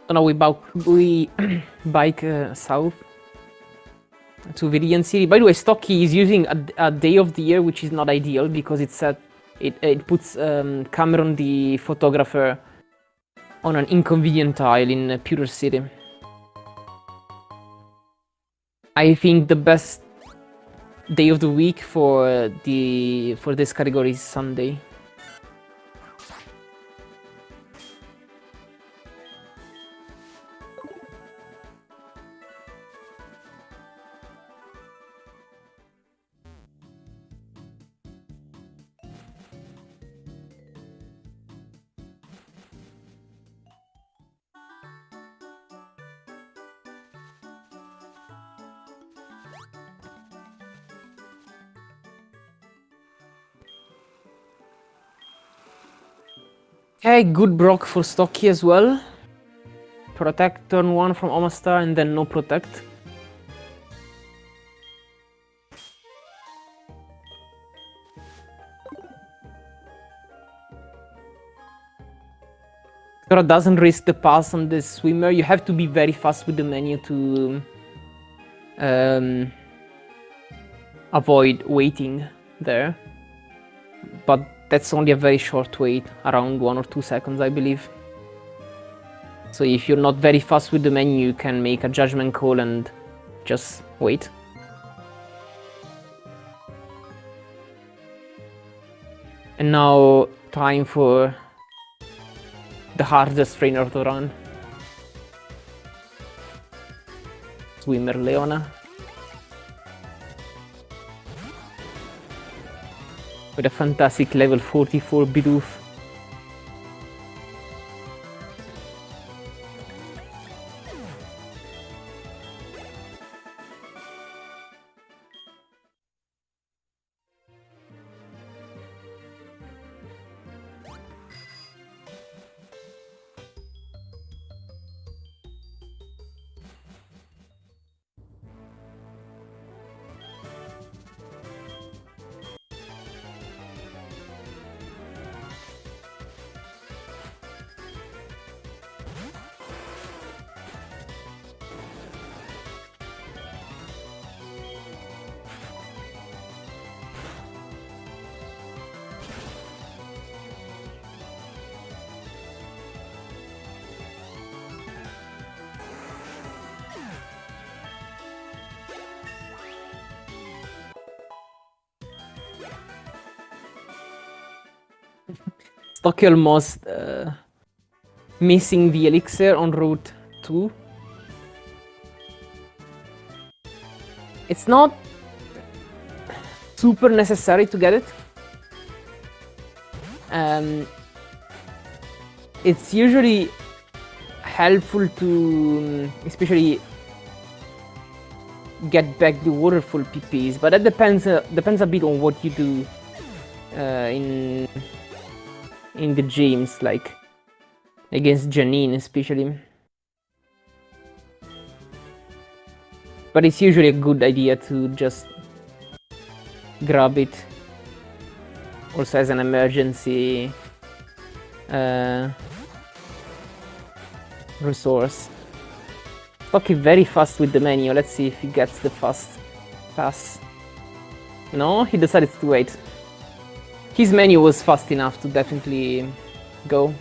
So now we bike south to Viridian City. By the way, Stocchi is using a day of the year which is not ideal because it puts Cameron the photographer on an inconvenient tile in Pewter City. I think the best day of the week for this category is Sunday. Okay, good block for Stocchi as well. Protect turn 1 from Omastar and then no protect. Kyutora doesn't risk the pass on this swimmer. You have to be very fast with the menu to avoid waiting there. But that's only a very short wait, around 1 or 2 seconds, I believe. So if you're not very fast with the menu, you can make a judgment call and just wait. And now, time for the hardest trainer to run. Swimmer Leona. With a fantastic level 44 Bidoof. Stocchi almost missing the elixir on route 2. It's not super necessary to get it. It's usually helpful to especially get back the waterfall PPs, but that depends a bit on what you do in the gyms, like against Janine especially. But it's usually a good idea to just grab it also as an emergency resource. Stocchi very fast with the menu. Let's see if he gets the fast pass. No, he decided to wait. His menu was fast enough to definitely go.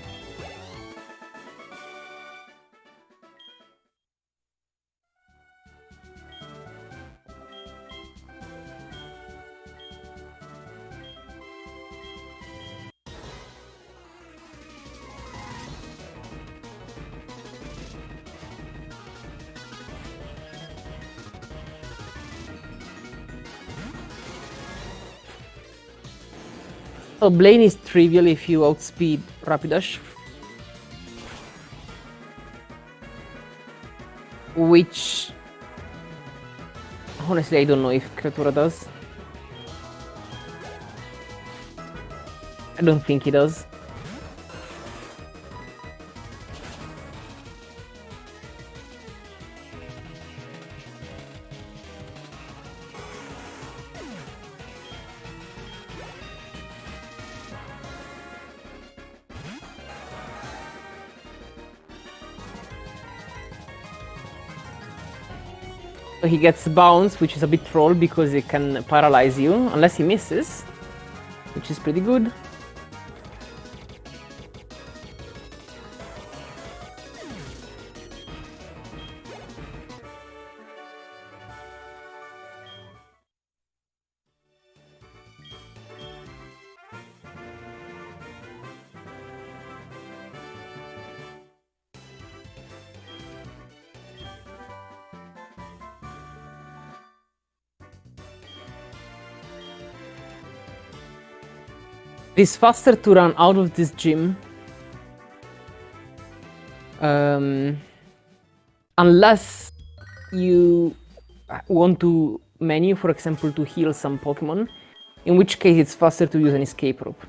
So Blaine is trivial if you outspeed Rapidash. Which... honestly, I don't know if Kyutora does. I don't think he does. So he gets bounce, which is a bit troll because it can paralyze you unless he misses, which is pretty good. It is faster to run out of this gym unless you want to menu, for example, to heal some Pokemon, in which case it's faster to use an escape rope.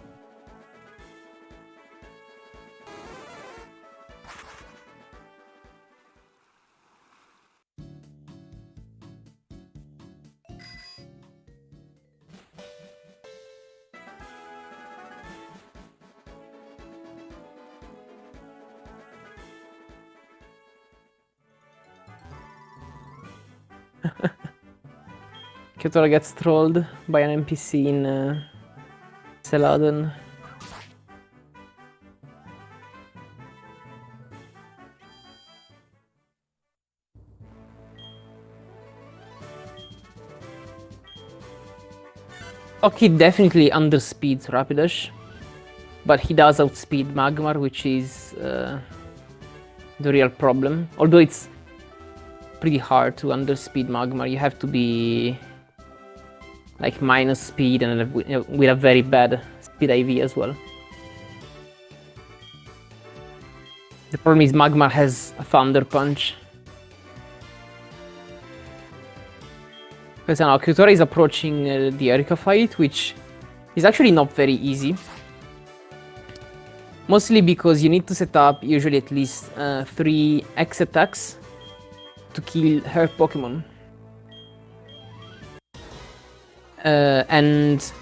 Kyutora gets trolled by an NPC in Celadon. Okay, definitely underspeeds Rapidash, but he does outspeed Magmar, which is the real problem. Although it's pretty hard to underspeed Magmar, you have to be like minus speed and with a very bad speed IV as well. The problem is Magmar has a Thunder Punch. Because now Kyutora is approaching the Erika fight, which is actually not very easy. Mostly because you need to set up usually at least 3 X attacks to kill her Pokemon. And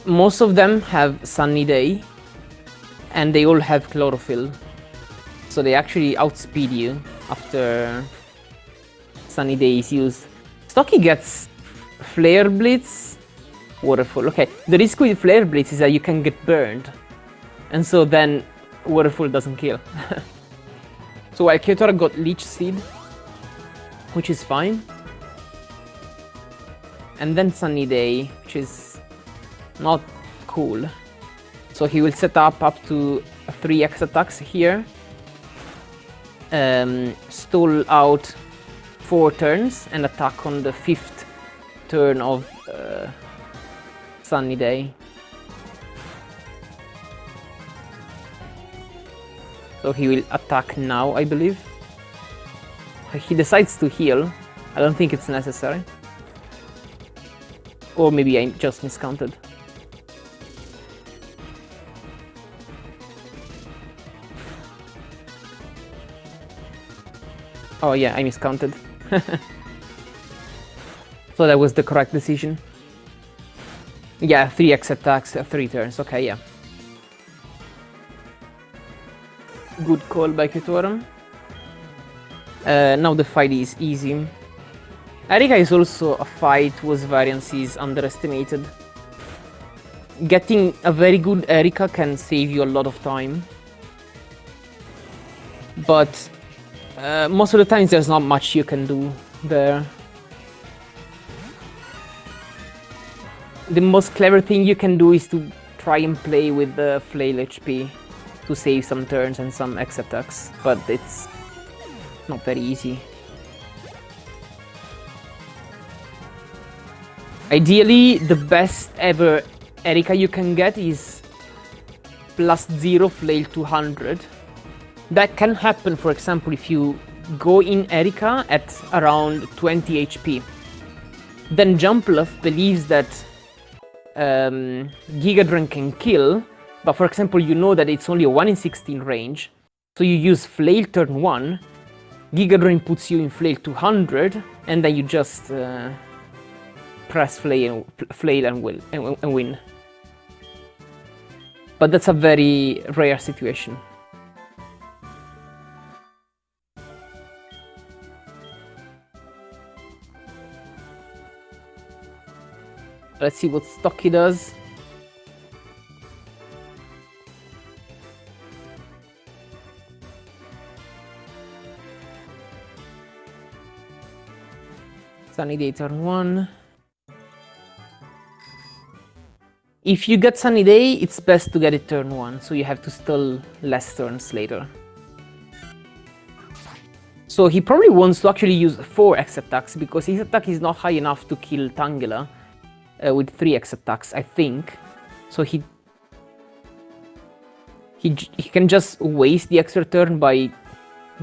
most of them have Sunny Day, and they all have Chlorophyll. So they actually outspeed you after Sunny Day is used. Stocchi gets Flare Blitz, Waterfall. Okay, the risk with Flare Blitz is that you can get burned, and so then Waterfall doesn't kill. So while Kyutora got Leech Seed, which is fine. And then Sunny Day, which is not cool. So he will set up to 3 X attacks here. Stall out 4 turns and attack on the 5th turn of Sunny Day. So he will attack now, I believe. He decides to heal. I don't think it's necessary. Or maybe I just miscounted. Oh yeah, I miscounted. So that was the correct decision. Yeah, 3 X attacks, 3 turns, okay, yeah. Good call by Kyutora. Now the fight is easy. Erika is also a fight whose variance is underestimated. Getting a very good Erika can save you a lot of time. But most of the times there's not much you can do there. The most clever thing you can do is to try and play with the flail HP to save some turns and some X attacks, but it's not very easy. Ideally, the best ever Erika you can get is +0 flail 200. That can happen, for example, if you go in Erika at around 20 HP. Then Jumpluff believes that Gigadron can kill, but for example, you know that it's only a 1 in 16 range, so you use Flail turn 1, Gigadron puts you in Flail 200, and then you just press Flail and win. But that's a very rare situation. Let's see what Stocchi does. Sunny Day turn 1. If you get Sunny Day, it's best to get it turn 1, so you have to stall less turns later. So he probably wants to actually use 4 X attacks, because his attack is not high enough to kill Tangela. With 3 X attacks, I think. So he can just waste the extra turn by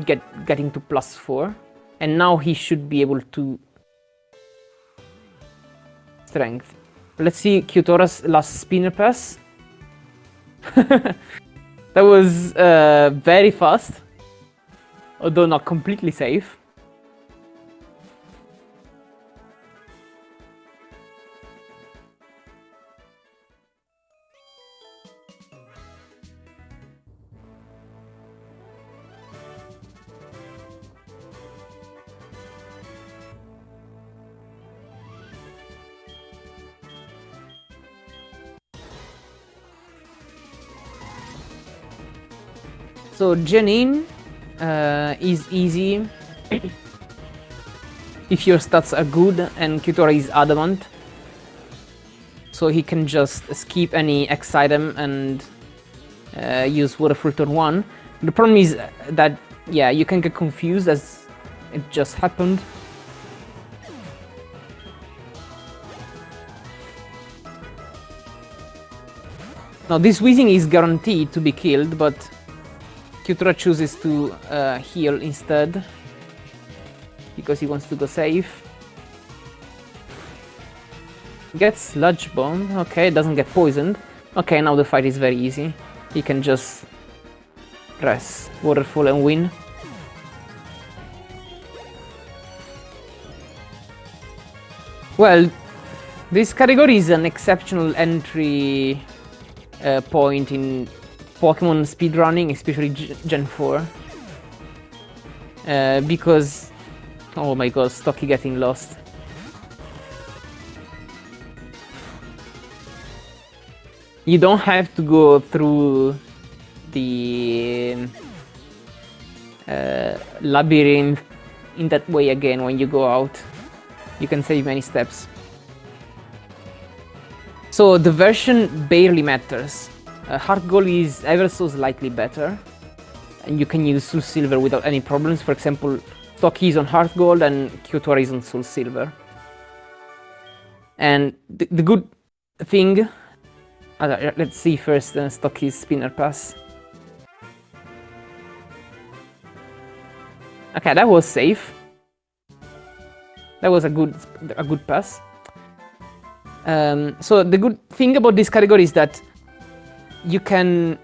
getting to +4, and now he should be able to strength. Let's see Kyutora's last spinner pass. That was very fast, although not completely safe. So Janine is easy if your stats are good, and Kyutora is adamant. So he can just skip any X item and use Waterfall turn 1. The problem is that, yeah, you can get confused as it just happened. Now this Weezing is guaranteed to be killed, but Kyutora chooses to heal instead, because he wants to go safe. Gets Sludge Bomb, okay, doesn't get poisoned. Okay, now the fight is very easy. He can just press Waterfall and win. Well, this category is an exceptional entry point in Pokemon speedrunning, especially Gen 4. Because... oh my god, Stocchi getting lost. You don't have to go through the labyrinth in that way again when you go out. You can save many steps. So the version barely matters. Heart Gold is ever so slightly better, and you can use Soul Silver without any problems. For example, Stocchi is on Heart Gold and Kyutora is on Soul Silver. And the good thing... let's see first Stocchi's Spinner Pass. Okay, that was safe. That was a good pass. So the good thing about this category is that you can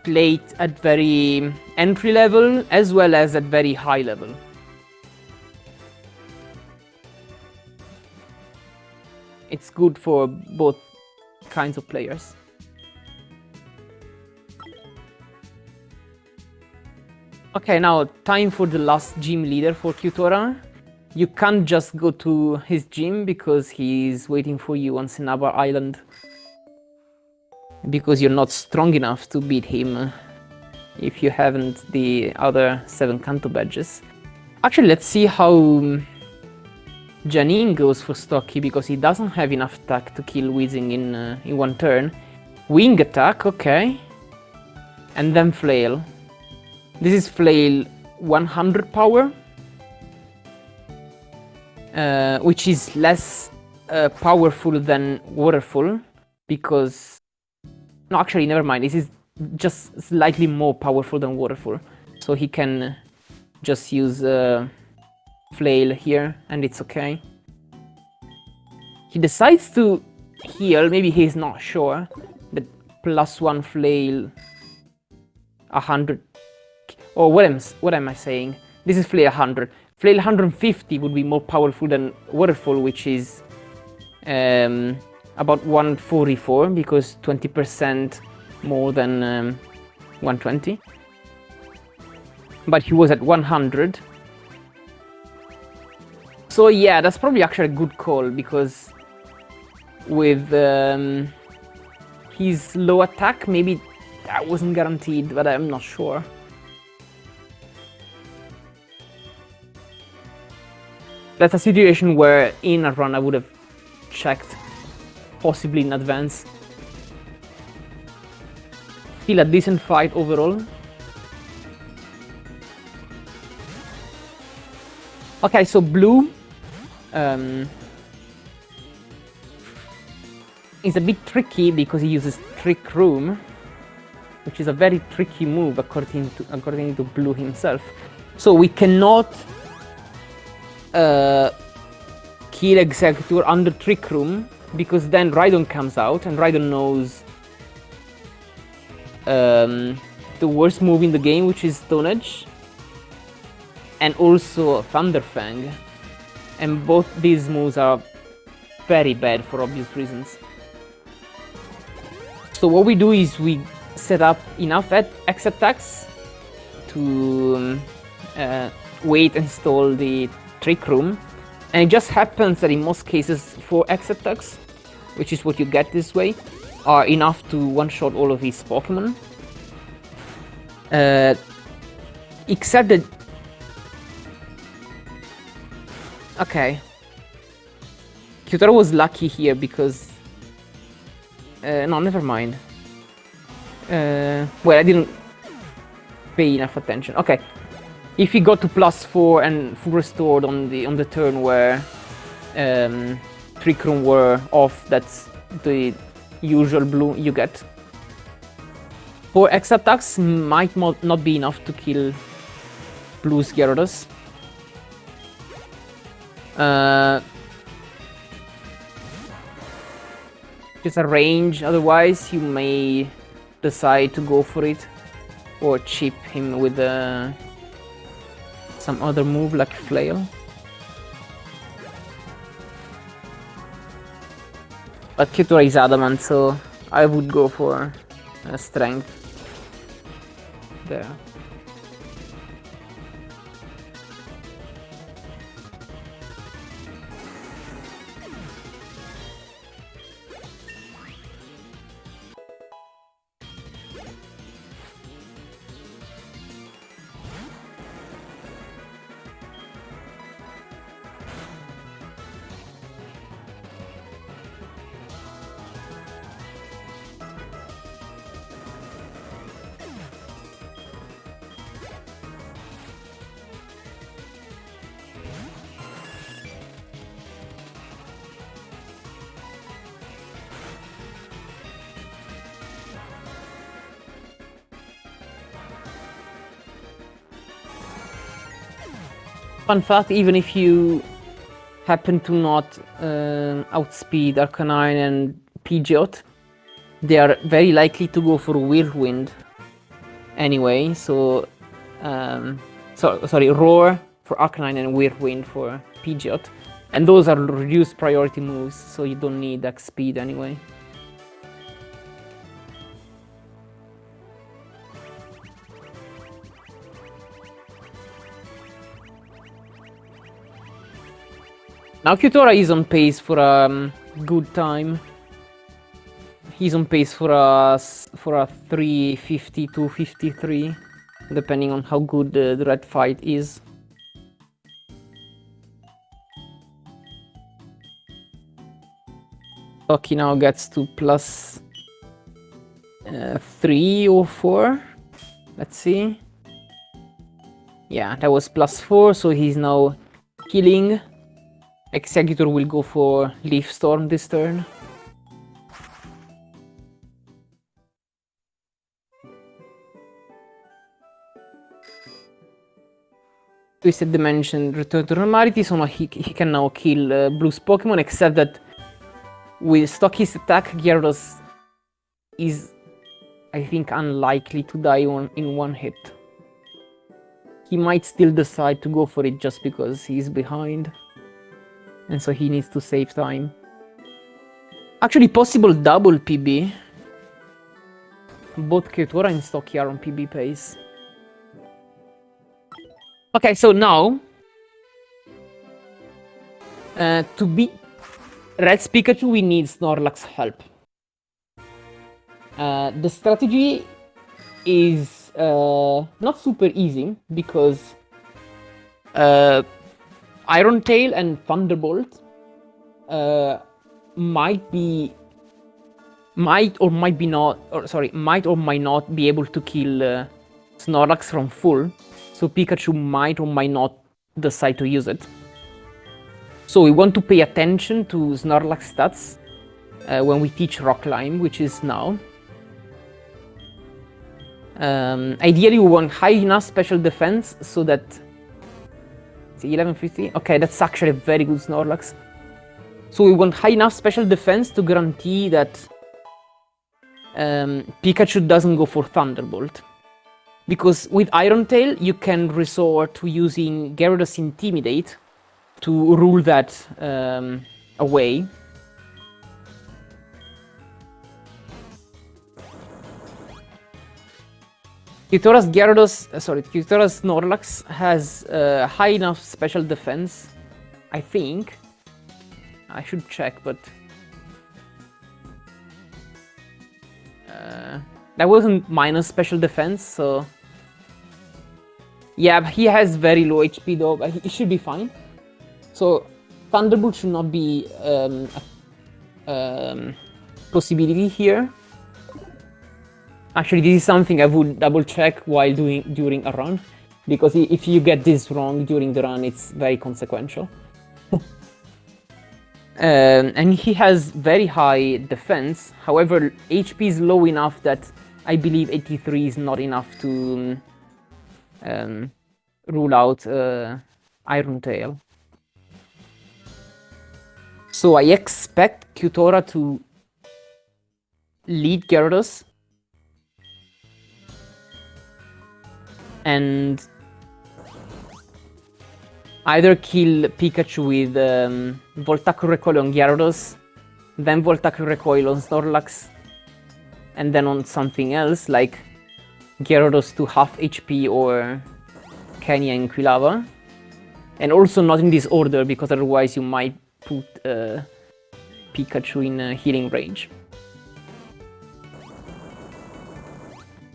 play it at very entry level as well as at very high level. It's good for both kinds of players. Okay, now time for the last gym leader for Kyutora. You can't just go to his gym because he's waiting for you on Cinnabar Island. Because you're not strong enough to beat him if you haven't the other 7 Kanto badges. Actually, let's see how Janine goes for Stocchi, because he doesn't have enough attack to kill Weezing in one turn. Wing attack, okay. And then Flail. This is Flail 100 power. Which is less powerful than Waterfall, because... No, actually, never mind. This is just slightly more powerful than Waterfall. So he can just use Flail here, and it's okay. He decides to heal, maybe he's not sure. The +1 Flail 100... Or what am I saying? This is Flail 100. Flail 150 would be more powerful than Waterfall, which is about 144, because 20% more than 120. But he was at 100. So yeah, that's probably actually a good call, because with his low attack, maybe that wasn't guaranteed, but I'm not sure. That's a situation where in a run I would have checked, possibly in advance. Still a decent fight overall. Okay, so blue is a bit tricky because he uses Trick Room, which is a very tricky move according to Blue himself. So we cannot kill Executor under Trick Room, because then Rhydon comes out, and Rhydon knows the worst move in the game, which is Stone Edge, and also Thunderfang. And both these moves are very bad for obvious reasons. So what we do is we set up enough X attacks to wait and stall the Trick Room, and it just happens that in most cases 4 X attacks, which is what you get this way, are enough to one-shot all of his Pokemon. Except that... Okay. Kyutora was lucky here because... no, never mind. Well, I didn't pay enough attention. Okay. If he got to +4 and full restored on the turn where Trick Room were off, that's the usual blue you get. 4 X attacks might not be enough to kill Blue's Gyarados. Just a range, otherwise you may decide to go for it or chip him with some other move like Flail. But Kyutora is adamant, so I would go for strength there. Fun fact, even if you happen to not outspeed Arcanine and Pidgeot, they are very likely to go for Whirlwind anyway, so... sorry, Roar for Arcanine and Whirlwind for Pidgeot. And those are reduced priority moves, so you don't need X speed anyway. Now Kyutora is on pace for a good time. He's on pace for a 350 to 53, depending on how good the red fight is. Stocchi now gets to plus 3 or 4. Let's see. Yeah, that was plus 4, so he's now killing. Executor will go for Leaf Storm this turn. Twisted Dimension return to normality, so now he can now kill Blue's Pokemon, except that with Stocky's attack, Gyarados is, I think, unlikely to die in one hit. He might still decide to go for it just because he's behind. And so he needs to save time. Actually, possible double PB. Both Kyutora and Stocchi are on PB pace. Okay, so now... to beat Red's Pikachu, we need Snorlax's help. The strategy is not super easy because Iron Tail and Thunderbolt might or might not be able to kill Snorlax from full, so Pikachu might or might not decide to use it. So we want to pay attention to Snorlax stats when we teach Rock Climb, which is now. Ideally, we want high enough special defense so that... It's 1150? Okay, that's actually a very good Snorlax. So we want high enough special defense to guarantee that Pikachu doesn't go for Thunderbolt. Because with Iron Tail, you can resort to using Gyarados Intimidate to rule that away. Kyutora's Snorlax has high enough special defense, I think. I should check, but... that wasn't minus special defense, so... Yeah, he has very low HP though, but he should be fine. So, Thunderbolt should not be a possibility here. Actually, this is something I would double check while during a run, because if you get this wrong during the run, it's very consequential. And he has very high defense. However, HP is low enough that I believe 83 is not enough to rule out Iron Tail. So I expect Kyutora to lead Gyarados and either kill Pikachu with Voltaic Recoil on Gyarados, then Voltaic Recoil on Snorlax, and then on something else like Gyarados to half HP or Kenya and Quilava. And also not in this order, because otherwise you might put Pikachu in healing range.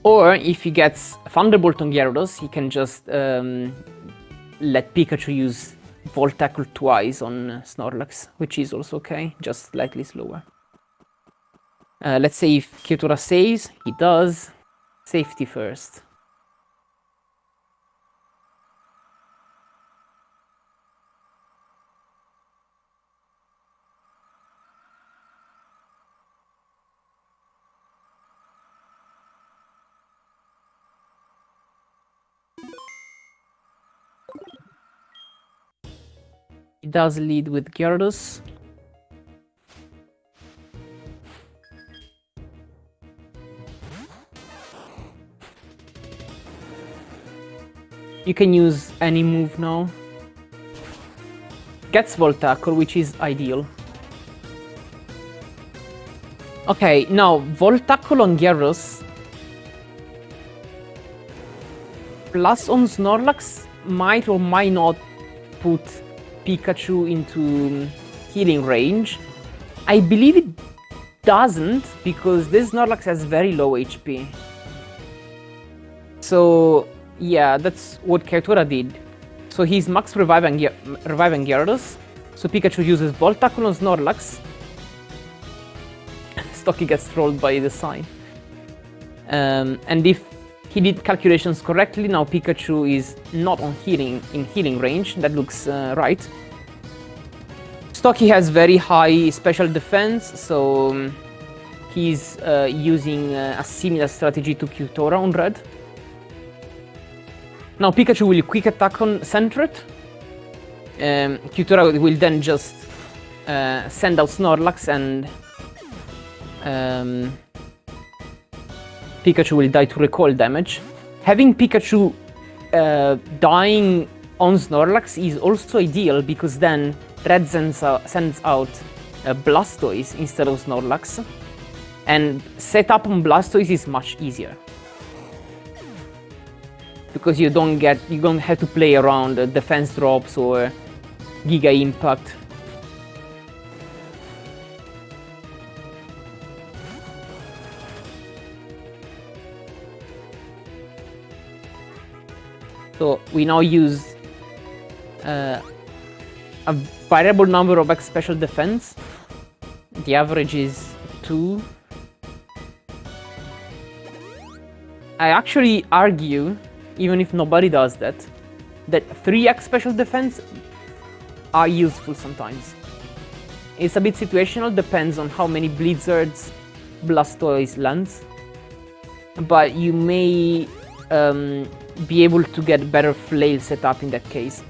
Or if he gets Thunderbolt on Gyarados, he can just let Pikachu use Volt Tackle twice on Snorlax, which is also okay, just slightly slower. Let's say if Kyutora saves, he does. Safety first. He does lead with Gyarados. You can use any move now. Gets Volt Tackle, which is ideal. Okay, now Volt Tackle on Gyarados plus on Snorlax might or might not put Pikachu into healing range. I believe it doesn't, because this Snorlax has very low HP. So yeah, that's what Kyutora did. So he's max reviving Gyarados. So Pikachu uses Volt Tackle on Snorlax. Stocchi gets trolled by the sign. And if he did calculations correctly, now Pikachu is not in healing range. That looks right. Stocchi has very high special defense, so he's using a similar strategy to Kyutora on red. Now Pikachu will quick attack on Sentret. Kyutora will then just send out Snorlax, and Pikachu will die to recoil damage. Having Pikachu dying on Snorlax is also ideal, because then Red sends out Blastoise instead of Snorlax, and setup on Blastoise is much easier, because you don't have to play around defense drops or Giga Impact. So we now use a variable number of X special defense. The average is 2. I actually argue, even if nobody does that 3x special defense are useful sometimes. It's a bit situational, depends on how many Blizzards Blastoise lands, but you may be able to get better flail setup in that case.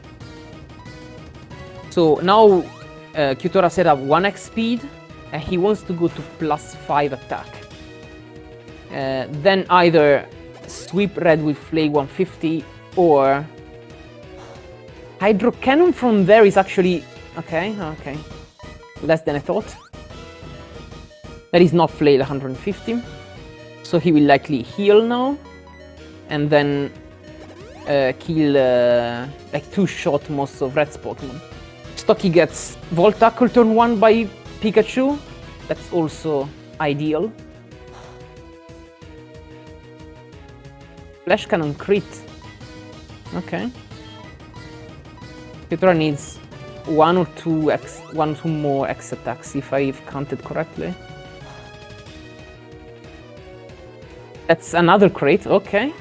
So now Kyutora set up 1x speed, and he wants to go to +5 attack. Then either sweep red with Flail 150, or Hydro Cannon from there is actually okay, less than I thought. That is not Flail 150, so he will likely heal now, and then kill like 2-shot most of Red's Pokemon. Stocchi gets Volt Tackle turn 1 by Pikachu. That's also ideal. Flash Cannon crit. Okay. Kyutora needs 1 or 2 more X attacks, if I've counted correctly. That's another crit, okay.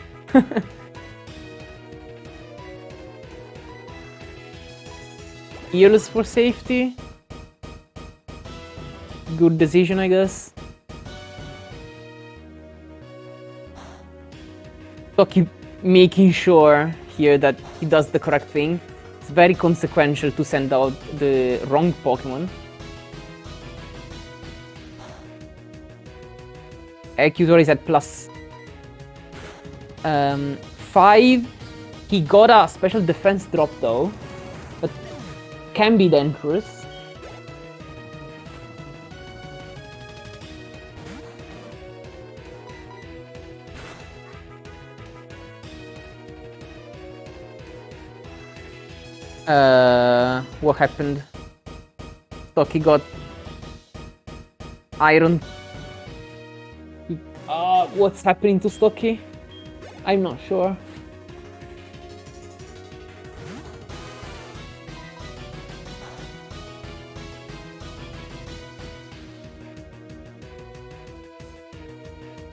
Heals for safety. Good decision, I guess. Stocchi making sure here that he does the correct thing. It's very consequential to send out the wrong Pokemon. Kyutora is at +5. He got a special defense drop though, but can be dangerous. What happened? Stocchi got iron. What's happening to Stocchi? I'm not sure.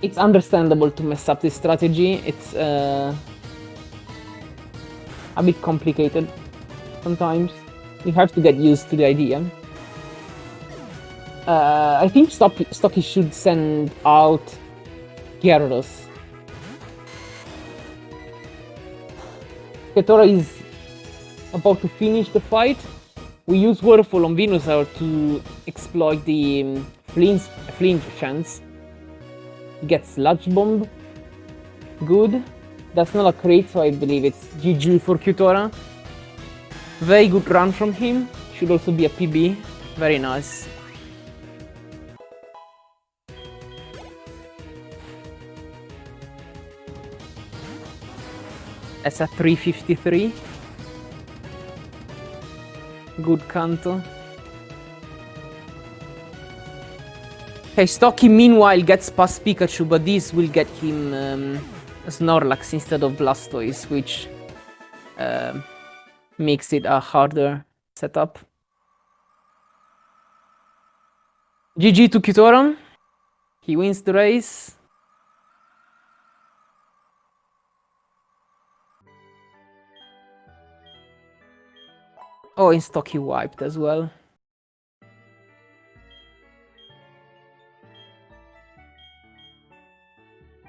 It's understandable to mess up this strategy. It's a bit complicated sometimes. You have to get used to the idea. I think Stocchi should send out Gyarados. Kyutora is about to finish the fight. We use Whirlpool on Venusaur to exploit the flinch chance. Gets Sludge Bomb. Good. That's not a crit, so I believe it's GG for Kyutora. Very good run from him. Should also be a PB. Very nice. That's a 353. Good Kanto. Okay, Stocchi meanwhile gets past Pikachu, but this will get him Snorlax instead of Blastoise, which makes it a harder setup. GG to Kyutora. He wins the race. Oh, and Stocchi wiped as well.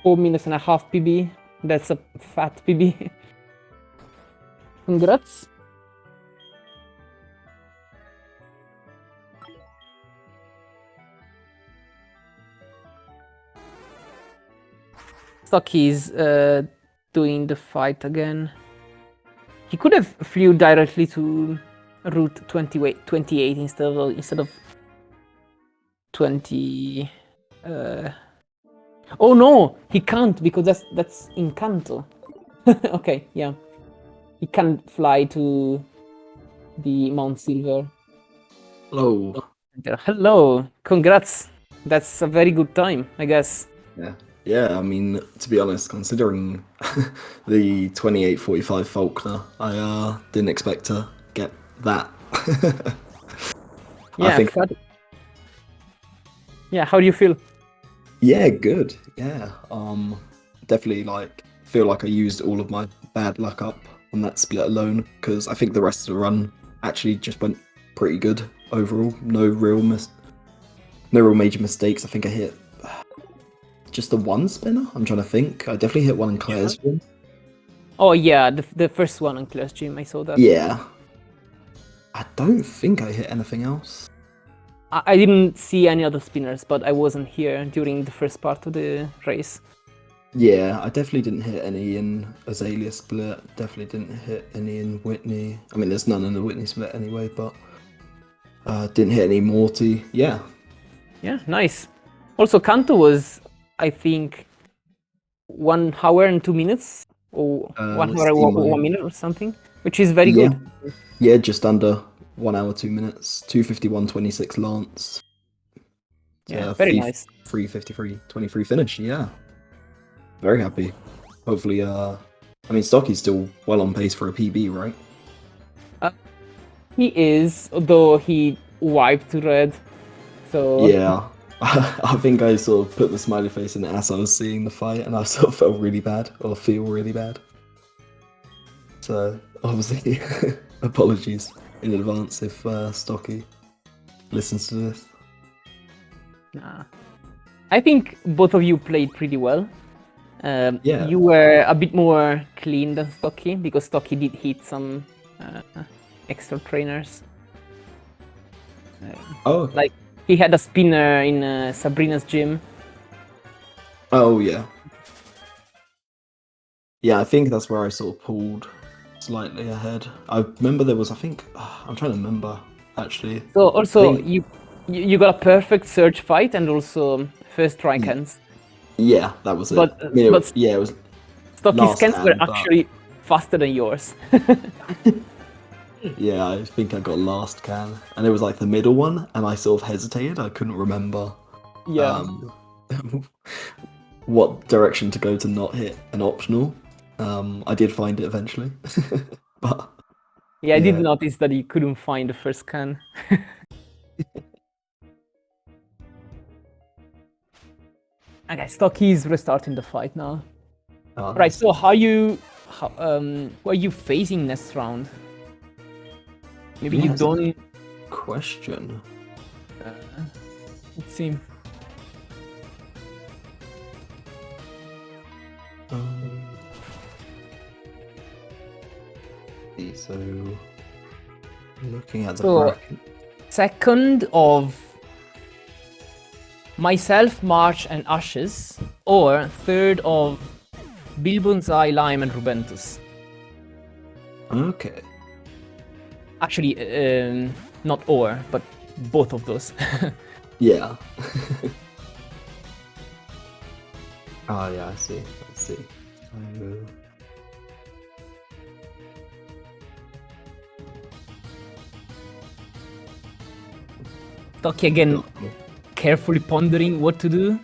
$4.5 PB. That's a fat PB. Congrats. Stocchi is doing the fight again. He could have flew directly to route 28 instead of 20. Oh no, he can't because that's in Kanto. Okay, yeah, he can't fly to the Mount Silver. Hello. Hello, congrats. That's a very good time, I guess. Yeah, I mean, to be honest, considering the 28:45 Faulkner, I didn't expect to get that. Yeah, yeah, how do you feel? Yeah, good. Yeah, definitely feel like I used all of my bad luck up on that split alone, because I think the rest of the run actually just went pretty good overall. No real major mistakes. I think I hit just the one spinner. I'm trying to think. I definitely hit one in Claire's gym. Oh yeah, the first one on Claire's gym, I saw that. Yeah. I don't think I hit anything else. I didn't see any other spinners, but I wasn't here during the first part of the race. Yeah, I definitely didn't hit any in Azalea split. Definitely didn't hit any in Whitney. I mean, there's none in the Whitney split anyway, but didn't hit any Morty. Yeah. Yeah, nice. Also, Kanto was, I think, 1 hour and 2 minutes, or 1 hour and 1 minute or something, which is very good. Yeah, just under 1 hour 2 minutes. 2:51.26 Lance. Yeah, very nice. 3:53.23 finish. Yeah, very happy. Hopefully, I mean, Stocky's still well on pace for a PB, right? He is, although he wiped red. So yeah. I think I sort of put the smiley face in as I was seeing the fight, and I sort of felt really bad, or feel really bad. So, obviously, apologies in advance if Stocky listens to this. Nah. I think both of you played pretty well. Yeah. You were a bit more clean than Stocky, because Stocky did hit some extra trainers. Oh, okay. Like, he had a spinner in Sabrina's gym. Oh, yeah. Yeah, I think that's where I sort of pulled slightly ahead. I remember there was, I think, I'm trying to remember, actually. So, also, you got a perfect surge fight and also first Tricans. Yeah, that was it. But, I mean, it was Stocky's scans were actually faster than yours. Yeah, I think I got last can, and it was like the middle one, and I sort of hesitated. I couldn't remember what direction to go to not hit an optional. I did find it eventually, but yeah, I did notice that you couldn't find the first can. Okay, Stocky's restarting the fight now. Right, so who are you facing next round? Maybe you don't. Question. Let's see. So, looking at the bracket. Second of myself, March, and Ashes, or third of Bilbonzai, Lime, and Rubentus. Okay. Actually, not or, but both of those. Yeah. Oh yeah, I see. So... Stocchi again, carefully pondering what to do.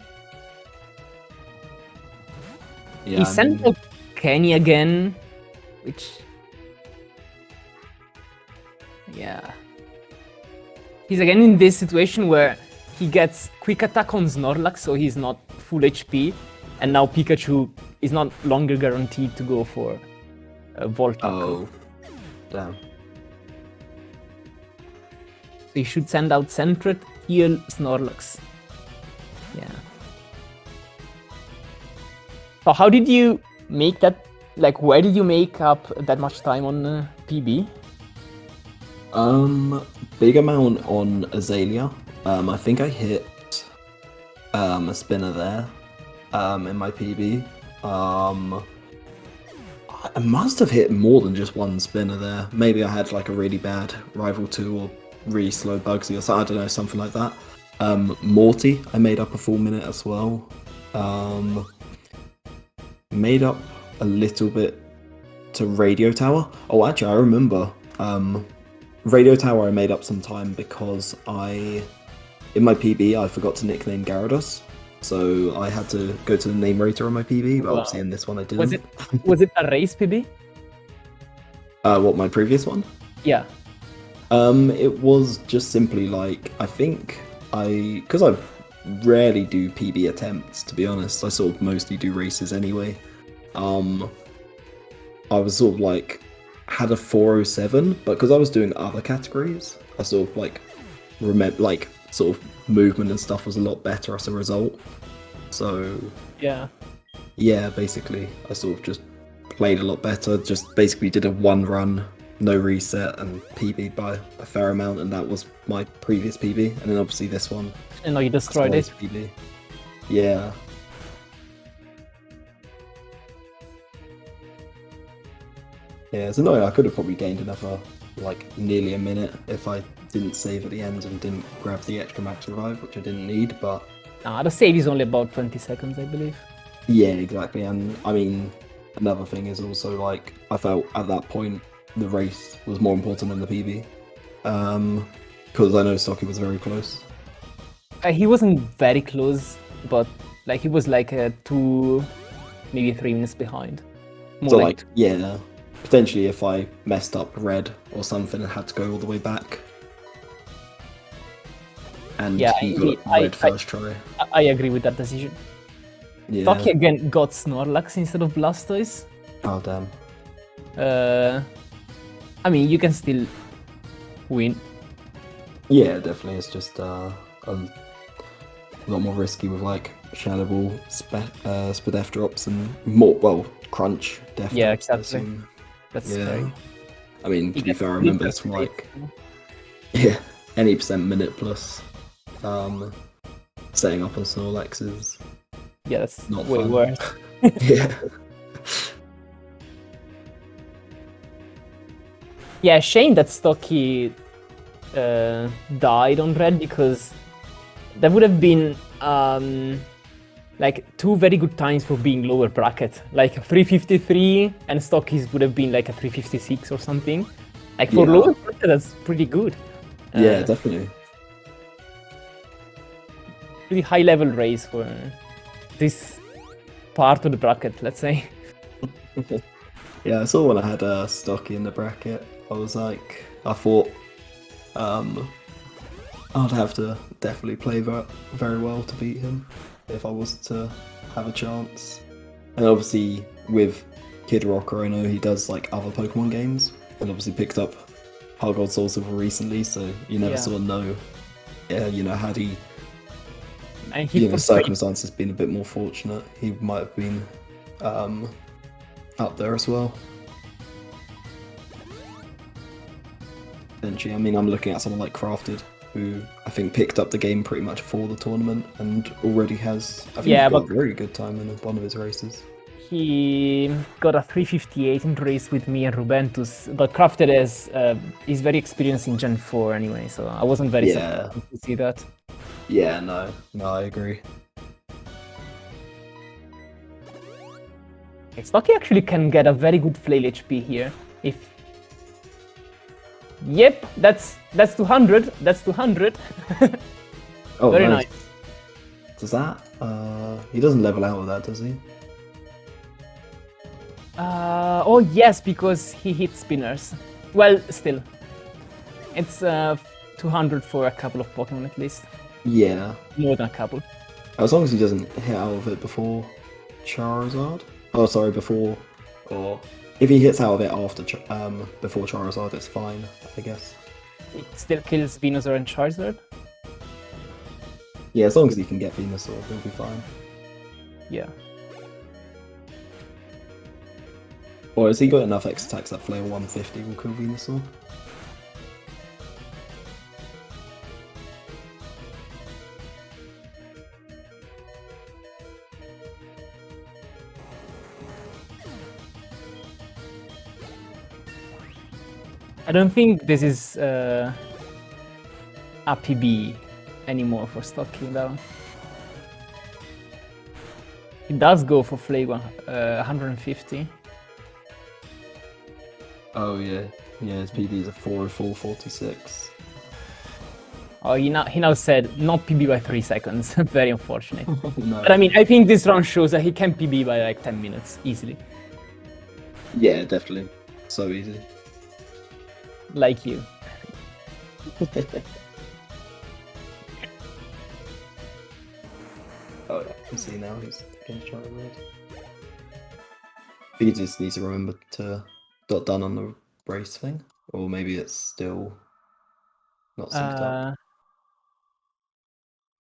Yeah, He sent out Kenny again, which... Yeah. He's again in this situation where he gets quick attack on Snorlax, so he's not full HP, and now Pikachu is not longer guaranteed to go for a Volt Tackle. Oh, damn. So he should send out Sentret, heal Snorlax. Yeah. So how did you make that? Like, where did you make up that much time on PB? Big amount on Azalea. I think I hit a spinner there in my PB. I must have hit more than just one spinner there. Maybe I had like a really bad Rival 2 or really slow Bugsy or something, I don't know, something like that. Morty, I made up a full minute as well. Made up a little bit to Radio Tower. Oh, actually, I remember. Radio Tower I made up some time because in my PB, I forgot to nickname Gyarados. So I had to go to the name rater on my PB, but obviously in this one I didn't. Was it a race PB? What, my previous one? Yeah. It was just simply like, I think because I rarely do PB attempts, to be honest. I sort of mostly do races anyway. I was sort of like, had a 407, but because I was doing other categories, I sort of like remember, like, sort of movement and stuff was a lot better as a result. So yeah, basically I sort of just played a lot better, just basically did a one run, no reset, and PB by a fair amount, and that was my previous PB, and then obviously this one. And now you destroyed it. PB. Yeah. Yeah, it's annoying. I could have probably gained another, like, nearly a minute if I didn't save at the end and didn't grab the extra max revive, which I didn't need, but... Nah, the save is only about 20 seconds, I believe. Yeah, exactly, and, I mean, another thing is also, like, I felt at that point the race was more important than the PB. Because I know Stocchi was very close. He wasn't very close, but, like, he was, like, 2, maybe 3 minutes behind. More So, like, yeah... Potentially if I messed up red or something and had to go all the way back. And yeah, he got red first try. I agree with that decision. Yeah. Stocchi again got Snorlax instead of Blastoise. Oh, damn. I mean, you can still win. Yeah, definitely. It's just a lot more risky with, like, Shadow Ball, Spadef drops, and more, well, Crunch, Def Yeah, drops, exactly. That's scary. I mean, to be fair, I remember this from, like, any percent Manipless. Setting up on Snorlax is that's not way fun. worse. Yeah. Yeah, shame that Stocchi died on red, because that would have been like 2 very good times for being lower bracket. Like 353 and Stocchi's would have been like a 356 or something. Like for lower bracket, that's pretty good. Yeah, definitely. Pretty high level race for this part of the bracket, let's say. Yeah, I saw when I had Stocchi in the bracket, I was like, I thought I'd have to definitely play very well to beat him if I was to have a chance. And obviously with Kidrocker, I know he does like other Pokemon games, and obviously picked up Heart Gold Soul Silver recently, so you never sort of know, had he, And circumstances been a bit more fortunate, he might have been up there as well. Eventually, I mean, I'm looking at someone like Crafted, who I think picked up the game pretty much for the tournament and already has, I think he's got a very good time in one of his races. He got a 358 in the race with me and Rubentus, but Crafted is very experienced in Gen 4 anyway, so I wasn't very surprised to see that. Yeah, no, I agree. Stocchi actually can get a very good flail HP here, if Yep, that's 200. That's 200. Oh, Very nice. Does that? He doesn't level out with that, does he? Oh yes, because he hits spinners. Well, still, it's 200 for a couple of Pokemon at least. Yeah. More than a couple. As long as he doesn't hit out of it before Charizard. Oh, sorry, before, or if he hits out of it after before Charizard, it's fine, I guess. It still kills Venusaur and Charizard. Yeah, as long as he can get Venusaur, he'll be fine. Yeah. Or has he got enough X attacks that Flail 150 will kill Venusaur? I don't think this is a PB anymore for Stocki though. It does go for Flail 150. Oh yeah, yeah. His PD is a 404.46. Oh, he now said not PB by 3 seconds. Very unfortunate. No. But I mean, I think this round shows that he can PB by like 10 minutes easily. Yeah, definitely. So easy. Like you. Oh yeah, I can see now he's against Charizard. He just needs to remember to dot done on the race thing, or maybe it's still not synced up.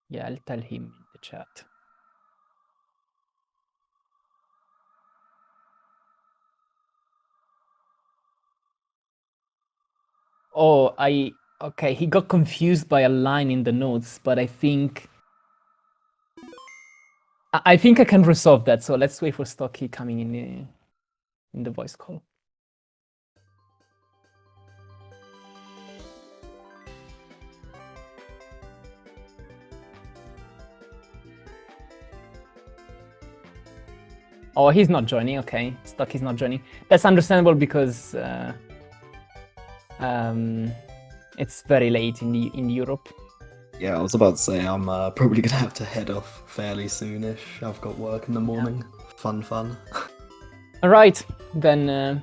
Yeah, I'll tell him in the chat. Oh, okay, he got confused by a line in the notes, but I think I can resolve that. So let's wait for Stocki coming in the voice call. Oh, he's not joining. Okay, Stocki's not joining. That's understandable because it's very late in Europe. Yeah, I was about to say I'm probably gonna have to head off fairly soonish. I've got work in the morning. Fun. All right, then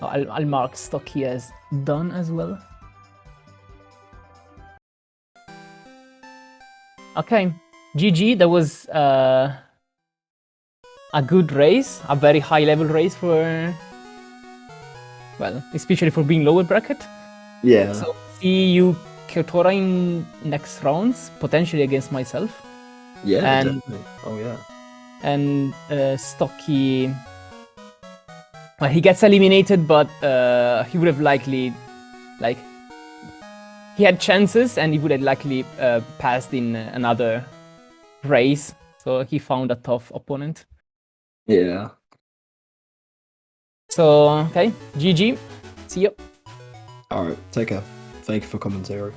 I'll mark Stocki as done as well. Okay, GG. That was a good race, a very high level race for, well, especially for being lower bracket. Yeah. So see you, Kyutora, in next rounds, potentially against myself. Yeah, and definitely. Oh yeah. And Stocki, well, he gets eliminated, but he would have likely, like, he had chances and he would have likely passed in another race. So he found a tough opponent. Yeah. So, okay, GG. See you. Alright, take care. Thank you for commentary.